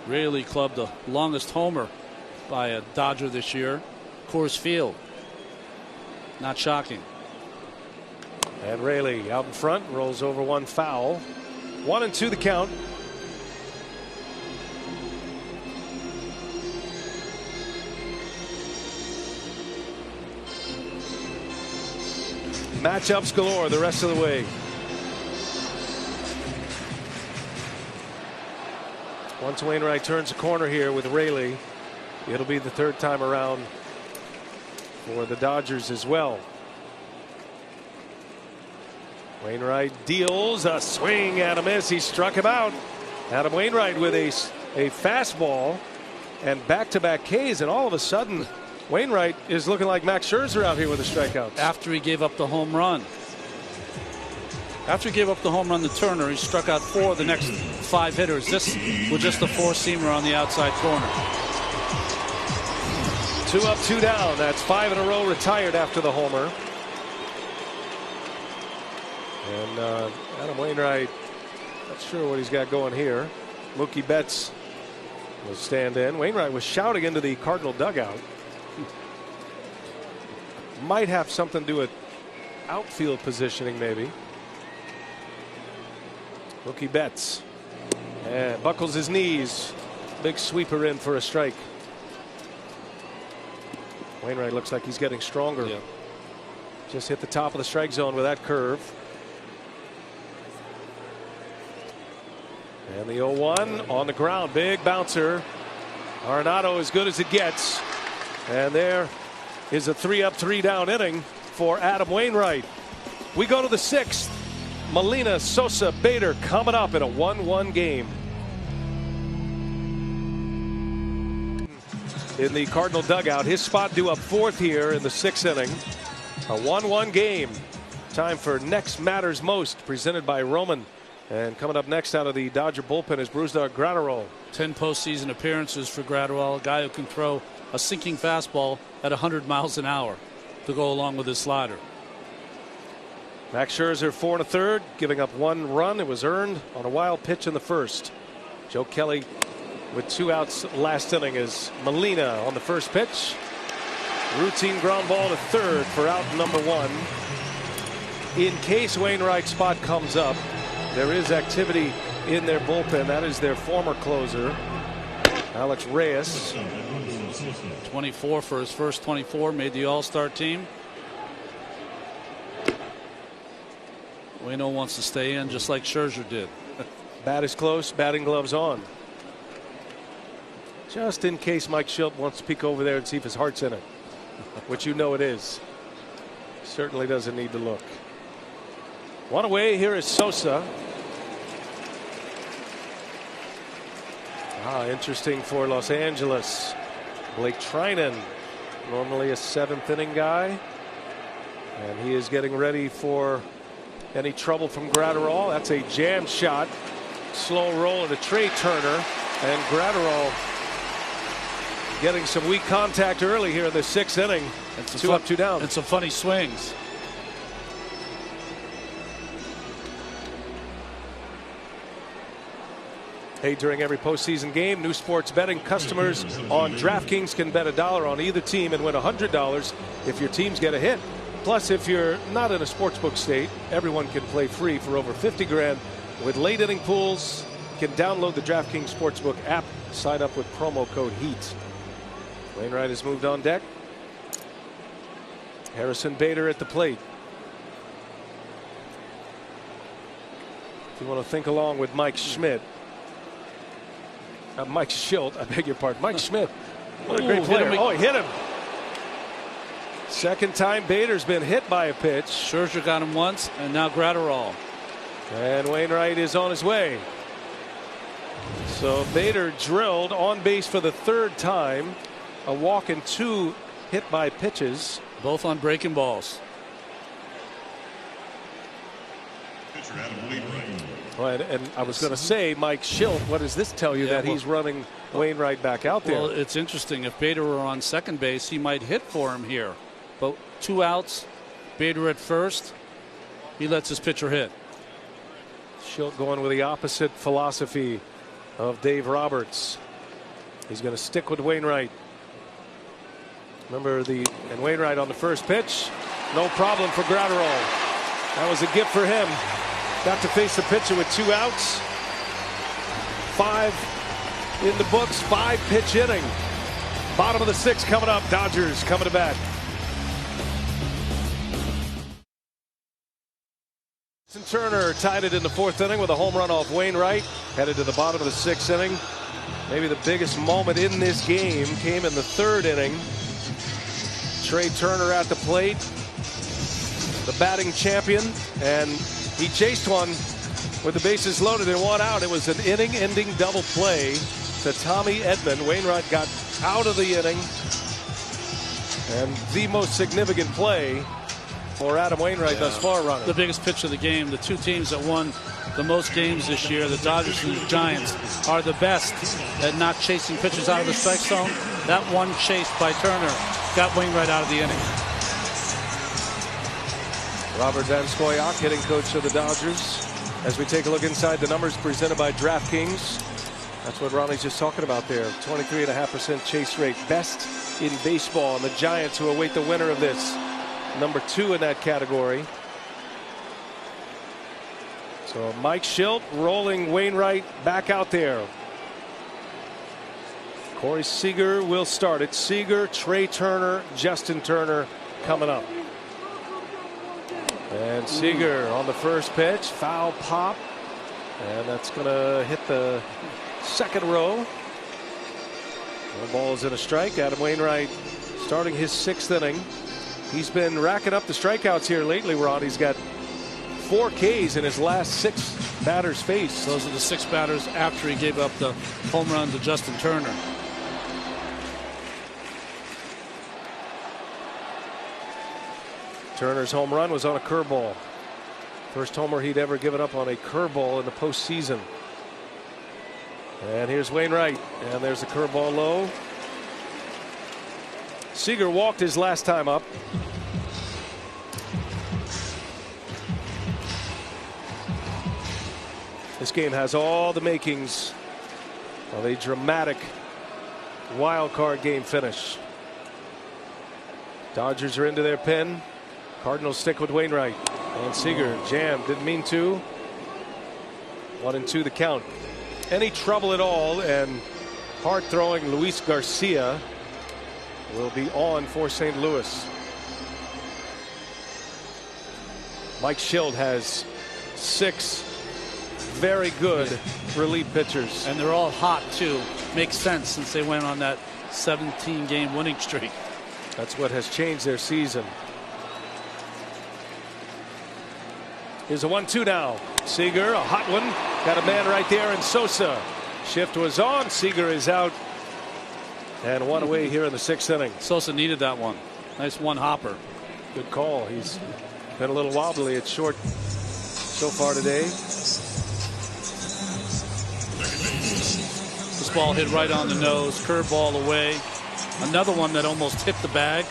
Raley clubbed the longest homer by a Dodger this year. Coors Field. Not shocking. And Raley out in front, rolls over 1 foul. 1-2 the count. Matchups galore the rest of the way. Once Wainwright turns the corner here with Raley, it'll be the 3rd time around for the Dodgers as well. Wainwright deals a swing and a miss. He struck him out. Adam Wainwright with a fastball and back-to-back Ks, and all of a sudden Wainwright is looking like Max Scherzer out here with the strikeouts. After he gave up the home run. After he gave up the home run to Turner, he struck out 4 of the next 5 hitters. This was just a 4-seamer on the outside corner. 2 up, 2 down. That's 5 in a row retired after the homer. And Adam Wainwright, not sure what he's got going here. Mookie Betts will stand in. Wainwright was shouting into the Cardinal dugout. Might have something to do with outfield positioning, maybe. Mookie Betts, and buckles his knees. Big sweeper in for a strike. Wainwright looks like he's getting stronger. Yeah. Just hit the top of the strike zone with that curve. And the 0-1 on the ground. Big bouncer. Arenado as good as it gets. And there is a 3 up, 3 down inning for Adam Wainwright. We go to the 6th. Molina, Sosa, Bader coming up in a 1-1 game. In the Cardinal dugout, his spot due up 4th here in the 6th inning. A 1-1 game. Time for Next Matters Most, presented by Roman. And coming up next out of the Dodger bullpen is Brusdar Graterol. 10 postseason appearances for Graterol, a guy who can throw a sinking fastball at 100 miles an hour to go along with his slider. Max Scherzer 4 1/3, giving up 1 run. It was earned on a wild pitch in the first. Joe Kelly with 2 outs last inning as Molina on the first pitch. Routine ground ball to 3rd for out number 1. In case Wainwright's spot comes up, there is activity in their bullpen. That is their former closer, Alex Reyes. 24 for his first 24, made the All-Star team. Waino wants to stay in just like Scherzer did. Bat is close, batting gloves on. Just in case Mike Shildt wants to peek over there and see if his heart's in it, which you know it is. Certainly doesn't need to look. One away, here is Sosa. Interesting for Los Angeles. Blake Trinan, normally a 7th inning guy, and he is getting ready for any trouble from Graterol. That's a jam shot. Slow roll into Trey Turner, and Graterol getting some weak contact early here in the 6th inning. 2 up, 2 down. And some funny swings. Hey, during every postseason game, new sports betting customers on DraftKings can bet $1 on either team and win $100 if your teams get a hit. Plus, if you're not in a sportsbook state, everyone can play free for over 50 grand with late inning pools. You can download the DraftKings Sportsbook app, sign up with promo code HEAT. Wainwright has moved on deck. Harrison Bader at the plate. If you want to think along with Mike Schmidt. Mike Shildt, I beg your pardon. Mike Schmidt. What a great player. Oh, he hit him. Second time Bader's been hit by a pitch. Scherzer got him once, and now Graterol. And Wainwright is on his way. So Bader drilled on base for the 3rd time. A walk and 2 hit by pitches. Both on breaking balls. And I was going to say, Mike Shildt, what does this tell you that he's running Wainwright back out there? Well, it's interesting. If Bader were on second base, he might hit for him here. But 2 outs, Bader at first, he lets his pitcher hit. Shildt going with the opposite philosophy of Dave Roberts. He's going to stick with Wainwright. Remember and Wainwright on the first pitch, no problem for Graterol. That was a gift for him. Got to face the pitcher with 2 outs. 5 in the books, 5 pitch inning. Bottom of the 6th coming up. Dodgers coming to bat. Turner tied it in the 4th inning with a home run off Wainwright. Headed to the bottom of the 6th inning. Maybe the biggest moment in this game came in the 3rd inning. Trey Turner at the plate, the batting champion, and He chased one with the bases loaded and 1 out. It was an inning-ending double play to Tommy Edman. Wainwright got out of the inning. And the most significant play for Adam Wainwright thus far, Ronnie. The biggest pitch of the game. The two teams that won the most games this year, the Dodgers and the Giants, are the best at not chasing pitchers out of the strike zone. That one chase by Turner got Wainwright out of the inning. Robert Van Scoyoc, hitting coach of the Dodgers. As we take a look inside the numbers presented by DraftKings. That's what Ronnie's just talking about there. 23.5% chase rate. Best in baseball. And the Giants, who await the winner of this, number 2 in that category. So Mike Schilt rolling Wainwright back out there. Corey Seager will start it. Seager, Trey Turner, Justin Turner coming up. And Seager on the first pitch. Foul pop. And that's going to hit the second row. No balls in a strike. Adam Wainwright starting his 6th inning. He's been racking up the strikeouts here lately, Rod. He's got 4 Ks in his last 6 batters faced. Those are the 6 batters after he gave up the home run to Justin Turner. Turner's home run was on a curveball. First homer he'd ever given up on a curveball in the postseason. And here's Wainwright. And there's the curveball low. Seager walked his last time up. This game has all the makings of a dramatic wild card game finish. Dodgers are into their pen. Cardinals stick with Wainwright. And Seager jammed. Didn't mean to. 1-2 the count. Any trouble at all, and hard throwing Luis Garcia will be on for St. Louis. Mike Schilt has 6 very good relief pitchers. And they're all hot, too. Makes sense since they went on that 17-game winning streak. That's what has changed their season. Here's a 1-2 now. Seager, a hot one. Got a man right there, and Sosa. Shift was on. Seager is out. And 1 away here in the 6th inning. Sosa needed that one. Nice one hopper. Good call. He's been a little wobbly at short so far today. This ball hit right on the nose. Curveball away. Another one that almost hit the bag,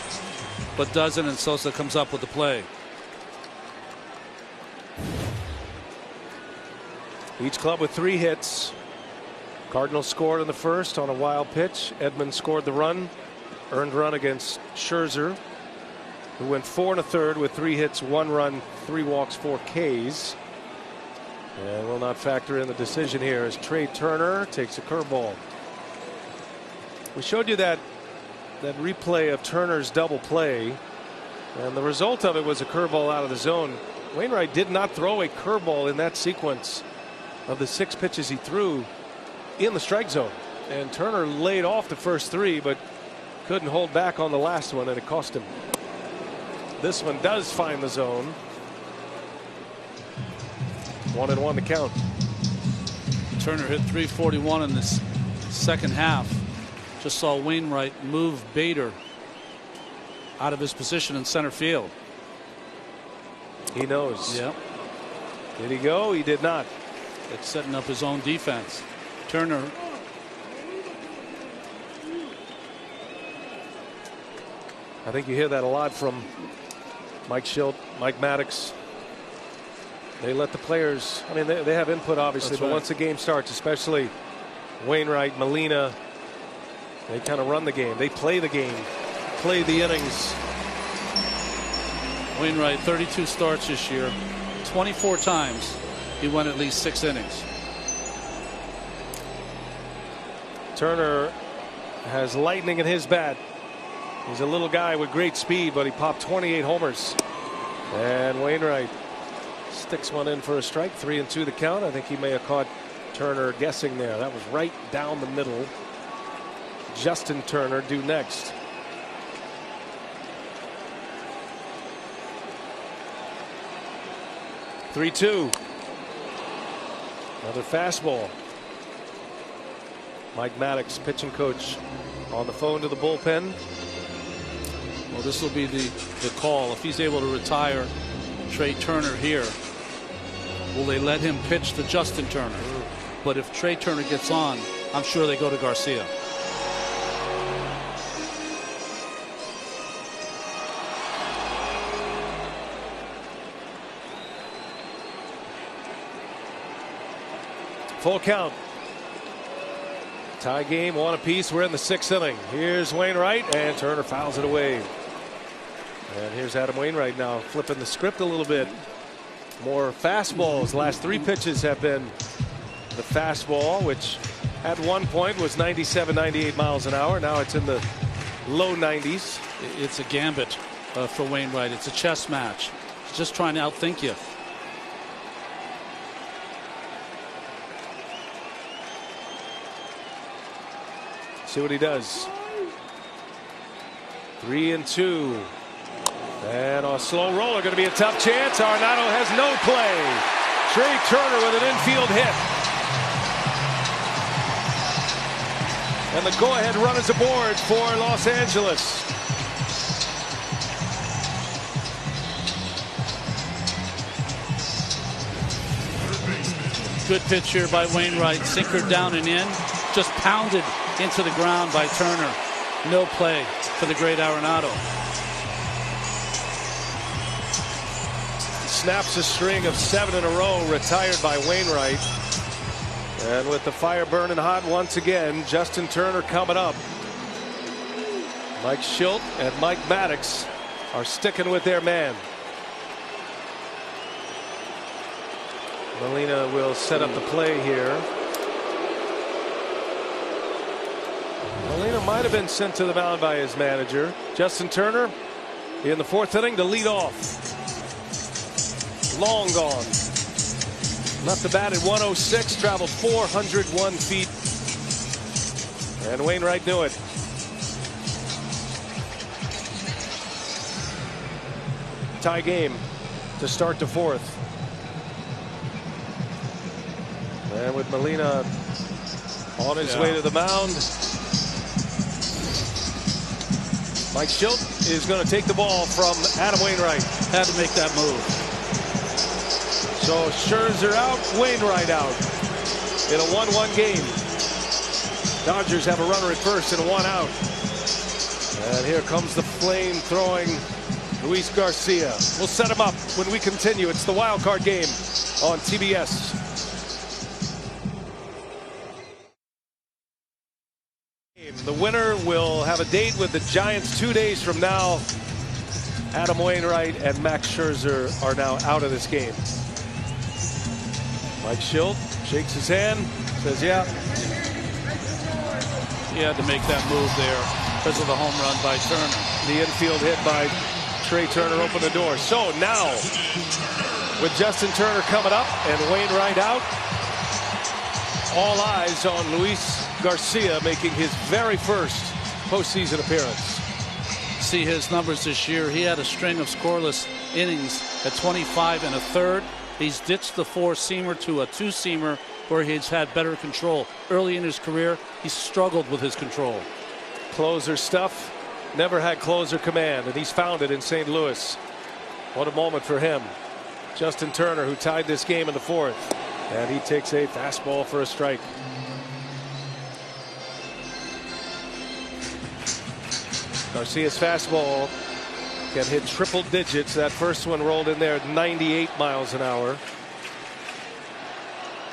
but doesn't, and Sosa comes up with the play. Each club with 3 hits. Cardinals scored in the first on a wild pitch. Edman scored the run. Earned run against Scherzer, who went 4 1/3 with 3 hits, 1 run, 3 walks, 4 Ks. And will not factor in the decision here as Trey Turner takes a curveball. We showed you that replay of Turner's double play, and the result of it was a curveball out of the zone. Wainwright did not throw a curveball in that sequence of the 6 pitches he threw in the strike zone. And Turner laid off the first 3, but couldn't hold back on the last one, and it cost him. This one does find the zone. 1-1 to count. Turner hit .341 in this second half. Just saw Wainwright move Bader out of his position in center field. He knows. Yep. Did he go? He did not. It's setting up his own defense. Turner. I think you hear that a lot from Mike Schilt, Mike Maddox. They let the players, I mean, they have input obviously, but once the game starts, especially Wainwright, Molina, they kind of run the game. They play the game, play the innings. Wainwright, 32 starts this year. 24 times he went at least 6 innings. Turner has lightning in his bat. He's a little guy with great speed, but he popped 28 homers. And Wainwright sticks one in for a strike. 3-2 the count. I think he may have caught Turner guessing there. That was right down the middle. Justin Turner due next. 3-2. Another fastball. Mike Maddox, pitching coach, on the phone to the bullpen. Well, this will be the call. If he's able to retire Trey Turner here, will they let him pitch to Justin Turner? But if Trey Turner gets on, I'm sure they go to Garcia. Full count. Tie game, 1 apiece. We're in the 6th inning. Here's Wainwright, and Turner fouls it away. And here's Adam Wainwright now flipping the script a little bit. More fastballs. Last 3 pitches have been the fastball, which at one point was 97, 98 miles an hour. Now it's in the low 90s. It's a gambit for Wainwright. It's a chess match. He's just trying to outthink you. See what he does. 3-2. And a slow roller, going to be a tough chance. Arenado has no play. Trey Turner with an infield hit. And the go-ahead run is aboard for Los Angeles. Good pitch here by Wainwright. Sinker down and in. Just pounded into the ground by Turner. No play for the great Arenado. Snaps a string of 7 in a row, retired by Wainwright. And with the fire burning hot once again, Justin Turner coming up. Mike Schilt and Mike Maddox are sticking with their man. Molina will set up the play here. Molina might have been sent to the mound by his manager. Justin Turner in the 4th inning to lead off. Long gone. Left the bat at 106, traveled 401 feet. And Wainwright knew it. Tie game to start the 4th. And with Molina on his way to the mound, Mike Schilt is going to take the ball from Adam Wainwright. Had to make that move. So Scherzer out, Wainwright out in a 1-1 game. Dodgers have a runner at first and 1 out. And here comes the flame-throwing Luis Garcia. We'll set him up when we continue. It's the wild card game on TBS. The winner will have a date with the Giants 2 days from now. Adam Wainwright and Max Scherzer are now out of this game. Mike Schilt shakes his hand, says, yeah. He had to make that move there because of the home run by Turner. The infield hit by Trey Turner opened the door. So now, with Justin Turner coming up and Wainwright out, all eyes on Luis Garcia making his very first postseason appearance. See his numbers this year. He had a string of scoreless innings at 25 1/3. He's ditched the 4-seamer to a 2-seamer where he's had better control. Early in his career, he struggled with his control. Closer stuff. Never had closer command, and he's found it in St. Louis. What a moment for him. Justin Turner, who tied this game in the 4th, and he takes a fastball for a strike. Garcia's fastball can hit triple digits. That first one rolled in there at 98 miles an hour.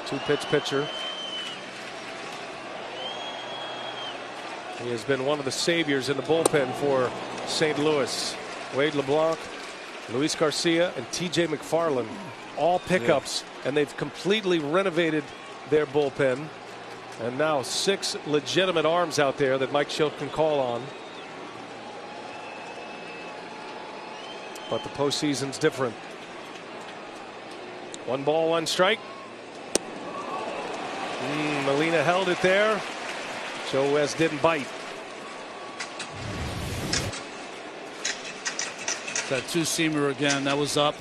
2-pitch pitcher. He has been one of the saviors in the bullpen for St. Louis. Wade LeBlanc, Luis Garcia, and TJ McFarland, all pickups, and they've completely renovated their bullpen. And now 6 legitimate arms out there that Mike Schilt can call on. But the postseason's different. 1 ball, 1 strike. Molina held it there. Joe West didn't bite. That 2-seamer again, that was up.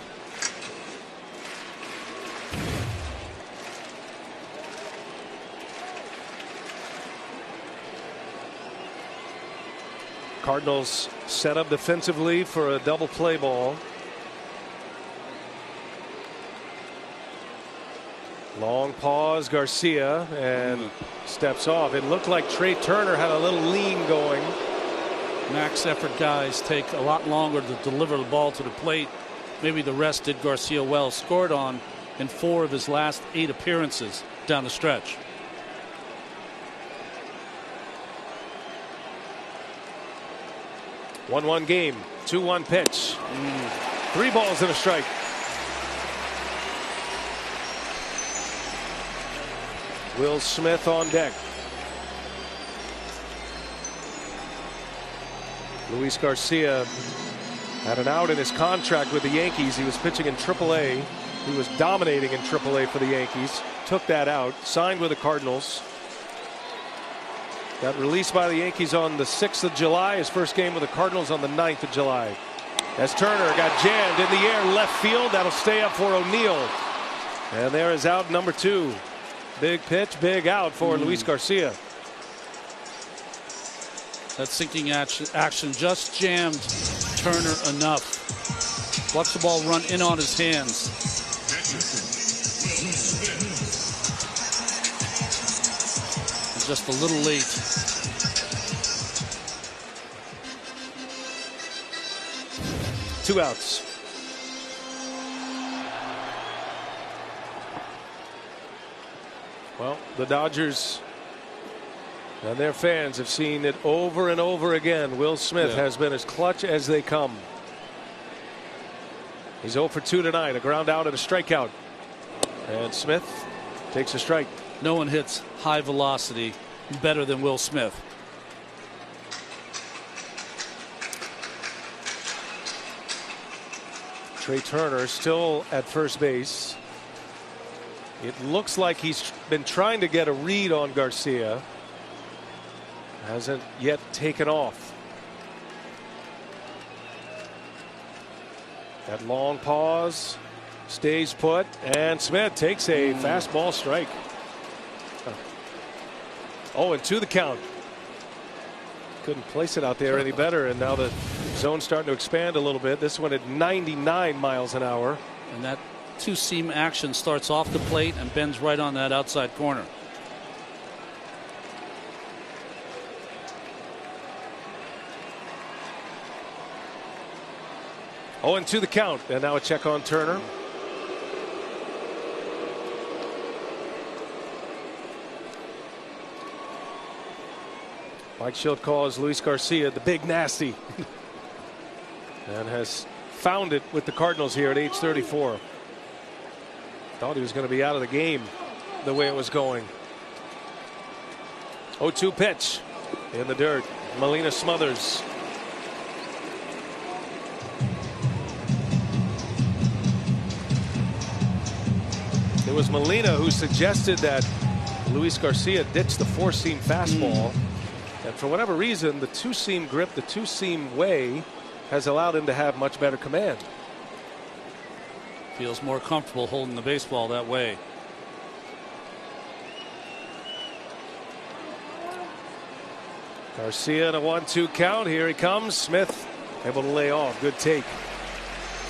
Cardinals set up defensively for a double play ball. Long pause, Garcia, and steps off. It looked like Trey Turner had a little lean going. Max effort guys take a lot longer to deliver the ball to the plate. Maybe the rest did Garcia well. Scored on in 4 of his last 8 appearances down the stretch. One game, 2-1 pitch. 3 balls and a strike. Will Smith on deck. Luis Garcia had an out in his contract with the Yankees. He was pitching in AAA. He was dominating in AAA for the Yankees. Took that out, signed with the Cardinals. Got released by the Yankees on the 6th of July. His first game with the Cardinals on the 9th of July. As Turner got jammed in the air left field. That'll stay up for O'Neill. And there is out number 2. Big pitch, big out for Luis Garcia. That sinking action just jammed Turner enough. Watch the ball run in on his hands. Just a little late. Two outs. Well, the Dodgers and their fans have seen it over and over again. Will Smith has been as clutch as they come. He's 0 for 2 tonight. A ground out and a strikeout. And Smith takes a strike. No one hits high velocity better than Will Smith. Trey Turner still at first base. It looks like he's been trying to get a read on Garcia. Hasn't yet taken off. That long pause, stays put, and Smith takes a fastball strike. Oh, and 2 the count. Couldn't place it out there any better, and now the zone's starting to expand a little bit. This one at 99 miles an hour. And that 2-seam action starts off the plate and bends right on that outside corner. Oh, and 2 the count, and now a check on Turner. Mike Schilt calls Luis Garcia the big nasty and has found it with the Cardinals here at age 34. Thought he was going to be out of the game the way it was going. 0-2 pitch in the dirt. Molina smothers. It was Molina who suggested that Luis Garcia ditch the 4-seam fastball. And for whatever reason, the 2-seam grip, the 2-seam way has allowed him to have much better command. Feels more comfortable holding the baseball that way. Garcia in a 1-2 count. Here he comes. Smith able to lay off. Good take.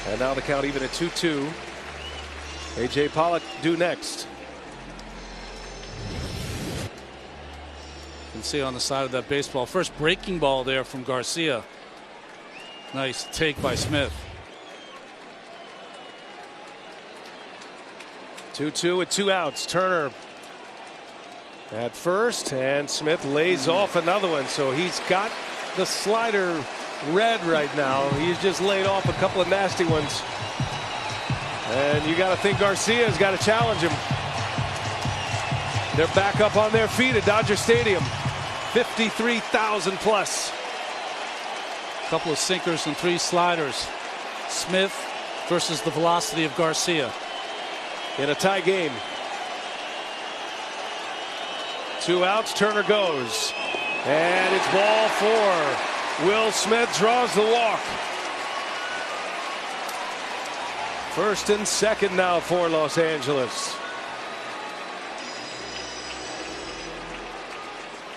And now the count even at 2-2. A.J. Pollock due next. You can see on the side of that baseball. First breaking ball there from Garcia. Nice take by Smith. 2-2 with 2 outs. Turner at first, and Smith lays off another one. So he's got the slider red right now. He's just laid off a couple of nasty ones. And you got to think Garcia's got to challenge him. They're back up on their feet at Dodger Stadium. 53,000 plus. A couple of sinkers and 3 sliders. Smith versus the velocity of Garcia. In a tie game. 2 outs. Turner goes. And it's ball 4. Will Smith draws the walk. First and second now for Los Angeles.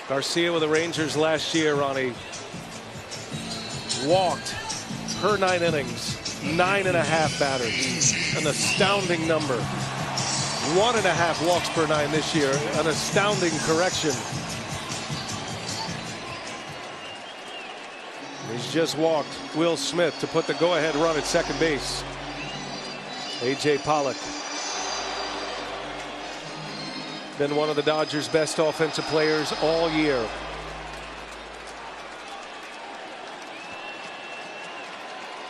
Garcia with the Rangers last year, Ronnie. walked per 9 innings, 9.5 batters. An astounding number. 1.5 walks per 9 this year. An astounding correction. He's just walked Will Smith to put the go-ahead run at second base. A.J. Pollock. Been one of the Dodgers' best offensive players all year.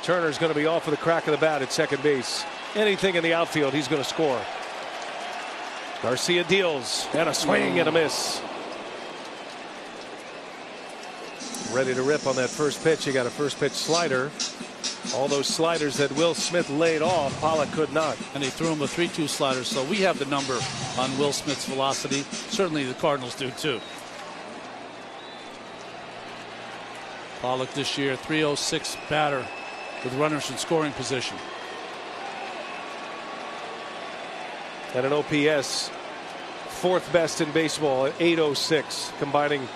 Turner's going to be off with a crack of the bat at second base. Anything in the outfield, he's going to score. Garcia deals, and a swing and a miss. Ready to rip on that first pitch. He got a first pitch slider. All those sliders that Will Smith laid off, Pollock could not. And he threw him a 3-2 slider, so we have the number on Will Smith's velocity. Certainly the Cardinals do too. Pollock this year, 306 batter with runners in scoring position. At an OPS, 4th best in baseball at 806, combining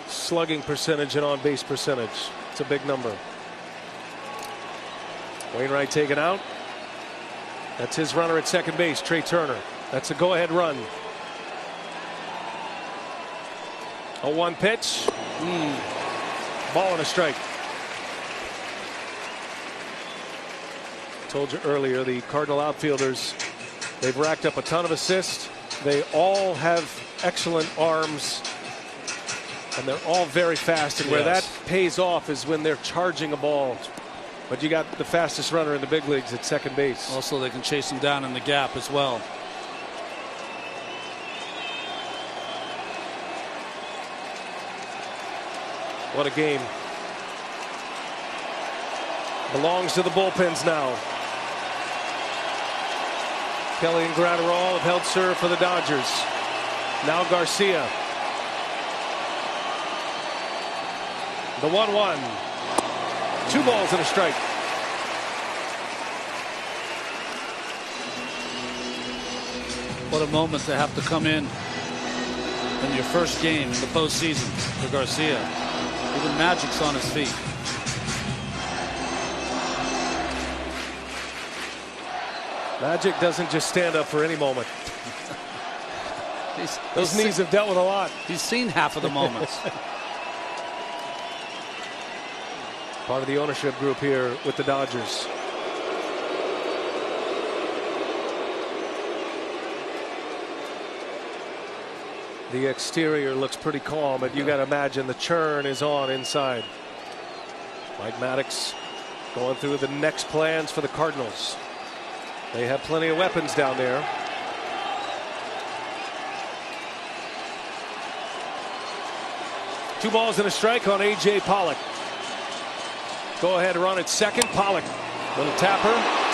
slugging percentage and on base percentage. It's a big number. Wainwright taken out. That's his runner at second base, Trey Turner. That's a go-ahead run. A 1 pitch. Ball and a strike. Told you earlier, the Cardinal outfielders, they've racked up a ton of assists. They all have excellent arms, and they're all very fast. And where that pays off is when they're charging a ball. But you got the fastest runner in the big leagues at second base. Also, they can chase him down in the gap as well. What a game. Belongs to the bullpens now. Kelly and Gratterall have held serve for the Dodgers. Now Garcia. The 1-1. 2 balls and a strike. What a moment to have to come in your first game in the postseason for Garcia. Even Magic's on his feet. Magic doesn't just stand up for any moment. Those knees have dealt with a lot. He's seen half of the moments. Part of the ownership group here with the Dodgers. The exterior looks pretty calm, but you got to imagine the churn is on inside. Mike Maddox going through the next plans for the Cardinals. They have plenty of weapons down there. Two balls and a strike on A.J. Pollock. Go ahead run at second. Pollock. Little tapper.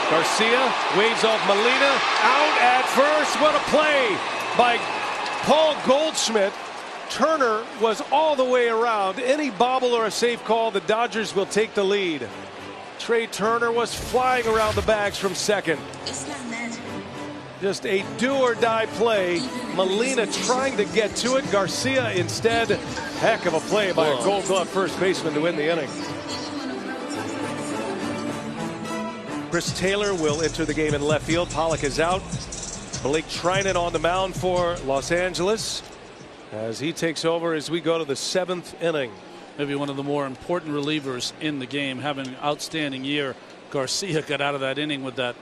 Garcia waves off Molina. Out at first. What a play by Paul Goldschmidt. Turner was all the way around. Any bobble or a safe call, the Dodgers will take the lead. Trey Turner was flying around the bags from second. Just a do-or-die play. Molina trying to get to it. Garcia instead. Heck of a play by a Gold Glove first baseman to win the inning. Chris Taylor will enter the game in left field. Pollock is out. Blake Trinan on the mound for Los Angeles as he takes over as we go to the 7th inning. Maybe one of the more important relievers in the game, having an outstanding year. Garcia got out of that inning with that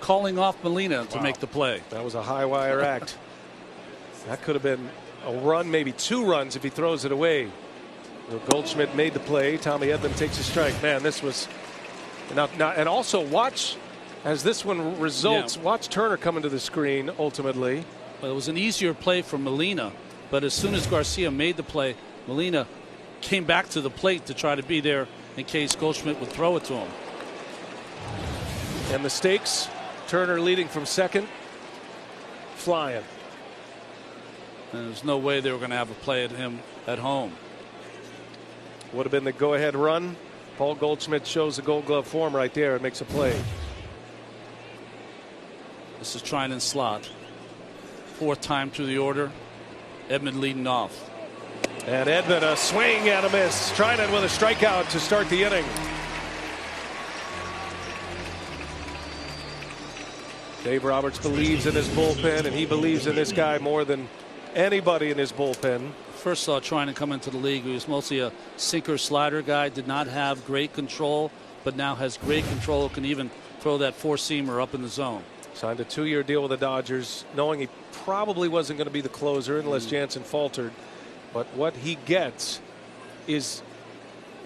calling off Molina to make the play. That was a high wire act. That could have been a run, maybe 2 runs if he throws it away. Goldschmidt made the play. Tommy Edman takes a strike. Man, this was and also watch as this one results. Watch Turner come into the screen ultimately. Well, it was an easier play for Molina, but as soon as Garcia made the play, Molina came back to the plate to try to be there in case Goldschmidt would throw it to him. And the stakes, Turner leading from second, flying. And there's no way they were going to have a play at him at home. Would have been the go-ahead run. Paul Goldschmidt shows the Gold Glove form right there and makes a play. This is Trinan slot. 4th time through the order. Edman leading off. And Edman a swing and a miss. Trinan with a strikeout to start the inning. Dave Roberts believes in his bullpen, and he believes in this guy more than anybody in his bullpen. First saw Trinan come into the league. He was mostly a sinker slider guy, did not have great control, but now has great control, can even throw that four-seamer up in the zone. Signed a 2-year deal with the Dodgers, knowing he probably wasn't going to be the closer unless Jansen faltered. But what he gets is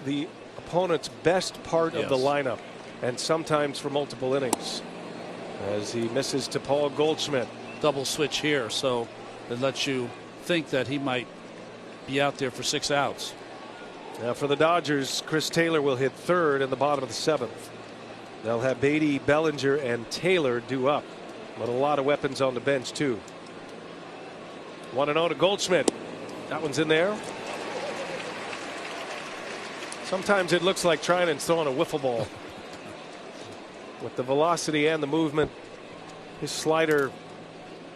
the opponent's best part of the lineup, and sometimes for multiple innings. As he misses to Paul Goldschmidt. Double switch here, so it lets you think that he might be out there for 6 outs. Now for the Dodgers, Chris Taylor will hit third in the bottom of the 7th. They'll have Beatty, Bellinger, and Taylor due up, but a lot of weapons on the bench too. 1-0 to Goldschmidt. That one's in there. Sometimes it looks like Trinan's throwing a wiffle ball. With the velocity and the movement, his slider,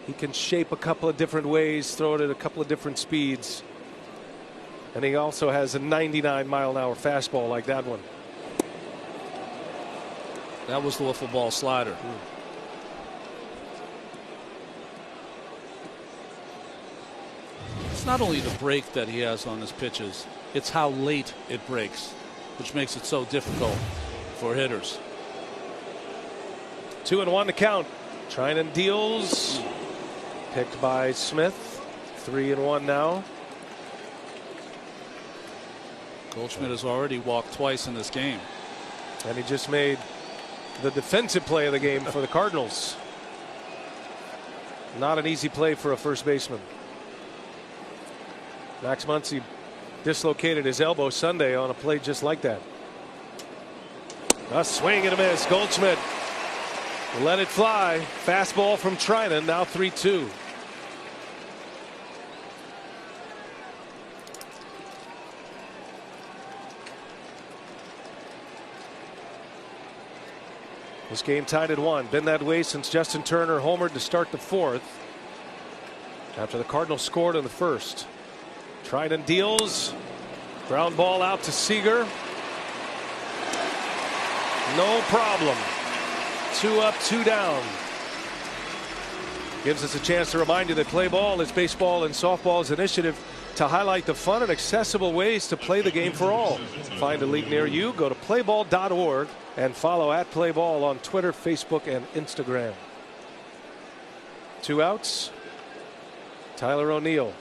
he can shape a couple of different ways, throw it at a couple of different speeds. And he also has a 99-mile-an-hour fastball like that one. That was the wiffle ball slider. It's not only the break that he has on his pitches, it's how late it breaks, which makes it so difficult for hitters. 2-1 to count. Trinan deals. Picked by Smith. 3-1 now. Goldschmidt has already walked twice in this game. And he just made the defensive play of the game for the Cardinals. Not an easy play for a first baseman. Max Muncy dislocated his elbow Sunday on a play just like that. A swing and a miss. Goldschmidt let it fly. Fastball from Trinan, now 3-2. This game tied at 1. Been that way since Justin Turner homered to start the 4th. After the Cardinals scored in the 1st. Trinan deals. Ground ball out to Seager. No problem. 2 up, 2 down. Gives us a chance to remind you that Play Ball is baseball and softball's initiative to highlight the fun and accessible ways to play the game for all. Find a league near you. Go to playball.org and follow @PlayBall on Twitter, Facebook, and Instagram. 2 outs. Tyler O'Neill.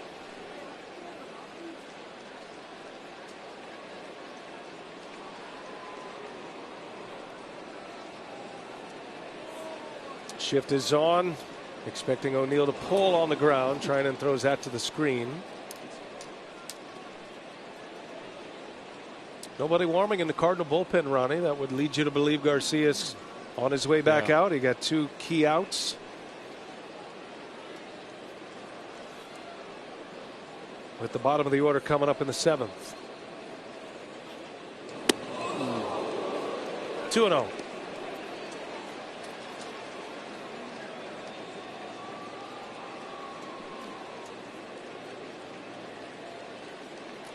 Shift is on. Expecting O'Neill to pull on the ground. Trinan throws that to the screen. Nobody warming in the Cardinal bullpen, Ronnie. That would lead you to believe Garcia's on his way back out. He got 2 key outs. With the bottom of the order coming up in the 7th. 2-0.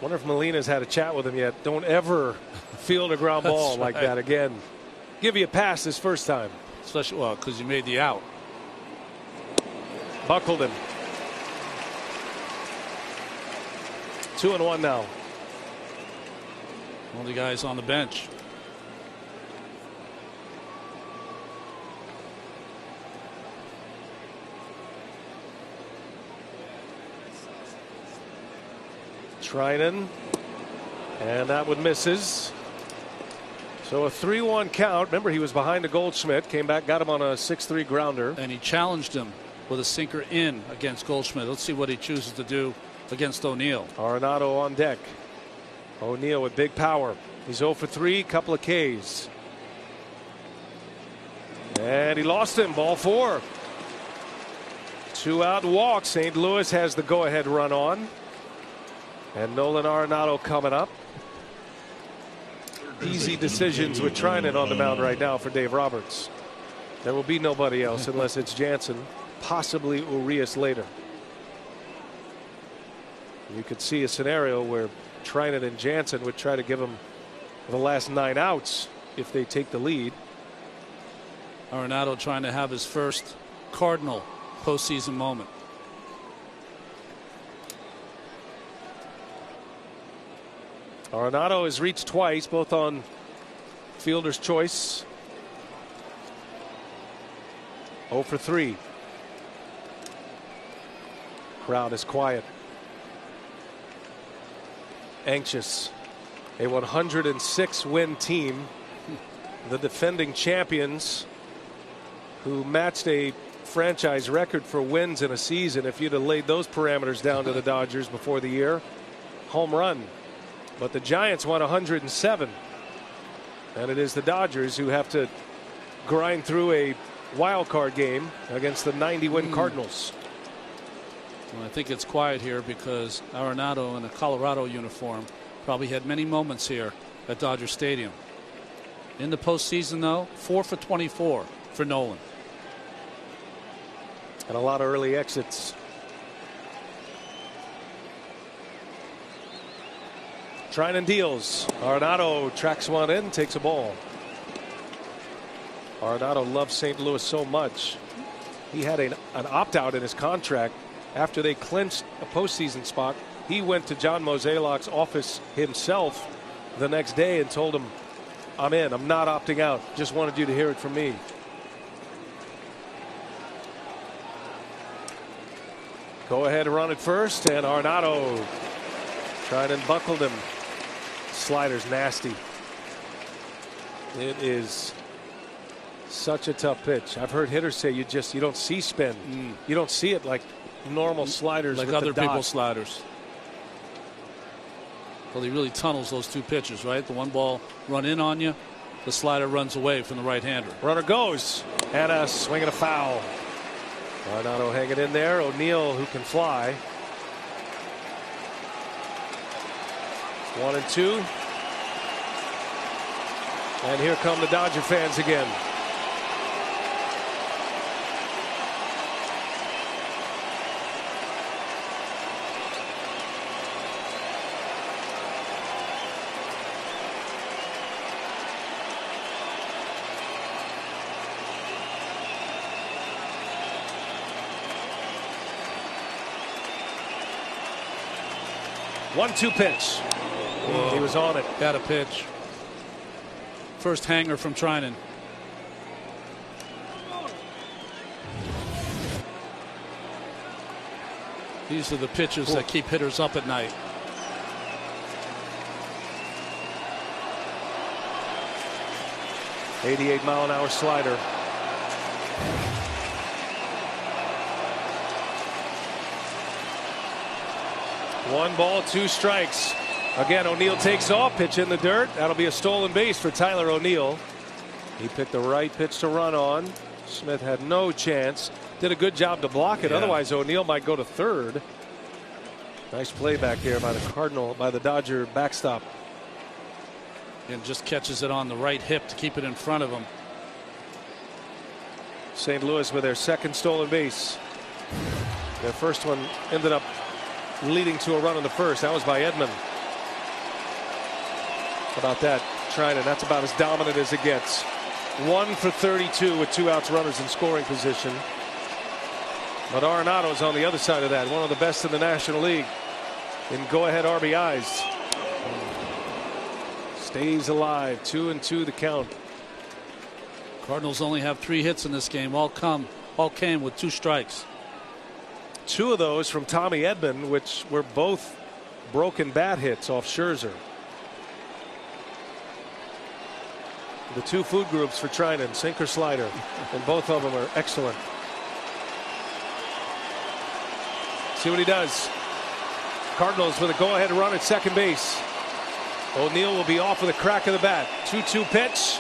Wonder if Molina's had a chat with him yet. Don't ever field a ground ball like that again. Give you a pass this first time. Especially, well, because you made the out. Buckled him. 2-1 now. One of the guys on the bench. Trinan, and that one misses. So a 3-1 count. Remember, he was behind a Goldschmidt, came back, got him on a 6-3 grounder, and he challenged him with a sinker in against Goldschmidt. Let's see what he chooses to do against O'Neill. Arenado on deck. O'Neill with big power. He's 0 for 3, couple of Ks, and he lost him. Ball 4. 2 out walk. St. Louis has the go-ahead run on. And Nolan Arenado coming up. Easy decisions with Trinan on the mound right now for Dave Roberts. There will be nobody else unless it's Jansen, possibly Urias later. You could see a scenario where Trinan and Jansen would try to give him the last 9 outs if they take the lead. Arenado trying to have his first Cardinal postseason moment. Arenado has reached twice, both on fielder's choice. 0 for 3. Crowd is quiet, anxious. A 106 win team, the defending champions, who matched a franchise record for wins in a season. If you'd have laid those parameters down to the Dodgers before the year, home run. But the Giants won 107, and it is the Dodgers who have to grind through a wild card game against the 90-win Cardinals. Well, I think it's quiet here because Arenado in a Colorado uniform probably had many moments here at Dodger Stadium. In the postseason, though, 4 for 24 for Nolan. And a lot of early exits. Trinan deals. Arenado tracks one in, takes a ball. Arenado loves St. Louis so much. He had an opt-out in his contract. After they clinched a postseason spot, he went to John Mozeliak's office himself the next day and told him, I'm in. I'm not opting out. Just wanted you to hear it from me. Go ahead, run it first, and Arenado tried and buckled him. Slider's nasty. It is such a tough pitch. I've heard hitters say you don't see spin. You don't see it like normal sliders, like with other the dot. people's sliders. Well, he really tunnels those two pitches, right? The one ball run in on you, the slider runs away from the right-hander. Runner goes, and a swing and a foul. Arenado hanging in there. O'Neill, who can fly. 1 and 2. And here come the Dodger fans again. One-two pitch. Whoa. He was on it. Got a pitch. First hanger from Trinan. These are the pitches that keep hitters up at night. '88-mile-an-hour slider. One ball, 2 strikes. Again, O'Neill takes off, pitch in the dirt. That'll be a stolen base for Tyler O'Neill. He picked the right pitch to run on. Smith had no chance. Did a good job to block it. Otherwise, O'Neill might go to third. Nice play back there by the Dodger backstop. And just catches it on the right hip to keep it in front of him. St. Louis with their second stolen base. Their first one ended up leading to a run in the first. That was by Edman. How about that? Trinan, that's about as dominant as it gets. 1 for 32 with 2 outs, runners in scoring position. But Arenado's on the other side of that, one of the best in the National League in go-ahead RBIs. Stays alive. 2 and 2 the count. Cardinals only have 3 hits in this game. All came with 2 strikes. 2 of those from Tommy Edman, which were both broken bat hits off Scherzer. The 2 food groups for Trinan, sinker, slider, and both of them are excellent. See what he does. Cardinals with a go-ahead run at second base. O'Neill will be off with a crack of the bat. 2-2 pitch.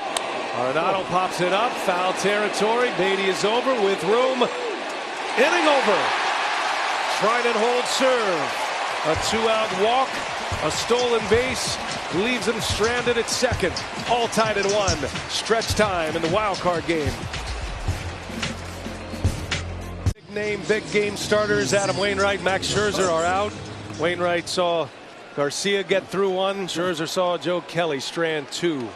Arenado pops it up. Foul territory. Beatty is over with room. Inning over. Trinan holds serve. A 2-out walk. A stolen base. Leaves him stranded at second. All tied at 1. Stretch time in the wild card game. Big name, big game starters. Adam Wainwright, Max Scherzer are out. Wainwright saw Garcia get through one. Scherzer saw Joe Kelly strand 2.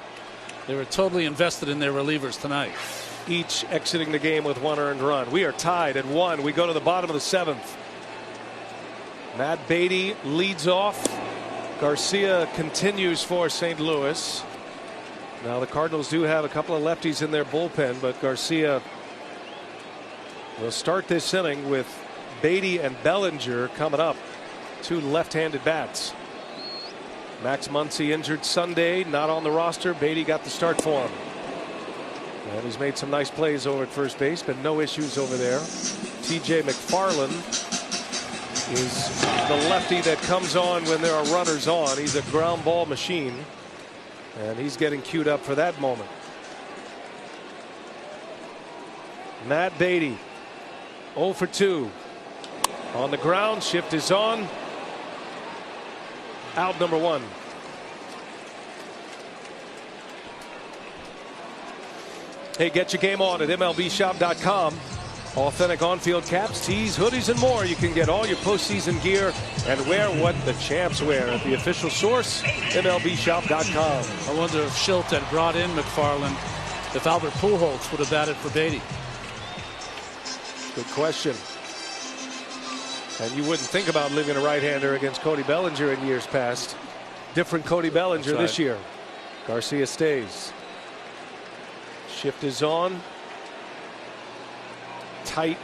They were totally invested in their relievers tonight. Each exiting the game with 1 earned run. We are tied at 1. We go to the bottom of the 7th. Matt Beatty leads off. Garcia continues for St. Louis. Now the Cardinals do have a couple of lefties in their bullpen, but Garcia will start this inning with Beatty and Bellinger coming up. 2 left-handed bats. Max Muncy injured Sunday, not on the roster. Beatty got the start for him. And he's made some nice plays over at first base, but no issues over there. TJ McFarland is the lefty that comes on when there are runners on. He's a ground ball machine, and he's getting queued up for that moment. Matt Beatty 0 for 2 on the ground. Shift is on. Out number 1. Hey, get your game on at MLBshop.com. Authentic on-field caps, tees, hoodies, and more. You can get all your postseason gear and wear what the champs wear at the official source, MLBshop.com. I wonder if Schilt had brought in McFarland, if Albert Pujols would have batted for Beatty. Good question. And you wouldn't think about leaving a right-hander against Cody Bellinger in years past. Different Cody Bellinger this year. Garcia stays. Shift is on. Tight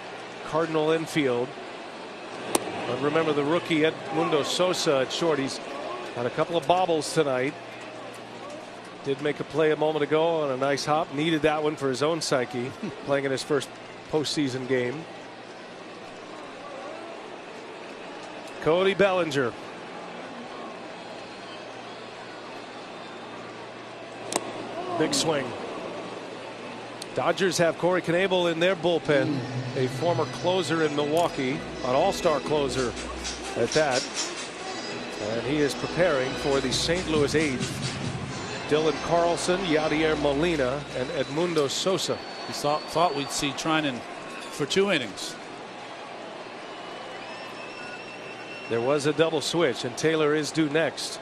Cardinal infield. But remember the rookie Edmundo Sosa at short. He's had a couple of bobbles tonight. Did make a play a moment ago on a nice hop. Needed that one for his own psyche. Playing in his first postseason game. Cody Bellinger. Big swing. Dodgers have Corey Knebel in their bullpen, a former closer in Milwaukee, an all-star closer at that. And he is preparing for the St. Louis 8th. Dylan Carlson, Yadier Molina, and Edmundo Sosa. We thought we'd see Trinan for 2 innings. There was a double switch, and Taylor is due next.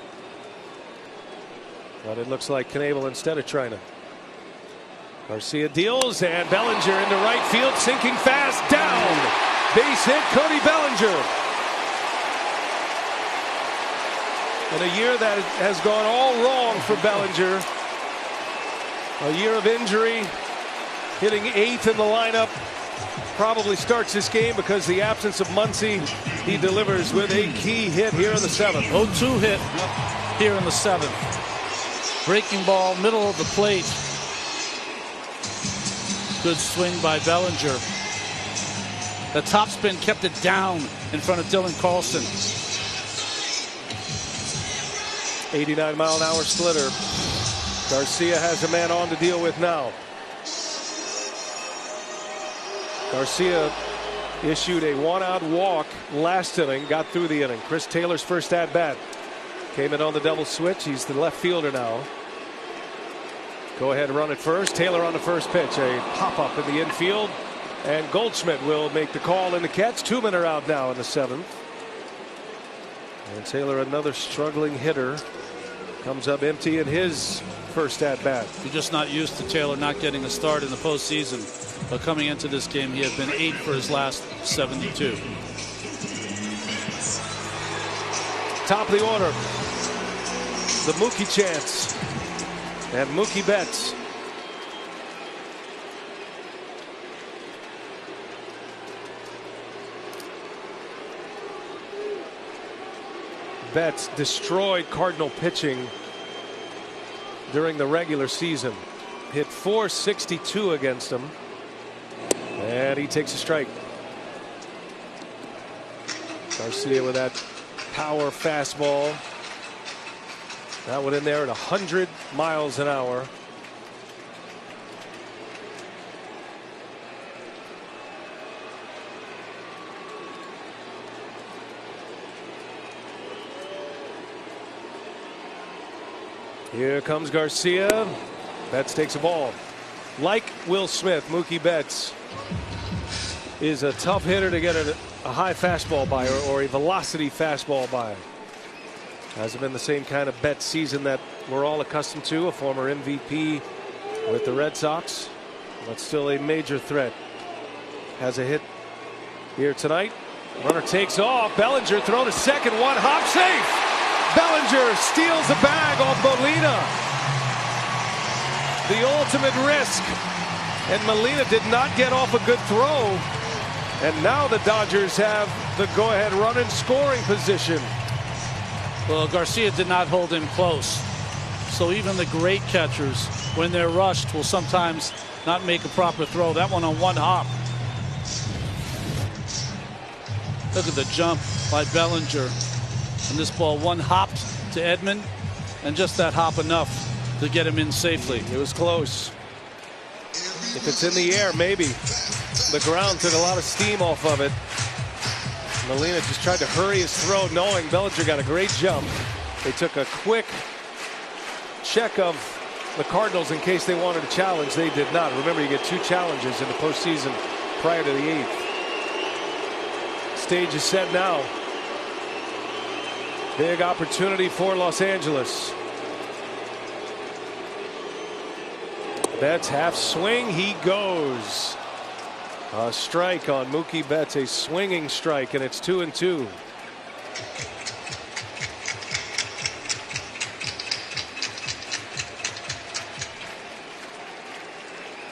But it looks like Knebel instead of Trinan. Garcia deals, and Bellinger into right field, sinking fast, down. Base hit, Cody Bellinger. In a year that has gone all wrong for Bellinger. A year of injury, hitting 8th in the lineup. Probably starts this game because the absence of Muncy, he delivers with a key hit here in the 7th. 0-2 hit here in the 7th. Breaking ball, middle of the plate. Good swing by Bellinger. The topspin kept it down in front of Dylan Carlson. 89-mile-an-hour splitter. Garcia has a man on to deal with now. Garcia issued a 1-out walk last inning, got through the inning. Chris Taylor's first at bat. Came in on the double switch. He's the left fielder now. Go ahead and run it first. Taylor on the first pitch. A pop up in the infield. And Goldschmidt will make the call in the catch. 2 men are out now in the 7th. And Taylor, another struggling hitter, comes up empty in his first at bat. You're just not used to Taylor not getting a start in the postseason. But coming into this game, he had been 8 for his last 72. Top of the order. The Mookie chants. And Mookie Betts. Betts destroyed Cardinal pitching during the regular season. Hit .462 against them. And he takes a strike. Garcia with that power fastball. That one in there at 100 miles an hour. Here comes Garcia. Betts takes a ball. Like Will Smith, Mookie Betts is a tough hitter to get a high fastball by or a velocity fastball by. Hasn't been the same kind of bet season that we're all accustomed to. A former MVP with the Red Sox, but still a major threat. Has a hit here tonight. Runner takes off. Bellinger thrown to second. One hop, safe. Bellinger steals the bag off Molina. The ultimate risk. And Molina did not get off a good throw. And now the Dodgers have the go-ahead run in scoring position. Well, Garcia did not hold him close. So even the great catchers, when they're rushed, will sometimes not make a proper throw. That one on one hop. Look at the jump by Bellinger. And this ball one hopped to Edman, and just that hop enough to get him in safely. It was close. If it's in the air, maybe. The ground took a lot of steam off of it. Molina just tried to hurry his throw, knowing Bellinger got a great jump. They took a quick check of the Cardinals in case they wanted a challenge. They did not. Remember, you get 2 challenges in the postseason prior to the 8th. Stage is set now. Big opportunity for Los Angeles. Betts half swing. He goes. A strike on Mookie Betts, a swinging strike, and it's 2-2.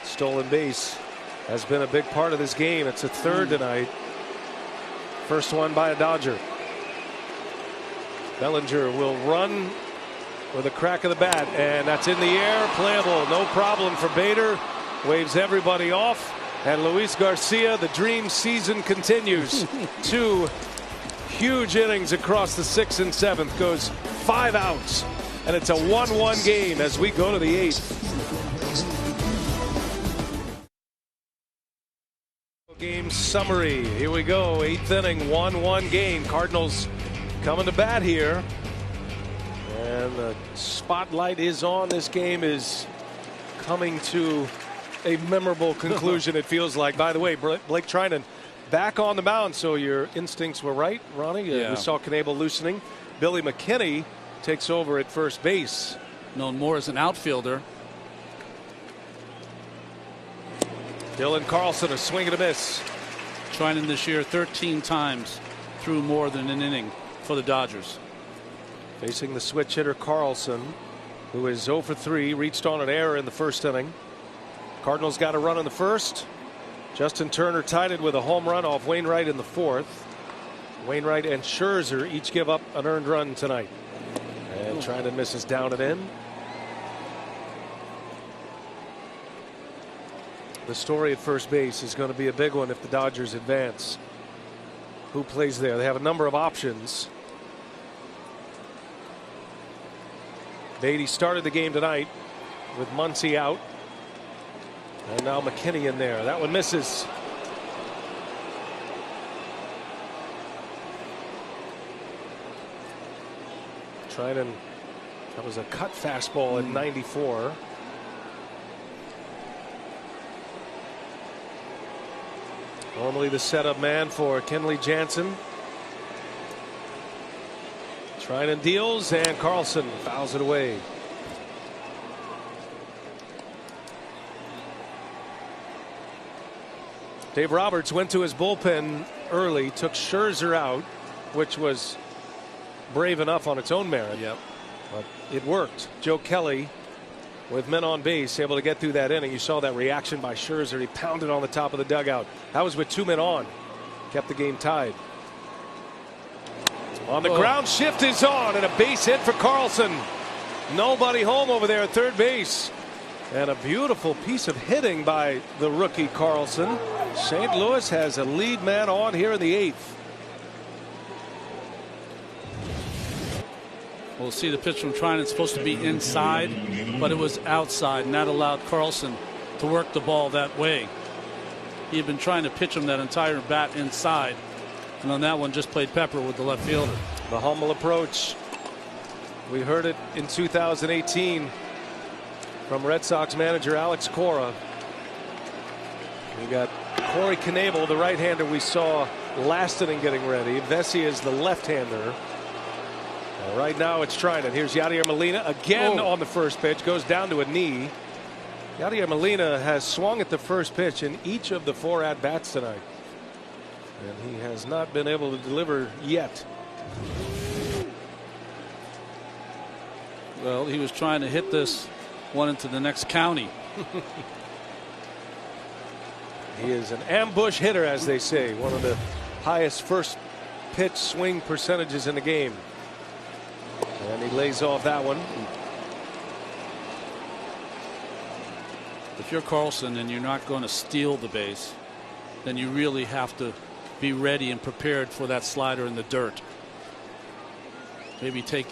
Stolen base has been a big part of this game. It's a third tonight. First one by a Dodger. Bellinger will run with a crack of the bat, and that's in the air, playable, no problem for Bader. Waves everybody off, and Luis Garcia, the dream season continues. 2 huge innings across the 6th and 7th, goes 5 outs, and it's a 1-1 game as we go to the 8th. Game summary. Here we go. 8th inning, 1-1 game. Cardinals coming to bat here. And the spotlight is on. This game is coming to a memorable conclusion, it feels like. By the way, Blake Trinan back on the mound, so your instincts were right, Ronnie. Yeah. We saw Knebel loosening. Billy McKinney takes over at first base. Known more as an outfielder. Dylan Carlson, a swing and a miss. Trinan this year 13 times threw more than an inning for the Dodgers. Facing the switch hitter Carlson, who is 0 for 3, reached on an error in the first inning. Cardinals got a run in the first. Justin Turner tied it with a home run off Wainwright in the 4th. Wainwright and Scherzer each give up an earned run tonight. And Trinan misses down and in. The story at first base is going to be a big one if the Dodgers advance. Who plays there? They have a number of options. Beatty started the game tonight with Muncy out. And now McKinney in there. That one misses. Trinan, that was a cut fastball at 94. Normally the setup man for Kenley Jansen. Trinan deals, and Carlson fouls it away. Dave Roberts went to his bullpen early, took Scherzer out, which was brave enough on its own merit. Yep. But it worked. Joe Kelly, with men on base, able to get through that inning. You saw that reaction by Scherzer. He pounded on the top of the dugout. That was with 2 men on. Kept the game tied. On the ground, shift is on, and a base hit for Carlson. Nobody home over there at third base. And a beautiful piece of hitting by the rookie Carlson. St. Louis has a lead man on here in the 8th. We'll see the pitch from Trinan. It's supposed to be inside, but it was outside, and that allowed Carlson to work the ball that way. He had been trying to pitch him that entire bat inside, and on that one just played pepper with the left fielder. The humble approach. We heard it in 2018 from Red Sox manager Alex Cora. We got Corey Knebel, the right-hander we saw last inning getting ready. Vesey is the left-hander. Right now it's Trinan. Here's Yadier Molina again on the first pitch. Goes down to a knee. Yadier Molina has swung at the first pitch in each of the 4 at-bats tonight. And he has not been able to deliver yet. Well, he was trying to hit this one into the next county. He is an ambush hitter, as they say. One of the highest first pitch swing percentages in the game. And he lays off that one. If you're Carlson and you're not going to steal the base, then you really have to be ready and prepared for that slider in the dirt. Maybe take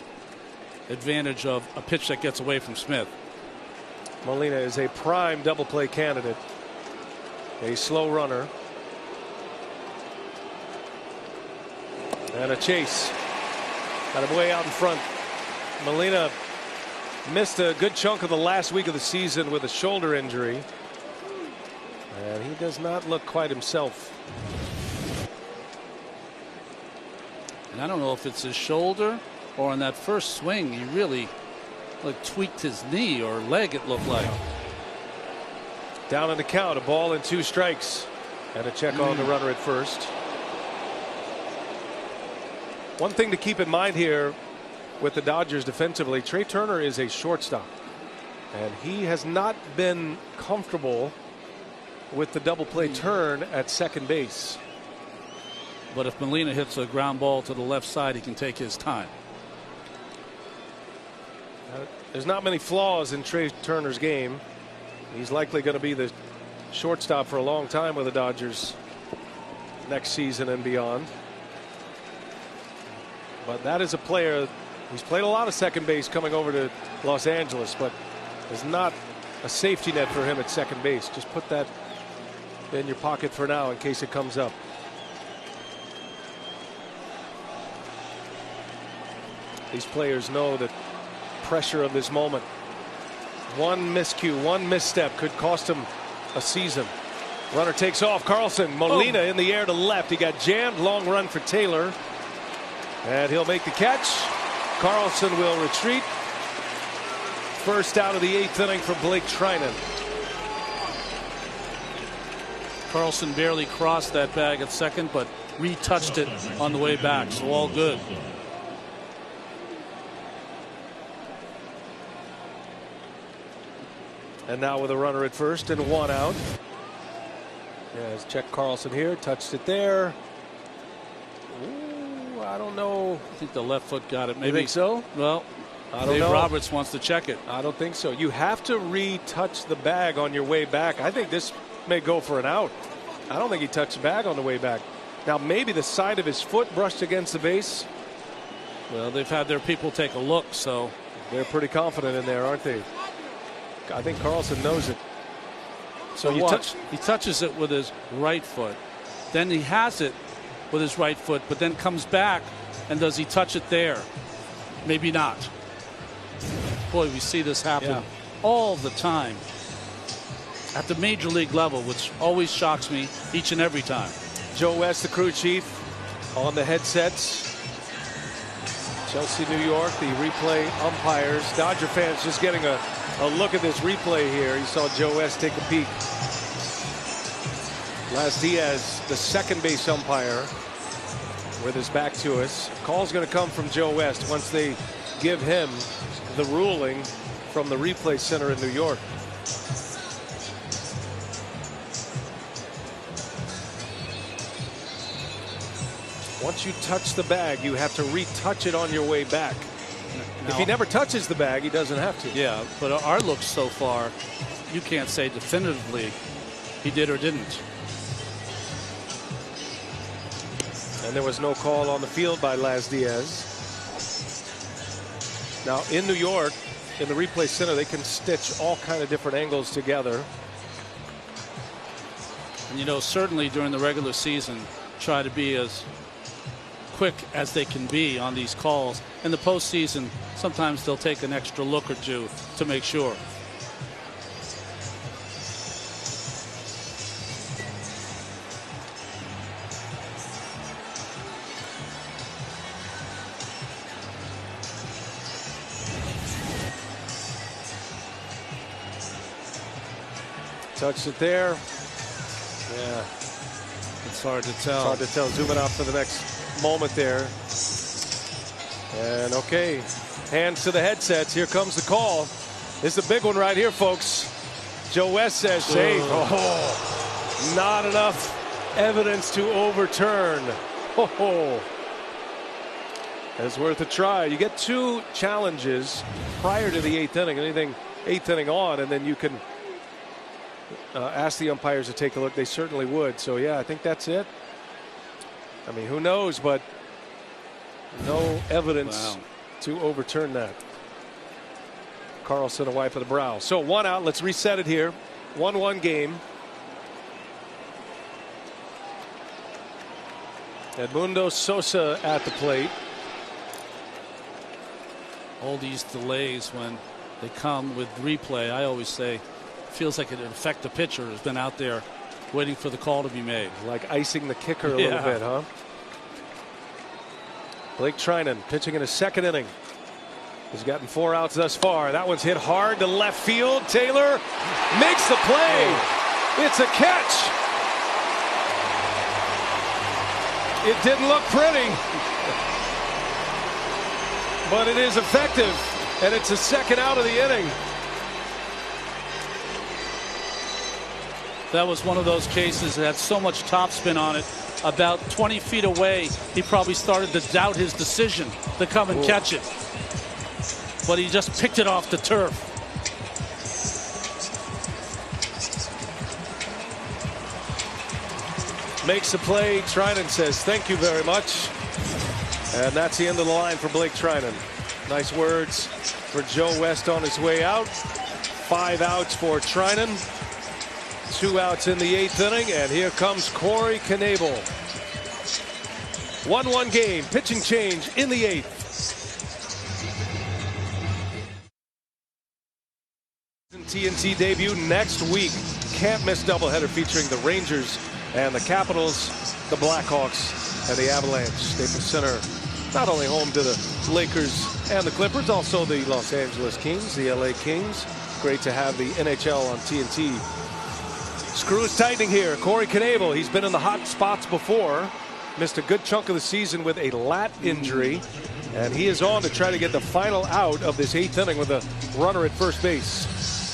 advantage of a pitch that gets away from Smith. Molina is a prime double play candidate. A slow runner. And a chase. Got him way out in front. Molina missed a good chunk of the last week of the season with a shoulder injury. And he does not look quite himself. And I don't know if it's his shoulder or on that first swing he really tweaked his knee or leg, it looked like. Down in the count, a ball and 2 strikes. And a check on the runner at first. One thing to keep in mind here with the Dodgers defensively, Trey Turner is a shortstop. And he has not been comfortable with the double play turn at second base. But if Molina hits a ground ball to the left side, he can take his time. There's not many flaws in Trey Turner's game. He's likely going to be the shortstop for a long time with the Dodgers next season and beyond. But that is a player who's played a lot of second base coming over to Los Angeles, but there's not a safety net for him at second base. Just put that in your pocket for now in case it comes up. These players know that pressure of this moment. One miscue, one misstep could cost him a season. Runner takes off. Carlson, Molina in the air to left. He got jammed. Long run for Taylor. And he'll make the catch. Carlson will retreat. First out of the 8th inning for Blake Trinan. Carlson barely crossed that bag at second, but retouched it on the way back, so all good. And now with a runner at first and 1 out. Let's check Carlson here. Touched it there. Ooh, I don't know. I think the left foot got it. Maybe. You think so? Well, I don't know. Roberts wants to check it. I don't think so. You have to retouch the bag on your way back. I think this may go for an out. I don't think he touched the bag on the way back. Now maybe the side of his foot brushed against the base. Well, they've had their people take a look, so they're pretty confident in there, aren't they? I think Carlson knows it. So he touches it with his right foot. Then he has it with his right foot, but then comes back, and does he touch it there? Maybe not. Boy, we see this happen all the time at the major league level, which always shocks me each and every time. Joe West, the crew chief, on the headsets. Chelsea, New York, the replay umpires. Dodger fans just getting a look at this replay here. You saw Joe West take a peek. Las Diaz, the second base umpire, with his back to us. Call's going to come from Joe West once they give him the ruling from the replay center in New York. Once you touch the bag, you have to retouch it on your way back. If he never touches the bag, he doesn't have to. Yeah, but our looks so far, you can't say definitively he did or didn't. And there was no call on the field by Las Diaz. Now in New York, in the replay center, they can stitch all kind of different angles together. And you know, certainly during the regular season, try to be as quick as they can be on these calls. In the postseason, sometimes they'll take an extra look or two to make sure. Touched it there. Yeah. It's hard to tell. It's hard to tell. Zooming out for the next moment there. And okay, hands to the headsets. Here comes the call. This is a big one right here, folks. Joe West says, hey, not enough evidence to overturn. It's worth a try. You get 2 challenges prior to the 8th inning, anything 8th inning on, and then you can ask the umpires to take a look. They certainly would. So, yeah, I think that's it. I mean, who knows, but no evidence to overturn that. Carlson a wipe of the brow. So 1 out. Let's reset it here. 1-1 game. Edmundo Sosa at the plate. All these delays when they come with replay, I always say, feels like it affect the pitcher who's been out there waiting for the call to be made. Like icing the kicker a little bit, huh? Blake Trinan pitching in his 2nd inning. He's gotten 4 outs thus far. That one's hit hard to left field. Taylor makes the play. It's a catch. It didn't look pretty, but it is effective, and it's a 2nd out of the inning. That was one of those cases that had so much topspin on it. About 20 feet away, he probably started to doubt his decision to come and catch it. But he just picked it off the turf. Makes the play. Trinan says, thank you very much. And that's the end of the line for Blake Trinan. Nice words for Joe West on his way out. 5 outs for Trinan. 2 outs in the 8th inning, and here comes Corey Knebel. 1-1 game, pitching change in the 8th. TNT debut next week. Can't miss doubleheader featuring the Rangers and the Capitals, the Blackhawks, and the Avalanche. Staples Center, not only home to the Lakers and the Clippers, also the Los Angeles Kings, the LA Kings. Great to have the NHL on TNT. Screws tightening here. Corey Knebel, he's been in the hot spots before. Missed a good chunk of the season with a lat injury. And he is on to try to get the final out of this 8th inning with a runner at first base.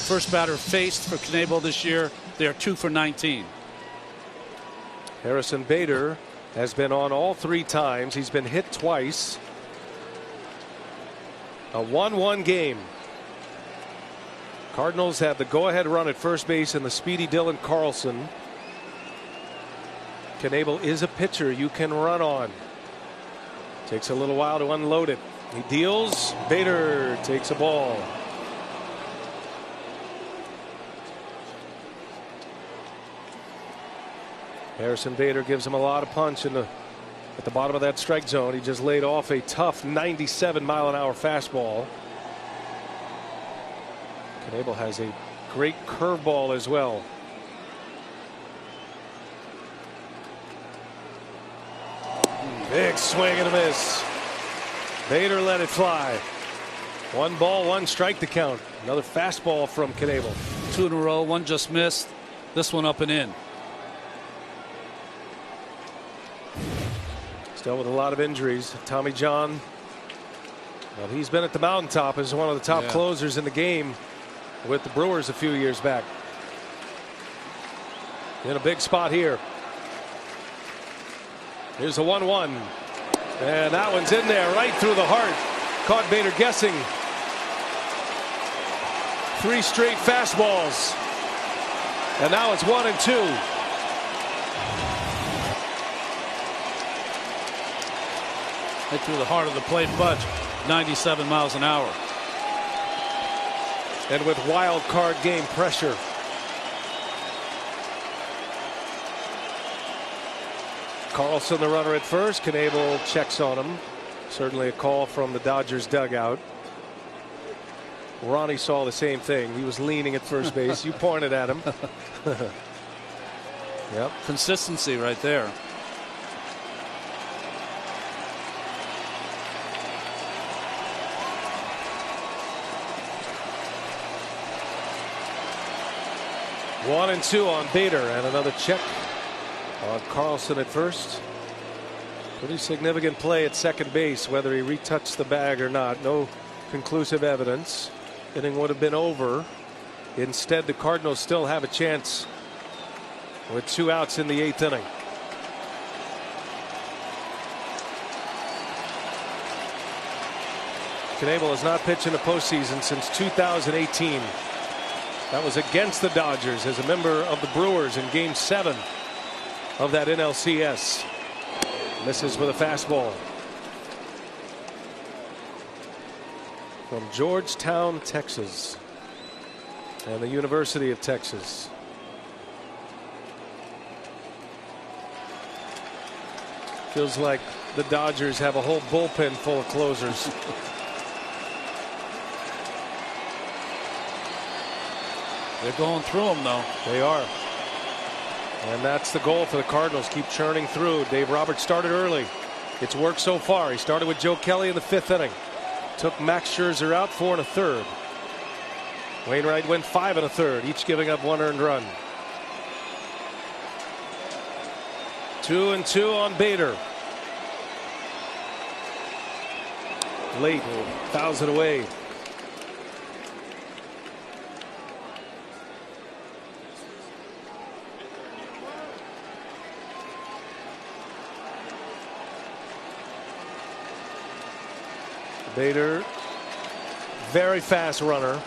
First batter faced for Knebel this year. They are 2 for 19. Harrison Bader has been on all 3 times. He's been hit twice. A 1-1 game. Cardinals have the go-ahead run at first base and the speedy Dylan Carlson. Knebel is a pitcher you can run on. Takes a little while to unload it. He deals. Bader takes a ball. Harrison Bader gives him a lot of punch at the bottom of that strike zone. He just laid off a tough 97-mile-an-hour fastball. Knebel has a great curveball as well. Big swing and a miss. Bader let it fly. 1 ball, 1 strike to count. Another fastball from Knebel. 2 in a row, 1 just missed. This one up and in. Still with a lot of injuries. Tommy John. Well, he's been at the mountaintop as one of the top closers in the game with the Brewers a few years back. In a big spot here. Here's a 1-1. And that one's in there right through the heart. Caught Bader guessing. 3 straight fastballs. And now it's 1-2. Right through the heart of the plate, but 97 miles an hour. And with wild card game pressure. Carlson the runner at first. Knebel checks on him. Certainly a call from the Dodgers dugout. Ronnie saw the same thing. He was leaning at first base. You pointed at him. Yep. Consistency right there. 1-2 on Bader, and another check on Carlson at first. Pretty significant play at second base, whether he retouched the bag or not. No conclusive evidence. Inning would have been over. Instead, the Cardinals still have a chance with 2 outs in the 8th inning. Knebel has not pitched in the postseason since 2018. That was against the Dodgers as a member of the Brewers in Game 7 of that NLCS. Misses with a fastball. From Georgetown, Texas, and the University of Texas. Feels like the Dodgers have a whole bullpen full of closers. They're going through them, though. They are. And that's the goal for the Cardinals. Keep churning through. Dave Roberts started early. It's worked so far. He started with Joe Kelly in the 5th inning. Took Max Scherzer out 4 1/3. Wainwright went 5 1/3, each giving up 1 earned run. 2-2 on Bader. Late, fouls it away. Bader, very fast runner.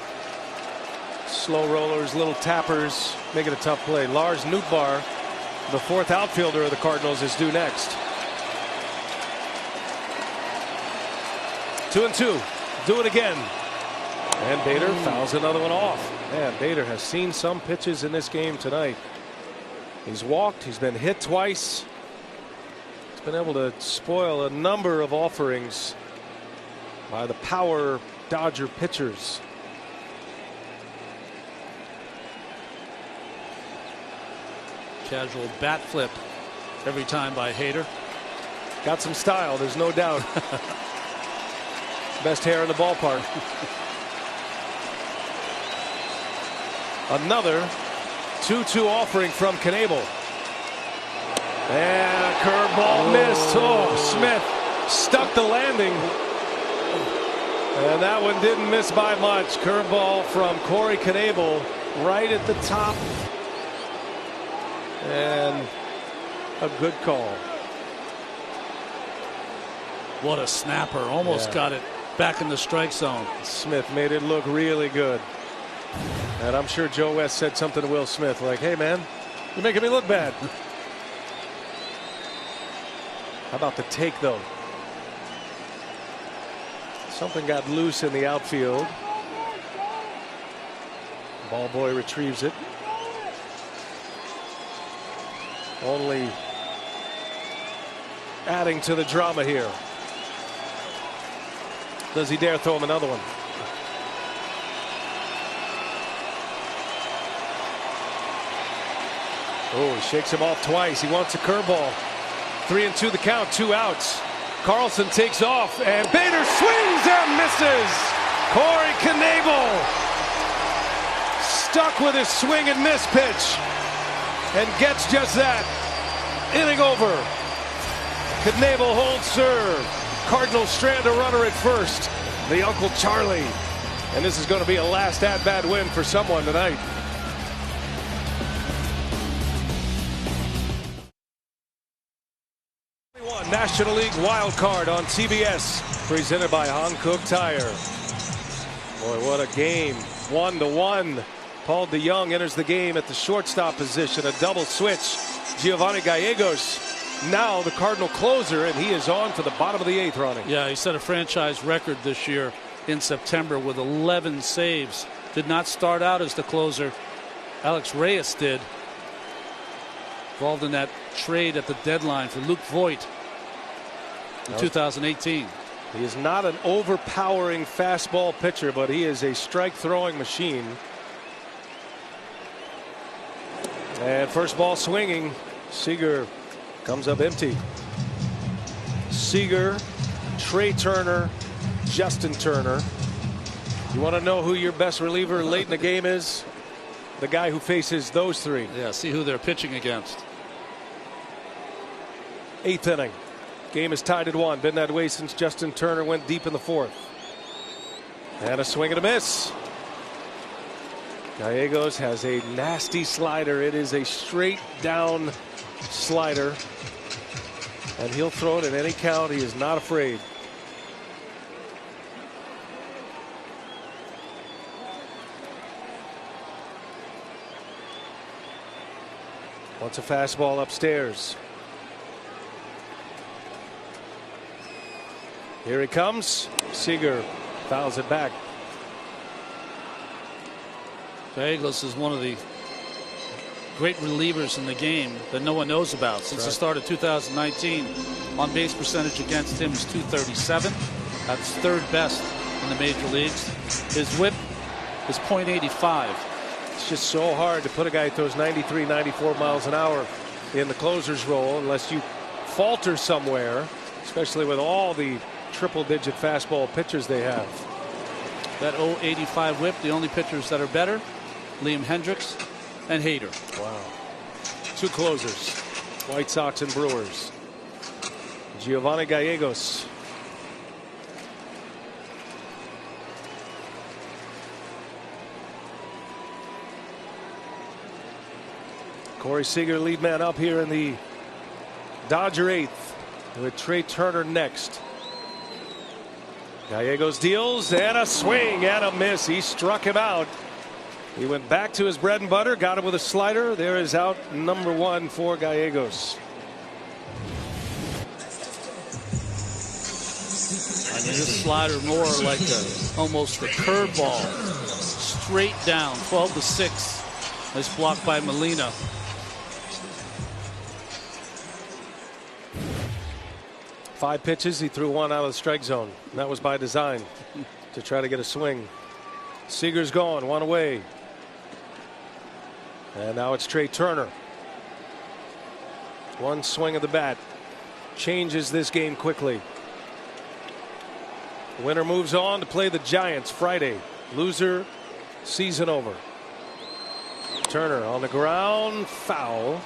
Slow rollers, little tappers, make it a tough play. Lars Nootbaar, the 4th outfielder of the Cardinals, is due next. 2-2. Do it again. And Bader fouls another one off. Man, Bader has seen some pitches in this game tonight. He's walked, he's been hit twice. He's been able to spoil a number of offerings by the power Dodger pitchers. Casual bat flip every time by Hader. Got some style, there's no doubt. Best hair in the ballpark. Another 2-2 offering from Knebel. And a curveball missed. Oh, Smith stuck the landing. And that one didn't miss by much. Curveball from Corey Knebel right at the top. And a good call. What a snapper. Almost got it back in the strike zone. Smith made it look really good. And I'm sure Joe West said something to Will Smith like, hey man, you're making me look bad. How about the take though? Something got loose in the outfield. Ball boy retrieves it. Only adding to the drama here. Does he dare throw him another one? Oh, he shakes him off twice. He wants a curveball. 3-2 the count, 2 outs. Carlson takes off, and Bader swings and misses. Corey Knebel stuck with his swing and miss pitch, and gets just that. Inning over. Knebel holds serve. Cardinals strand a runner at first. The Uncle Charlie. And this is going to be a last at-bat win for someone tonight. National League Wild Card on CBS, presented by Hankook Tire. Boy, what a game. 1-1. Paul DeJong enters the game at the shortstop position. A double switch. Giovanni Gallegos, now the Cardinal closer, and he is on to the bottom of the 8th, Ronnie. Yeah, he set a franchise record this year in September with 11 saves. Did not start out as the closer. Alex Reyes did. Involved in that trade at the deadline for Luke Voigt in 2018. He is not an overpowering fastball pitcher, but he is a strike throwing machine. And first ball swinging. Seager comes up empty. Seager, Trey Turner, Justin Turner. You want to know who your best reliever late in the game is? the guy who faces those three. Yeah, see who they're pitching against. 8th inning. Game is tied at 1. Been that way since Justin Turner went deep in the 4th. And a swing and a miss. Gallegos has a nasty slider. It is a straight down slider. And he'll throw it at any count. He is not afraid. Wants a fastball upstairs. Here he comes. Seager fouls it back. Gallegos is one of the great relievers in the game that no one knows about. Since the start of 2019, on base percentage against him is .237. That's 3rd best in the major leagues. His whip is .85. It's just so hard to put a guy who throws 93, 94 miles an hour in the closer's role unless you falter somewhere, especially with all the triple-digit fastball pitchers they have. That .085 whip, the only pitchers that are better, Liam Hendricks and Hader. Wow. 2 closers, White Sox and Brewers. Giovanni Gallegos. Corey Seager, lead man up here in the Dodger 8th with Trey Turner next. Gallegos deals and a swing and a miss. He struck him out. He went back to his bread and butter, got him with a slider. There is out number 1 for Gallegos. I mean, this slider more like almost a curveball. Straight down, 12-6. Nice block by Molina. Five pitches, he threw 1 out of the strike zone. And that was by design to try to get a swing. Seager's gone, 1 away. And now it's Trey Turner. 1 swing of the bat changes this game quickly. The winner moves on to play the Giants Friday. Loser, season over. Turner on the ground, foul.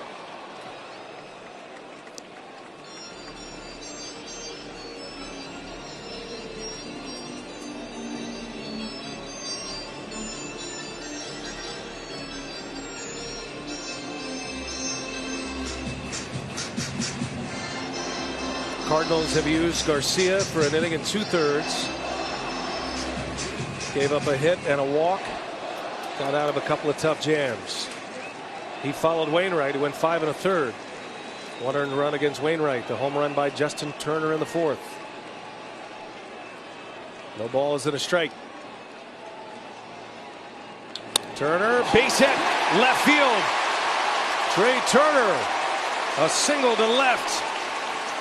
Cardinals have used Garcia for an inning and 2/3. Gave up a hit and a walk. Got out of a couple of tough jams. He followed Wainwright, who went 5 1/3. 1 earned run against Wainwright. The home run by Justin Turner in the 4th. No balls and a strike. Turner, base hit, left field. Trey Turner, a single to left.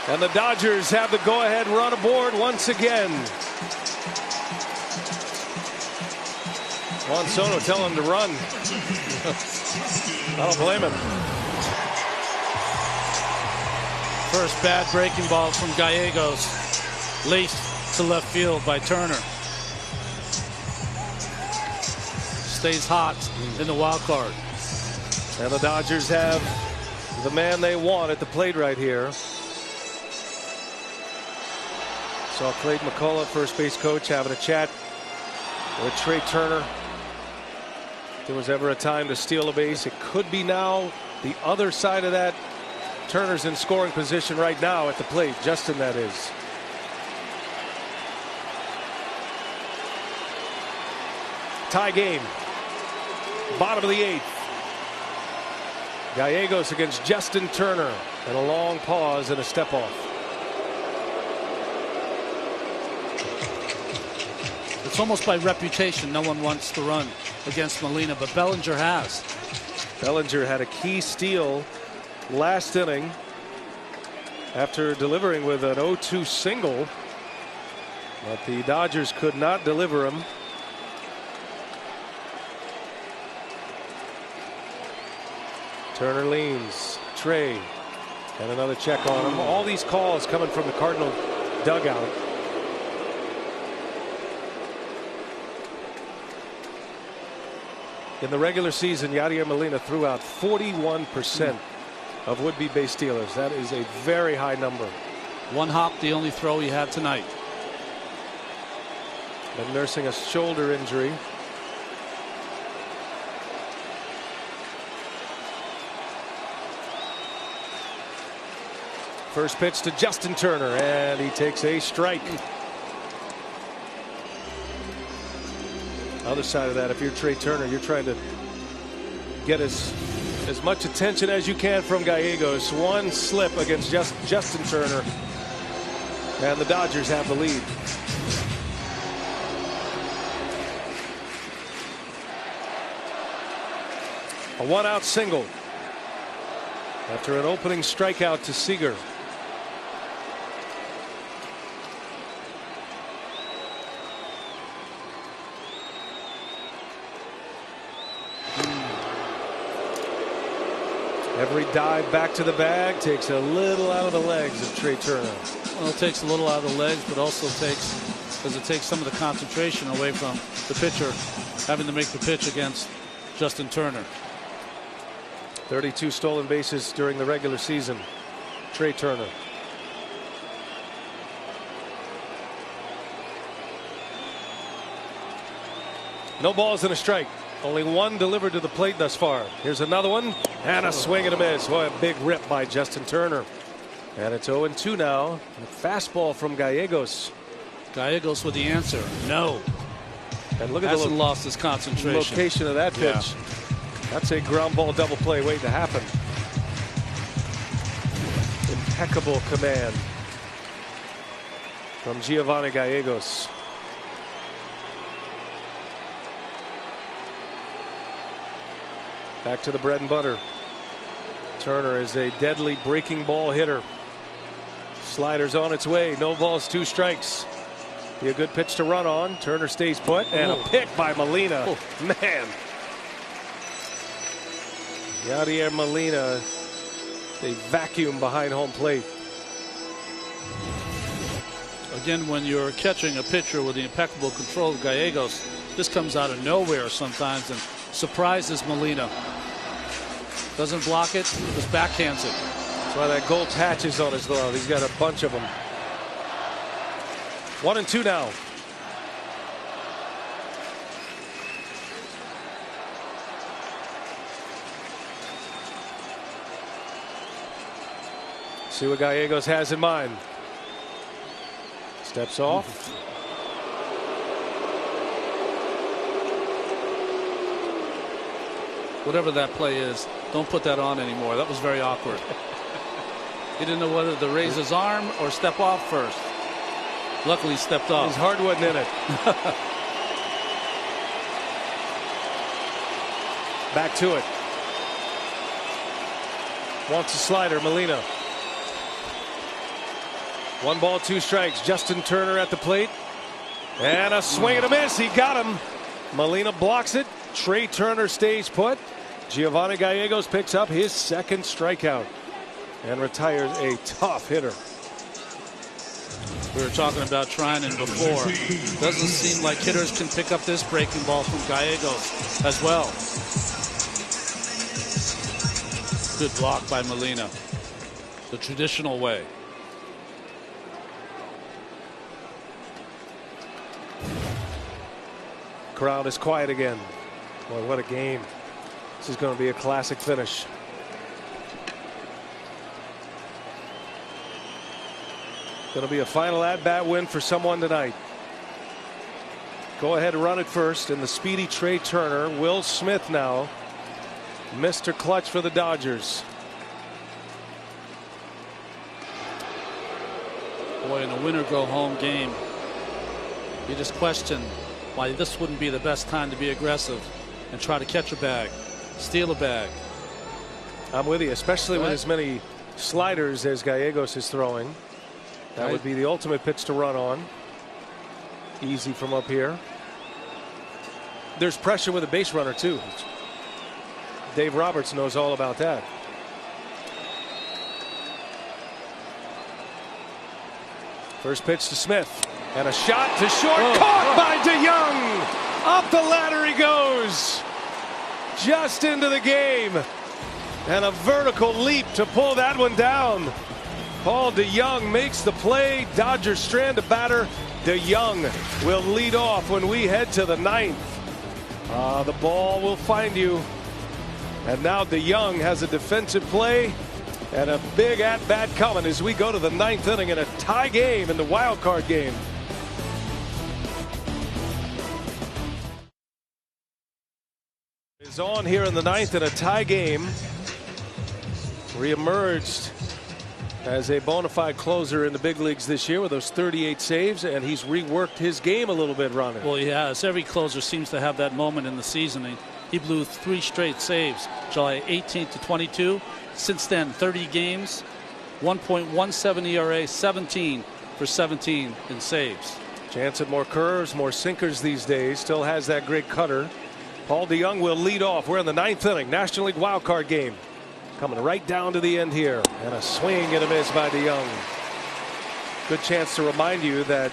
And the Dodgers have the go-ahead run aboard once again. Juan Soto telling him to run. I don't blame him. First bad breaking ball from Gallegos. Laced to left field by Turner. Stays hot in the wild card. And the Dodgers have the man they want at the plate right here. Saw Clayton McCullough, first base coach, having a chat with Trey Turner. If there was ever a time to steal a base, it could be now. The other side of that, Turner's in scoring position right now at the plate. Justin, that is. Tie game. Bottom of the 8th. Gallegos against Justin Turner. And a long pause and a step off. It's almost by reputation. No one wants to run against Molina, but Bellinger has. Bellinger had a key steal last inning after delivering with an 0-2 single, but the Dodgers could not deliver him. Turner leans. Trey, and another check on him. All these calls coming from the Cardinal dugout. In the regular season, Yadier Molina threw out 41% of would-be base stealers. That is a very high number. One hop, the only throw he had tonight. Been nursing a shoulder injury. First pitch to Justin Turner, and he takes a strike. Other side of that, if you're Trey Turner, you're trying to get as much attention as you can from Gallegos. One slip against Justin Turner, and the Dodgers have the lead. A one-out single after an opening strikeout to Seager. Every dive back to the bag takes a little out of the legs of Trey Turner. Well, it takes a little out of the legs, but also takes some of the concentration away from the pitcher having to make the pitch against Justin Turner. 32 stolen bases during the regular season. Trey Turner. No balls and a strike. Only one delivered to the plate thus far. Here's another one, and a swing and a miss. Boy, a big rip by Justin Turner. And it's 0-2 now. A fastball from Gallegos. Gallegos with the answer. No. And look at Hasn't lost his concentration. Location of that pitch. Yeah. That's a ground ball double play waiting to happen. Impeccable command from Giovanni Gallegos. Back to the bread and butter. Turner is a deadly breaking ball hitter. Slider's on its way. No balls, 2 strikes. Be a good pitch to run on. Turner stays put, and a pick by Molina. Man. Yadier Molina, a vacuum behind home plate. Again, when you're catching a pitcher with the impeccable control of Gallegos, this comes out of nowhere sometimes and surprises Molina. Doesn't block it, just backhands it. That's why that gold patches on his glove. He's got a bunch of them. 1-2 now. See what Gallegos has in mind. Steps off. Whatever that play is, don't put that on anymore. That was very awkward. He didn't know whether to raise his arm or step off first. Luckily, he stepped off. His heart wasn't in it. Back to it. Wants a slider, Molina. 1 ball, 2 strikes. Justin Turner at the plate. And a swing and a miss. He got him. Molina blocks it. Trey Turner stays put. Giovanni Gallegos picks up his 2nd strikeout and retires a tough hitter. We were talking about Treinen before. Doesn't seem like hitters can pick up this breaking ball from Gallegos as well. Good block by Molina. The traditional way. Crowd is quiet again. Boy, what a game. This is going to be a classic finish. Going to be a final at-bat win for someone tonight. Go ahead and run it first, and the speedy Trey Turner. Will Smith now, Mr. Clutch for the Dodgers. Boy, in a winner-go-home game, you just question why this wouldn't be the best time to be aggressive and try to catch a bag, steal a bag. I'm with you, especially with as many sliders as Gallegos is throwing. That would be the ultimate pitch to run on. Easy from up here. There's pressure with a base runner too. Dave Roberts knows all about that. First pitch to Smith. And a shot to short. Caught by DeYoung. Up the ladder he goes. just into the game. And a vertical leap to pull that one down. Paul DeJong makes the play. Dodgers strand a batter. DeJong will lead off when we head to the 9th. The ball will find you. And now DeJong has a defensive play and a big at-bat coming as we go to the 9th inning in a tie game in the wild card game. Is on here in the 9th in a tie game. Reemerged as a bona fide closer in the big leagues this year with those 38 saves, and he's reworked his game a little bit, Ronnie. Well, he has. Every closer seems to have that moment in the season. He blew 3 straight saves, July 18th to 22. Since then, 30 games, 1.17 ERA, 17 for 17 in saves. Jansen more curves, more sinkers these days. Still has that great cutter. Paul DeJong will lead off. We're in the 9th inning, National League wild card game. Coming right down to the end here. And a swing and a miss by DeJong. Good chance to remind you that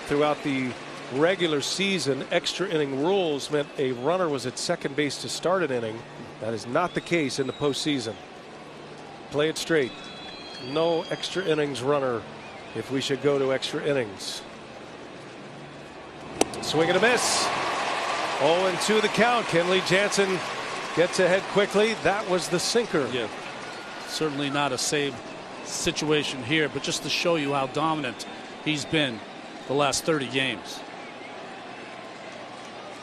throughout the regular season, extra inning rules meant a runner was at second base to start an inning. That is not the case in the postseason. Play it straight. No extra innings runner if we should go to extra innings. Swing and a miss. 0-2 the count. Kenley Jansen gets ahead quickly. That was the sinker. Yeah, certainly not a save situation here, but just to show you how dominant he's been the last 30 games.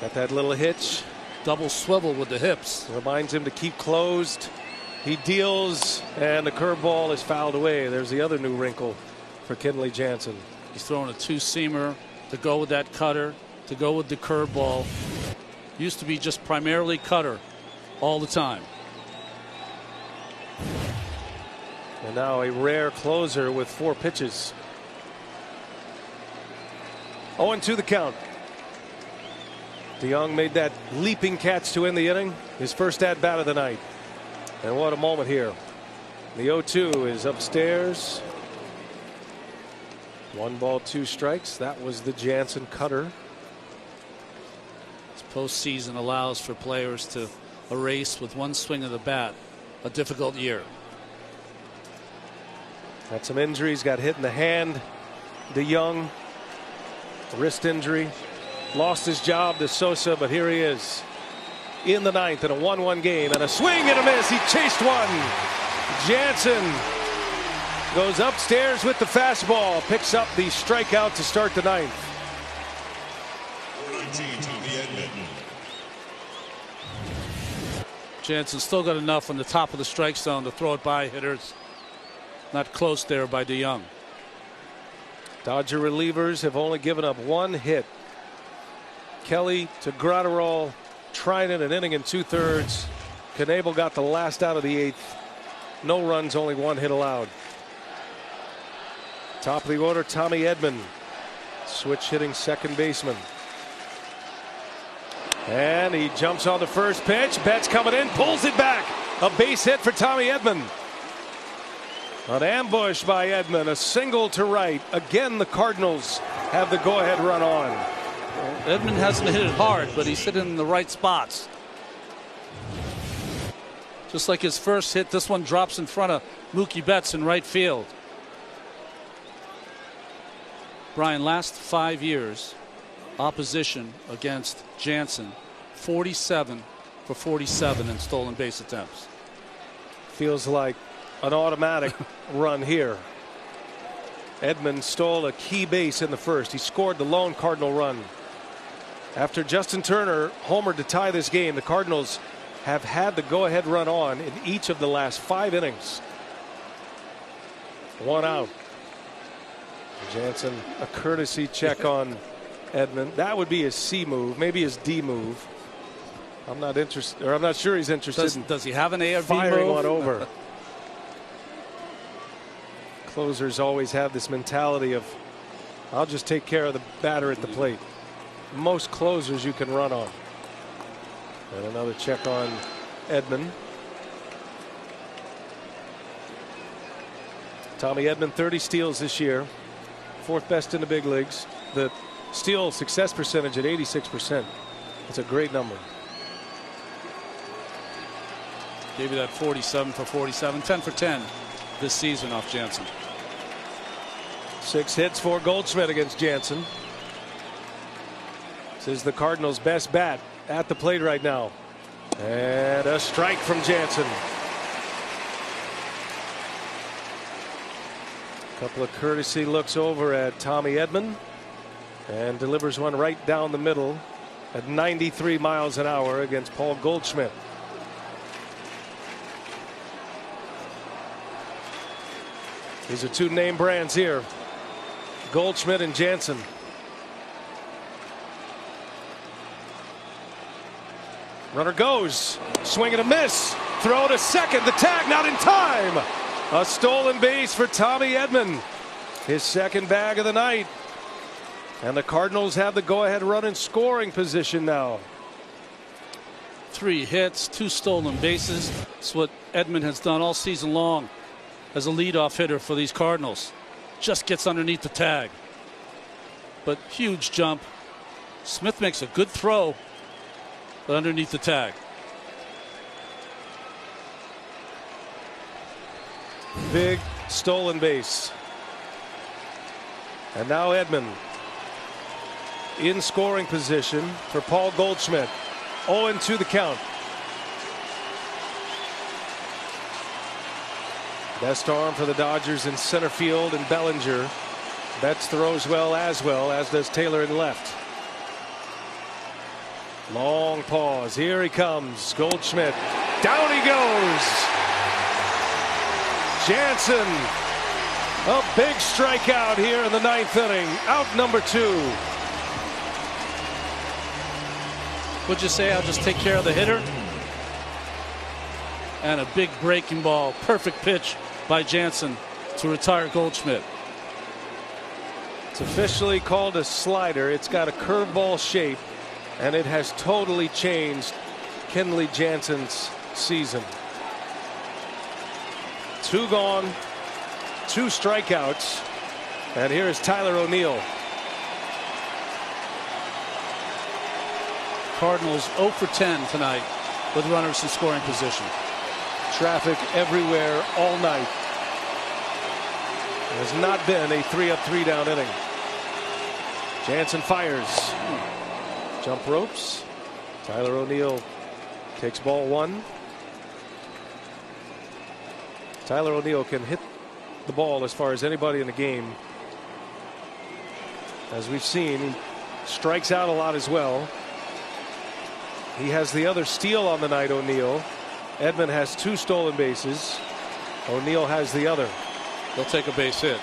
Got that little hitch. Double swivel with the hips. Reminds him to keep closed. He deals, and the curveball is fouled away. There's the other new wrinkle for Kenley Jansen. He's throwing a 2-seamer to go with that cutter, to go with the curveball. Used to be just primarily cutter all the time. And now a rare closer with 4 pitches. 0-2 the count. DeJong made that leaping catch to end the inning. His first at bat of the night. And what a moment here. The 0-2 is upstairs. 1 ball, 2 strikes. That was the Jansen cutter. This postseason allows for players to erase with 1 swing of the bat a difficult year. Had some injuries, got hit in the hand. DeJong, wrist injury, lost his job to Sosa, but here he is in the 9th in a 1-1 game, and a swing and a miss. He chased one. Jansen goes upstairs with the fastball, picks up the strikeout to start the 9th. Jansen still got enough on the top of the strike zone to throw it by hitters. Not close there by DeJong. Dodger relievers have only given up 1 hit. Kelly to Gratterall, Trinan an inning and 2/3. Knebel got the last out of the 8th. No runs, only 1 hit allowed. Top of the order, Tommy Edman, switch hitting second baseman. And he jumps on the first pitch. Betts coming in, pulls it back. A base hit for Tommy Edman. An ambush by Edman, a single to right. Again, the Cardinals have the go-ahead run on. Well, Edman hasn't hit it hard, but he's hitting in the right spots. Just like his first hit, this one drops in front of Mookie Betts in right field. Brian, last 5 years, opposition against Jansen, 47 for 47 in stolen base attempts. Feels like an automatic run here. Edman stole a key base in the first. He scored the lone Cardinal run. After Justin Turner homered to tie this game, the Cardinals have had the go-ahead run on in each of the last 5 innings. 1 out. Jansen, a courtesy check on Edman. That would be his C move, maybe his D move. I'm not interested, or I'm not sure he's interested. Does he have an A or B firing move? One over? Closers always have this mentality of, I'll just take care of the batter at the plate. Most closers you can run on. And another check on Edman. Tommy Edman, 30 steals this year, 4th best in the big leagues. The steal success percentage at 86%. It's a great number. Gave you that 47 for 47, 10 for 10 this season off Jansen. 6 hits for Goldschmidt against Jansen. This is the Cardinals' best bat at the plate right now. And a strike from Jansen. Couple of courtesy looks over at Tommy Edman and delivers one right down the middle at 93 miles an hour against Paul Goldschmidt. These are 2 name brands here, Goldschmidt and Jansen. Runner goes, swing and a miss, throw to second, the tag not in time. A stolen base for Tommy Edman, his second bag of the night. And the Cardinals have the go-ahead run in scoring position now. 3 hits, 2 stolen bases. That's what Edman has done all season long as a leadoff hitter for these Cardinals. Just gets underneath the tag. But huge jump. Smith makes a good throw, but underneath the tag. Big stolen base. And now Edman in scoring position for Paul Goldschmidt. 0-2 the count. Best arm for the Dodgers in center field, and Bellinger. Betts throws well, as does Taylor in left. Long pause. Here he comes. Goldschmidt. Down he goes. Jansen. A big strikeout here in the 9th inning. Out number 2. Would you say I'll just take care of the hitter? And a big breaking ball. Perfect pitch by Jansen to retire Goldschmidt. It's officially called a slider. It's got a curveball shape, and it has totally changed Kenley Jansen's season. 2 gone, 2 strikeouts, and here is Tyler O'Neill. Cardinals 0 for 10 tonight with runners in scoring position. Traffic everywhere all night. It has not been a 3-up 3-down inning. Jansen fires. Jump ropes. Tyler O'Neill takes ball 1. Tyler O'Neill can hit the ball as far as anybody in the game. As we've seen, he strikes out a lot as well. He has the other steal on the night, O'Neill. Edman has 2 stolen bases. O'Neill has the other. He'll take a base hit.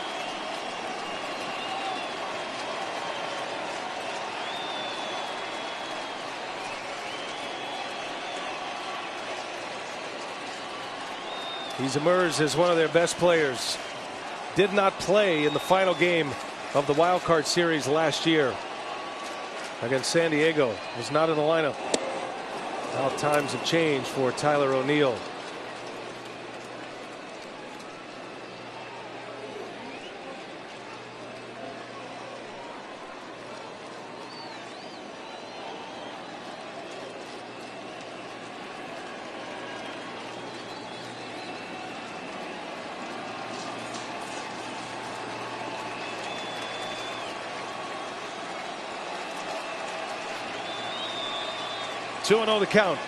He's emerged as one of their best players. Did not play in the final game of the wild card series last year against San Diego. Was not in the lineup. Now times have changed for Tyler O'Neill. Two and 0 the count.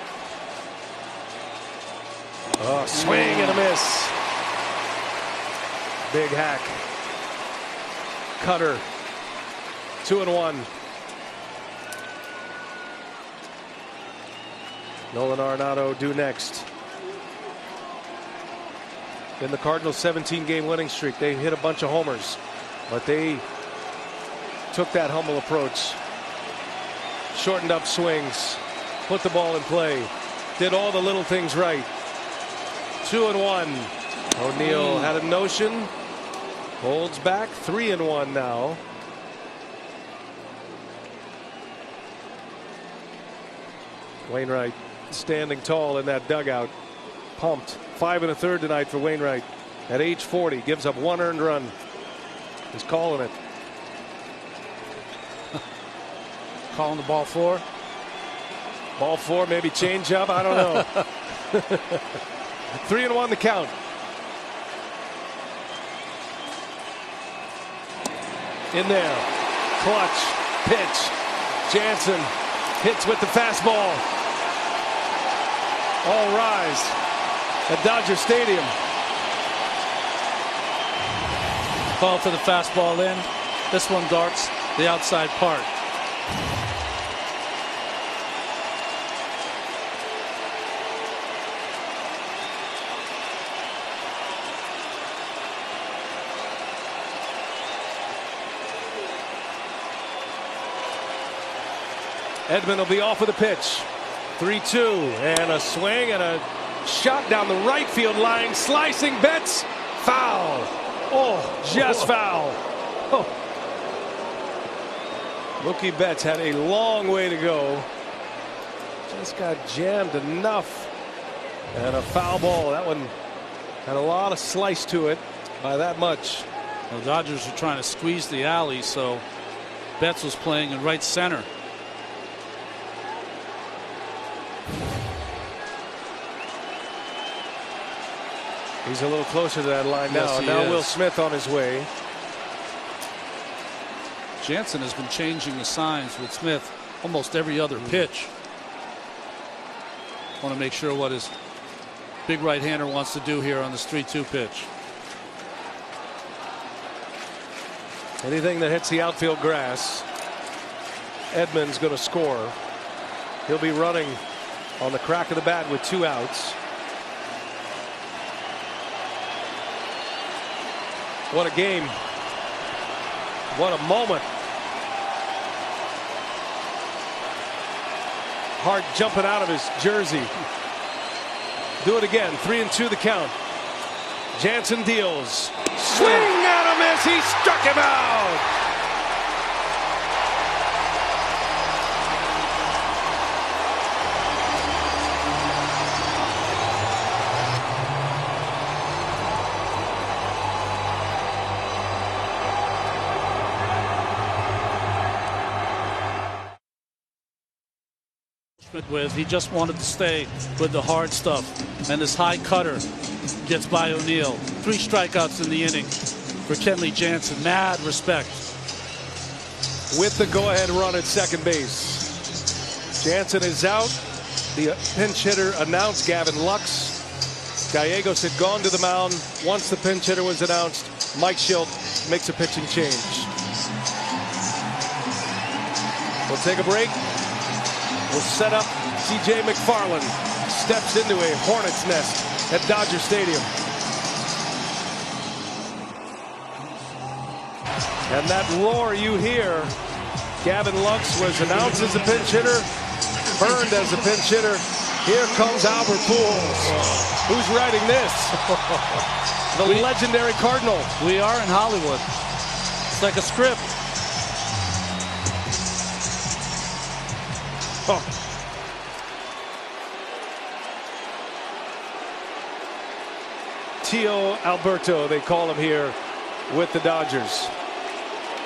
Oh, swing and a miss. Big hack. Cutter. 2-1. Nolan Arenado due next. In the Cardinals' 17-game winning streak, they hit a bunch of homers, but they took that humble approach. Shortened up swings. Put the ball in play. Did all the little things right. 2-1. O'Neill had a notion. Holds back. 3-1 now. Wainwright standing tall in that dugout. Pumped. 5 1/3 tonight for Wainwright. At age 40, gives up 1 earned run. He's calling it. Calling the ball 4. Ball 4, maybe change up. I don't know. 3-1 the count. In there. Clutch. Pitch. Jansen hits with the fastball. All rise at Dodger Stadium. Call for the fastball in. This one darts the outside part. Edman will be off of the pitch. 3-2 and a swing and a shot down the right field line. Slicing Betts. Foul. Oh, just foul. Oh. Mookie Betts had a long way to go. Just got jammed enough. And a foul ball. That one had a lot of slice to it by that much. The Dodgers are trying to squeeze the alley, so Betts was playing in right center. He's a little closer to that line now. Yes, now Will Smith on his way. Jansen has been changing the signs with Smith almost every other pitch. Want to make sure what his big right-hander wants to do here on this 3-2 pitch. Anything that hits the outfield grass, Edman's going to score. He'll be running on the crack of the bat with 2 outs. What a game. What a moment. Hart jumping out of his jersey. Do it again. 3-2 the count. Jansen deals. Swing and a miss. He struck him out. With he just wanted to stay with the hard stuff, and this high cutter gets by O'Neill. 3 strikeouts in the inning for Kenley Jansen. Mad respect. With the go-ahead run at second base. Jansen is out. The pinch hitter announced, Gavin Lux. Gallegos had gone to the mound. Once the pinch hitter was announced, Mike Schilt makes a pitching change. We'll take a break. We'll set up. TJ McFarland steps into a hornet's nest at Dodger Stadium. And that roar you hear, Gavin Lux was announced as a pinch hitter, burned as a pinch hitter. Here comes Albert Pujols. Who's writing this? The legendary Cardinal. We are in Hollywood. It's like a script. Oh. Tio Alberto, they call him here with the Dodgers.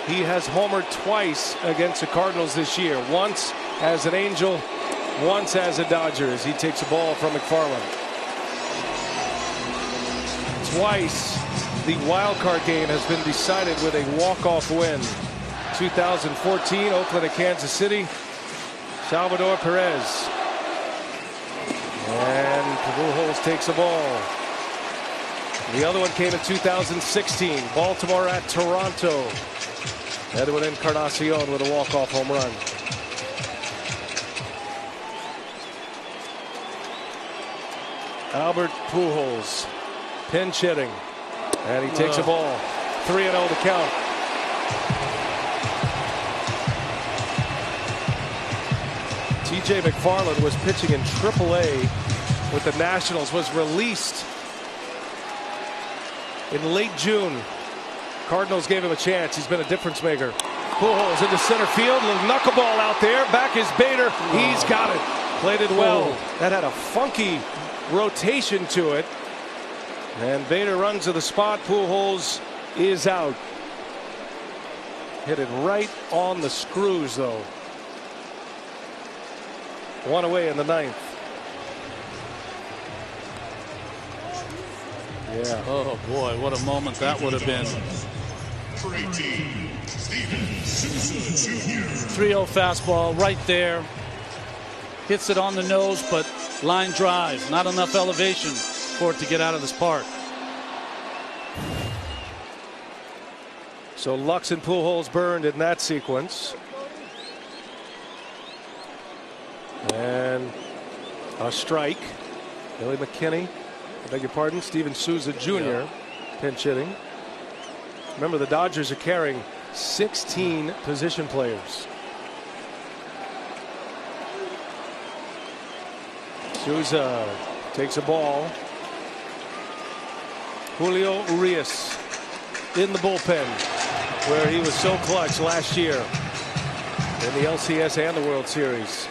He has homered twice against the Cardinals this year. Once as an Angel, once as a Dodger, as he takes a ball from McFarland. Twice the wild card game has been decided with a walk-off win. 2014, Oakland at Kansas City. Salvador Perez. And Pujols takes a ball. The other one came in 2016. Baltimore at Toronto. Edwin Encarnacion with a walk-off home run. Albert Pujols pinch hitting. And he takes a ball. 3-0 the count. TJ McFarland was pitching in AAA with the Nationals, was released in late June. Cardinals gave him a chance. He's been a difference maker. Pujols into center field. Little knuckleball out there. Back is Bader. He's got it. Played it well. That had a funky rotation to it. And Bader runs to the spot. Pujols is out. Hit it right on the screws, though. One away in the ninth. Yeah. Oh, boy, what a moment that would have been. 3-0 fastball right there. Hits it on the nose, but line drive. Not enough elevation for it to get out of this park. So Lux and Pujols burned in that sequence. And a strike. Billy McKinney, I beg your pardon, Steven Souza Jr. pinch hitting. Remember, the Dodgers are carrying 16 position players. Souza takes a ball. Julio Urias in the bullpen, where he was so clutch last year in the LCS and the World Series.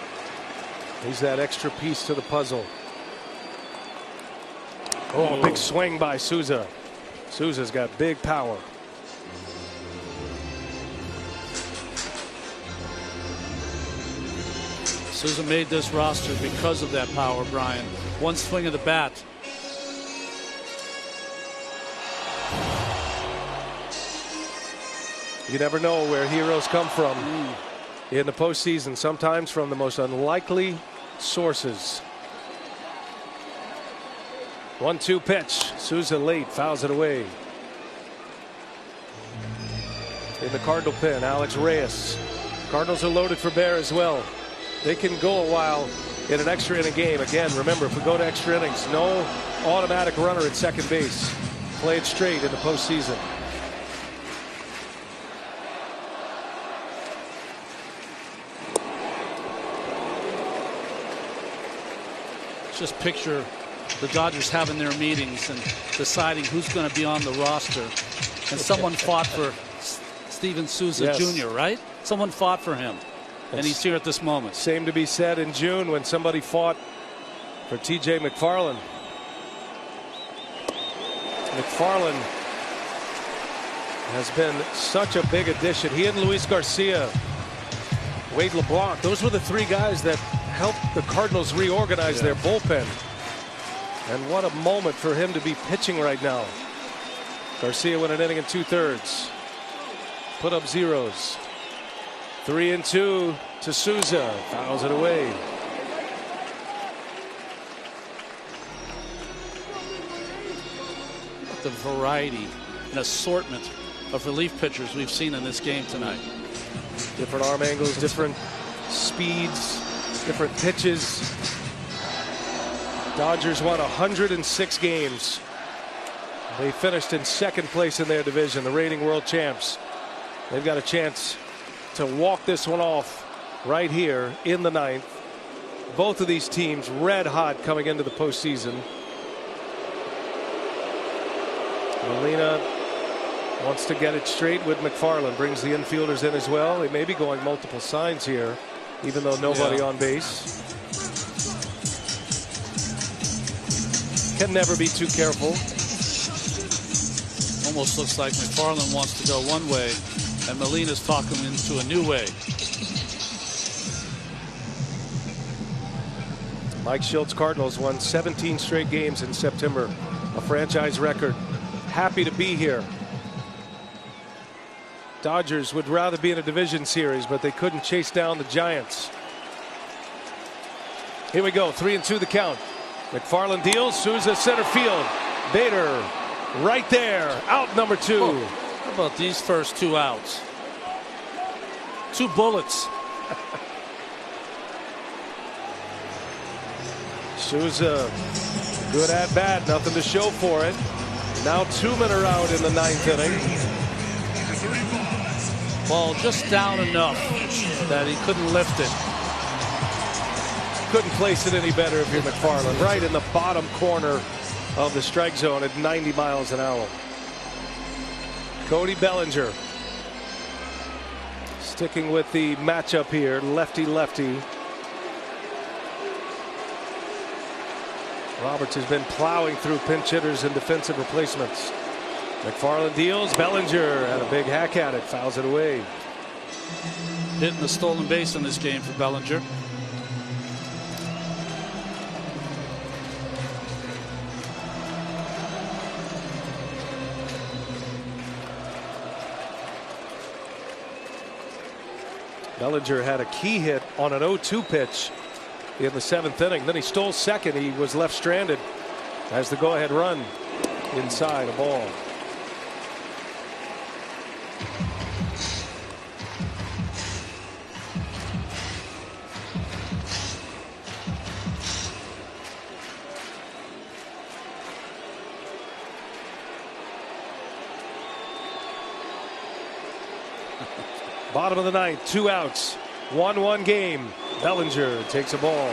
He's that extra piece to the puzzle. Oh, big swing by Souza. Souza's got big power. Souza made this roster because of that power, Brian. One swing of the bat. You never know where heroes come from in the postseason, sometimes from the most unlikely sources. 1-2 pitch. Souza late, fouls it away. In the Cardinal pen, Alex Reyes. Cardinals are loaded for bear as well. They can go a while in an extra inning game. Again, remember, if we go to extra innings, no automatic runner at second base. Play it straight in the postseason. Just picture the Dodgers having their meetings and deciding who's going to be on the roster. And someone fought for Steven Souza Jr., right? Someone fought for him. And he's here at this moment. Same to be said in June when somebody fought for T.J. McFarland. McFarland has been such a big addition. He and Luis Garcia, Wade LeBlanc, those were the three guys that helped the Cardinals reorganize their bullpen. And what a moment for him to be pitching right now. Garcia went an inning and 2/3. Put up zeros. 3-2 to Souza. Fouls it away. The variety and assortment of relief pitchers we've seen in this game tonight. Different arm angles, different speeds, different pitches. Dodgers won 106 games. They finished in second place in their division, the reigning world champs. They've got a chance to walk this one off right here in the ninth. Both of these teams red hot coming into the postseason. Molina wants to get it straight with McFarland. Brings the infielders in as well. They may be going multiple signs here, even though nobody on base. Can never be too careful. Almost looks like McFarland wants to go one way and Molina's talking him into a new way. Mike Schilt's Cardinals won 17 straight games in September, a franchise record. Happy to be here. Dodgers would rather be in a division series, but they couldn't chase down the Giants. Here we go, 3-2 the count. McFarland deals, Souza center field. Bader right there, out number 2. Oh, how about these first 2 outs? 2 bullets. Souza, good at bat, nothing to show for it. Now 2 men are out in the 9th inning. Ball just down enough that he couldn't lift it. Couldn't place it any better if you're McFarland. Right in the bottom corner of the strike zone at 90 miles an hour. Cody Bellinger sticking with the matchup here, lefty-lefty. Roberts has been plowing through pinch hitters and defensive replacements. McFarland deals. Bellinger had a big hack at it, fouls it away. Hitting the stolen base in this game for Bellinger. Bellinger had a key hit on an 0-2 pitch in the 7th inning. Then he stole second. He was left stranded as the go-ahead run inside a ball. Bottom of the 9th, 2 outs, 1-1 game. Bellinger takes a ball.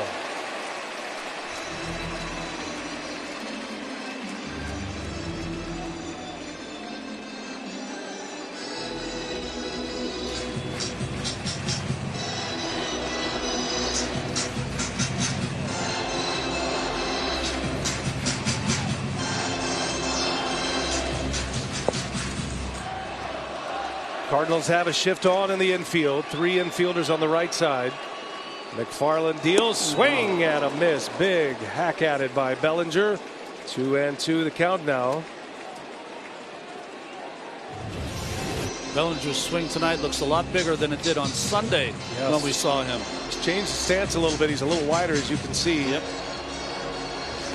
Cardinals have a shift on in the infield. 3 infielders on the right side. McFarland deals, swing and a miss. Big hack at it by Bellinger. 2-2 the count now. Bellinger's swing tonight looks a lot bigger than it did on Sunday when we saw him. He's changed the stance a little bit. He's a little wider, as you can see. Yep.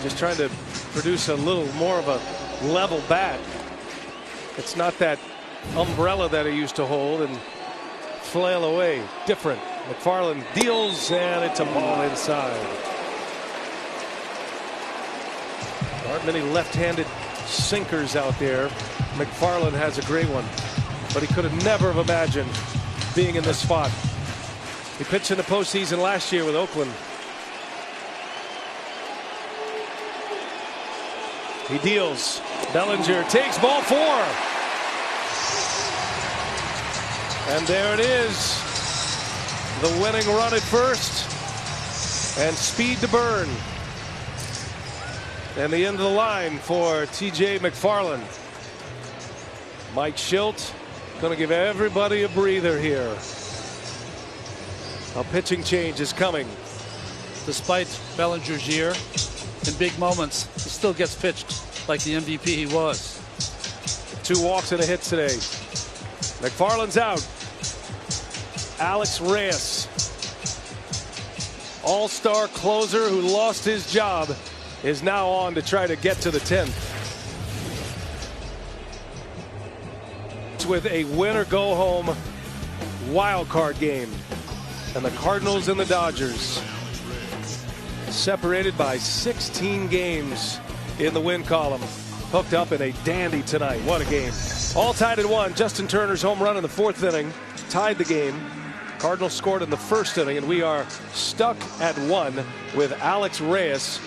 Just trying to produce a little more of a level bat. It's not that umbrella that he used to hold and flail away. Different. McFarland deals, and it's a ball inside. There aren't many left-handed sinkers out there. McFarland has a great one, but he could have never have imagined being in this spot. He pitched in the postseason last year with Oakland. He deals. Bellinger takes ball 4. And there it is. The winning run at first. And speed to burn. And the end of the line for TJ McFarland. Mike Schilt going to give everybody a breather here. A pitching change is coming. Despite Bellinger's year, in big moments, he still gets pitched like the MVP he was. 2 walks and a hit today. McFarland's out. Alex Reyes, all-star closer who lost his job, is now on to try to get to the 10th. With a win-or-go-home wild card game. And the Cardinals and the Dodgers separated by 16 games in the win column. Hooked up in a dandy tonight. What a game. All tied at 1. Justin Turner's home run in the 4th inning tied the game. Cardinals scored in the 1st inning, and we are stuck at 1 with Alex Reyes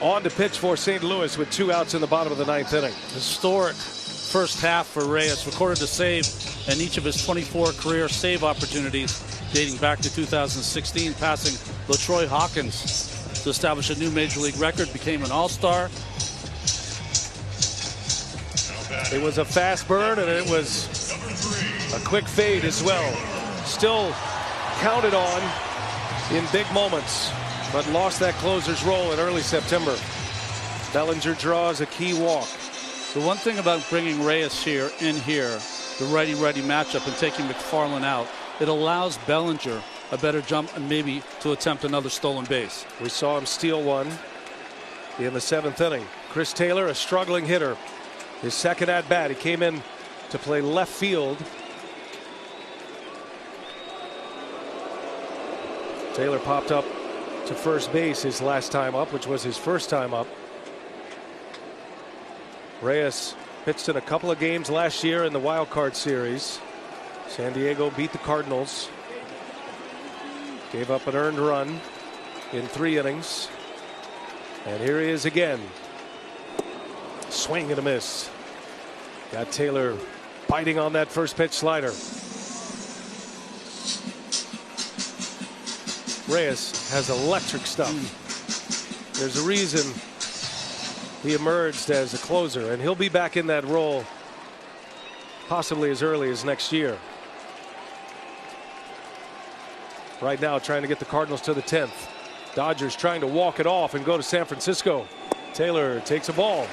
on to pitch for St. Louis with 2 outs in the bottom of the 9th inning. Historic first half for Reyes. Recorded a save in each of his 24 career save opportunities dating back to 2016, passing LaTroy Hawkins to establish a new major league record. Became an all-star. It was a fast burn, and it was a quick fade as well. Still counted on in big moments, but lost that closer's role in early September. Bellinger draws a key walk. The one thing about bringing Reyes in here, the righty-righty matchup, and taking McFarland out, it allows Bellinger a better jump and maybe to attempt another stolen base. We saw him steal one in the 7th inning. Chris Taylor, a struggling hitter. His second at bat, he came in to play left field. Taylor popped up to first base his last time up, which was his first time up. Reyes pitched in a couple of games last year in the wild card series. San Diego beat the Cardinals. Gave up an earned run in 3 innings. And here he is again. Swing and a miss. Got Taylor biting on that first pitch slider. Reyes has electric stuff. There's a reason he emerged as a closer, and he'll be back in that role possibly as early as next year. Right now trying to get the Cardinals to the 10th. Dodgers trying to walk it off and go to San Francisco. Taylor takes a ball.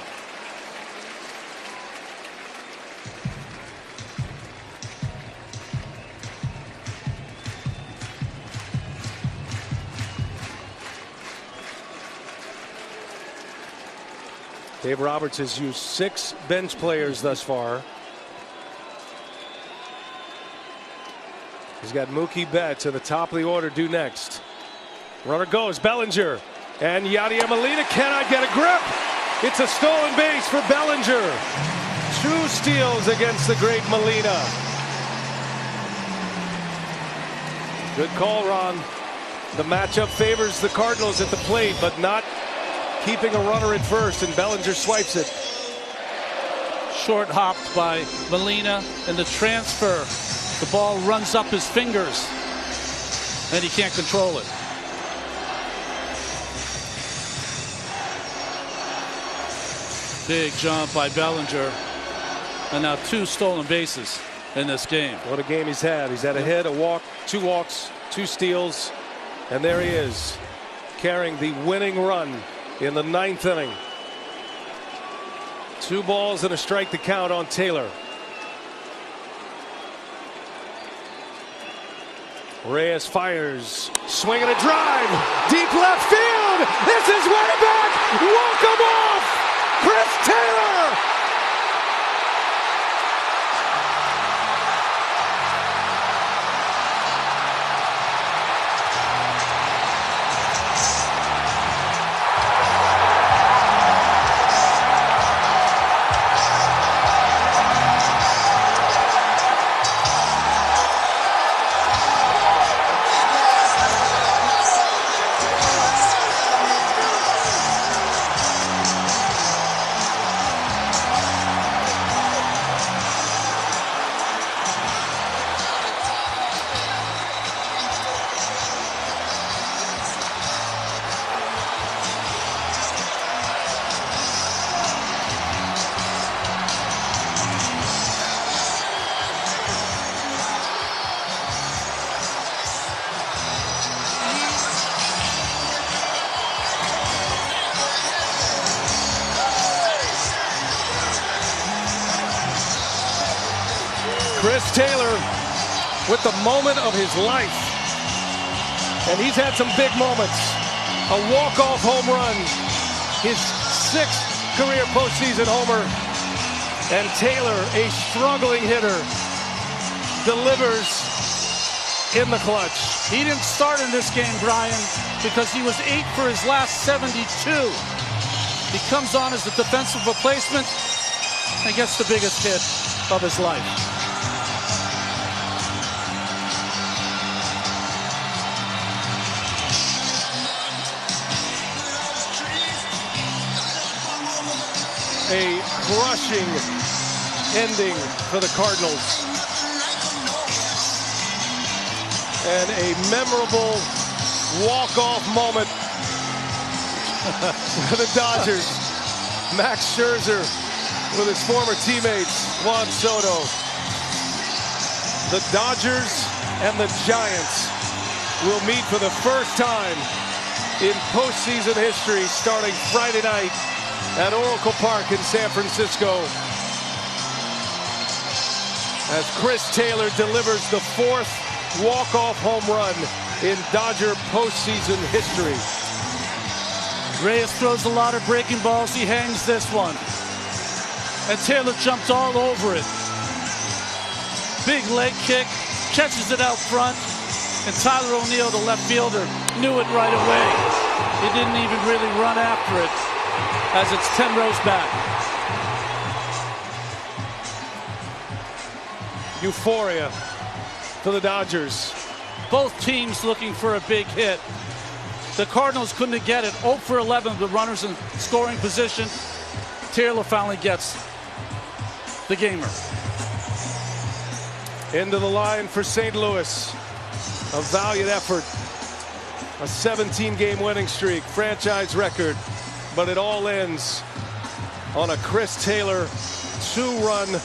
Dave Roberts has used 6 bench players thus far. He's got Mookie Betts at the top of the order due next. Runner goes, Bellinger. And Yadier Molina cannot get a grip. It's a stolen base for Bellinger. 2 steals against the great Molina. Good call, Ron. The matchup favors the Cardinals at the plate, but not keeping a runner at first, and Bellinger swipes it. Short hopped by Molina, and the transfer. The ball runs up his fingers, and he can't control it. Big jump by Bellinger, and now 2 stolen bases in this game. What a game he's had. He's had a hit, a walk, 2 walks, 2 steals, and there he is, carrying the winning run in the 9th inning. 2 balls and a strike to count on Taylor. Reyes fires, swing and a drive, deep left field. This is way back. Walk him off. Chris Taylor. Chris Taylor with the moment of his life. And he's had some big moments. A walk-off home run. His 6th career postseason homer. And Taylor, a struggling hitter, delivers in the clutch. He didn't start in this game, Brian, because he was 8 for his last 72. He comes on as a defensive replacement and gets the biggest hit of his life. A crushing ending for the Cardinals. And a memorable walk-off moment for the Dodgers. Max Scherzer with his former teammates, Juan Soto. The Dodgers and the Giants will meet for the first time in postseason history starting Friday night at Oracle Park in San Francisco, as Chris Taylor delivers the 4th walk-off home run in Dodger postseason history. Reyes throws a lot of breaking balls. He hangs this one. And Taylor jumped all over it. Big leg kick, catches it out front, and Tyler O'Neill, the left fielder, knew it right away. He didn't even really run after it, as it's 10 rows back. Euphoria for the Dodgers. Both teams looking for a big hit. The Cardinals couldn't get it. 0 for 11 with runners in scoring position. Taylor finally gets the gamer. Into the line for St. Louis. A valiant effort. A 17-game winning streak, franchise record. But it all ends on a Chris Taylor 2-run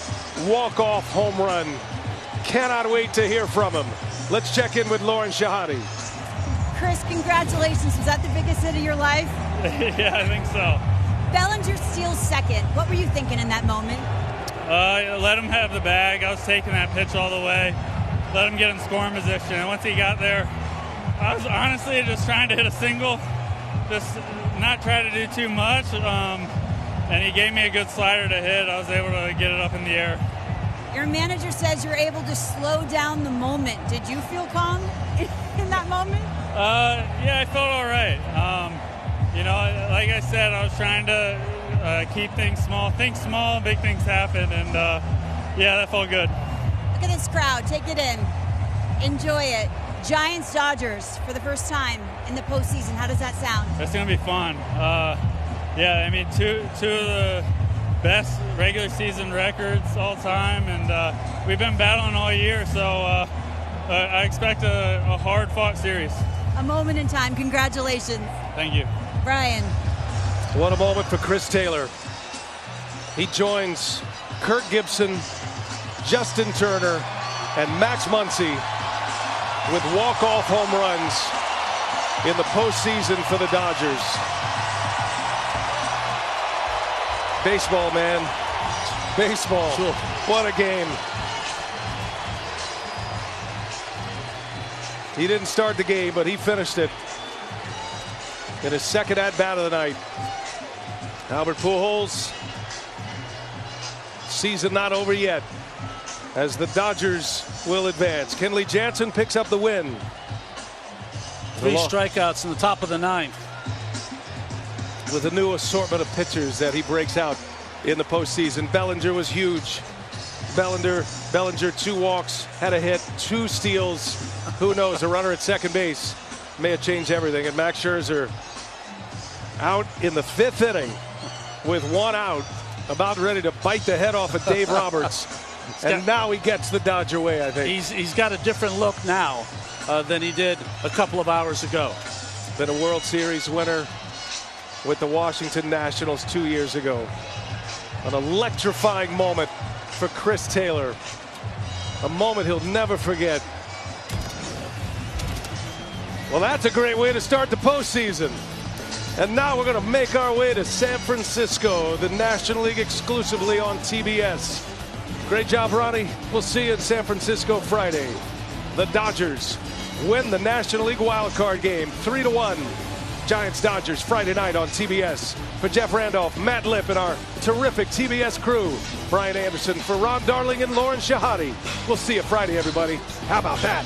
walk-off home run. Cannot wait to hear from him. Let's check in with Lauren Shahadi. Chris, congratulations. Was that the biggest hit of your life? Yeah, I think so. Bellinger steals second. What were you thinking in that moment? Let him have the bag. I was taking that pitch all the way. Let him get in scoring position. And once he got there, I was honestly just trying to hit a single. Just not try to do too much. and he gave me a good slider to hit. I was able to get it up in the air. Your manager says you're able to slow down the moment. Did you feel calm in that moment? Yeah, I felt all right. You know, like I said, I was trying to keep things small. Think small, big things happen, and yeah, that felt good. Look at this crowd. Take it in. Enjoy it. Giants-Dodgers for the first time in the postseason. How does that sound? It's going to be fun. Yeah, I mean, two of the best regular season records all time, and we've been battling all year, so I expect a hard-fought series. A moment in time. Congratulations. Thank you. Brian. What a moment for Chris Taylor. He joins Kirk Gibson, Justin Turner, and Max Muncy with walk-off home runs in the postseason for the Dodgers. Baseball, man. Baseball. Sure. What a game. He didn't start the game, but he finished it in his second at-bat of the night. Albert Pujols, season not over yet, as the Dodgers will advance. Kenley Jansen picks up the win. 3 strikeouts in the top of the 9th. With a new assortment of pitchers that he breaks out in the postseason. Bellinger was huge. Bellinger 2 walks, had a hit, 2 steals. Who knows, a runner at second base may have changed everything. And Max Scherzer out in the 5th inning with 1 out, about ready to bite the head off of Dave Roberts. And now he gets the Dodger way, I think. He's got a different look now than he did a couple of hours ago. Been a World Series winner with the Washington Nationals 2 years ago. An electrifying moment for Chris Taylor. A moment he'll never forget. Well, that's a great way to start the postseason. And now we're going to make our way to San Francisco, the National League exclusively on TBS. Great job, Ronnie. We'll see you in San Francisco Friday. The Dodgers win the National League wildcard game 3-1. Giants-Dodgers Friday night on TBS. For Jeff Randolph, Matt Lipp, and our terrific TBS crew, Brian Anderson, for Ron Darling and Lauren Shahadi. We'll see you Friday, everybody. How about that?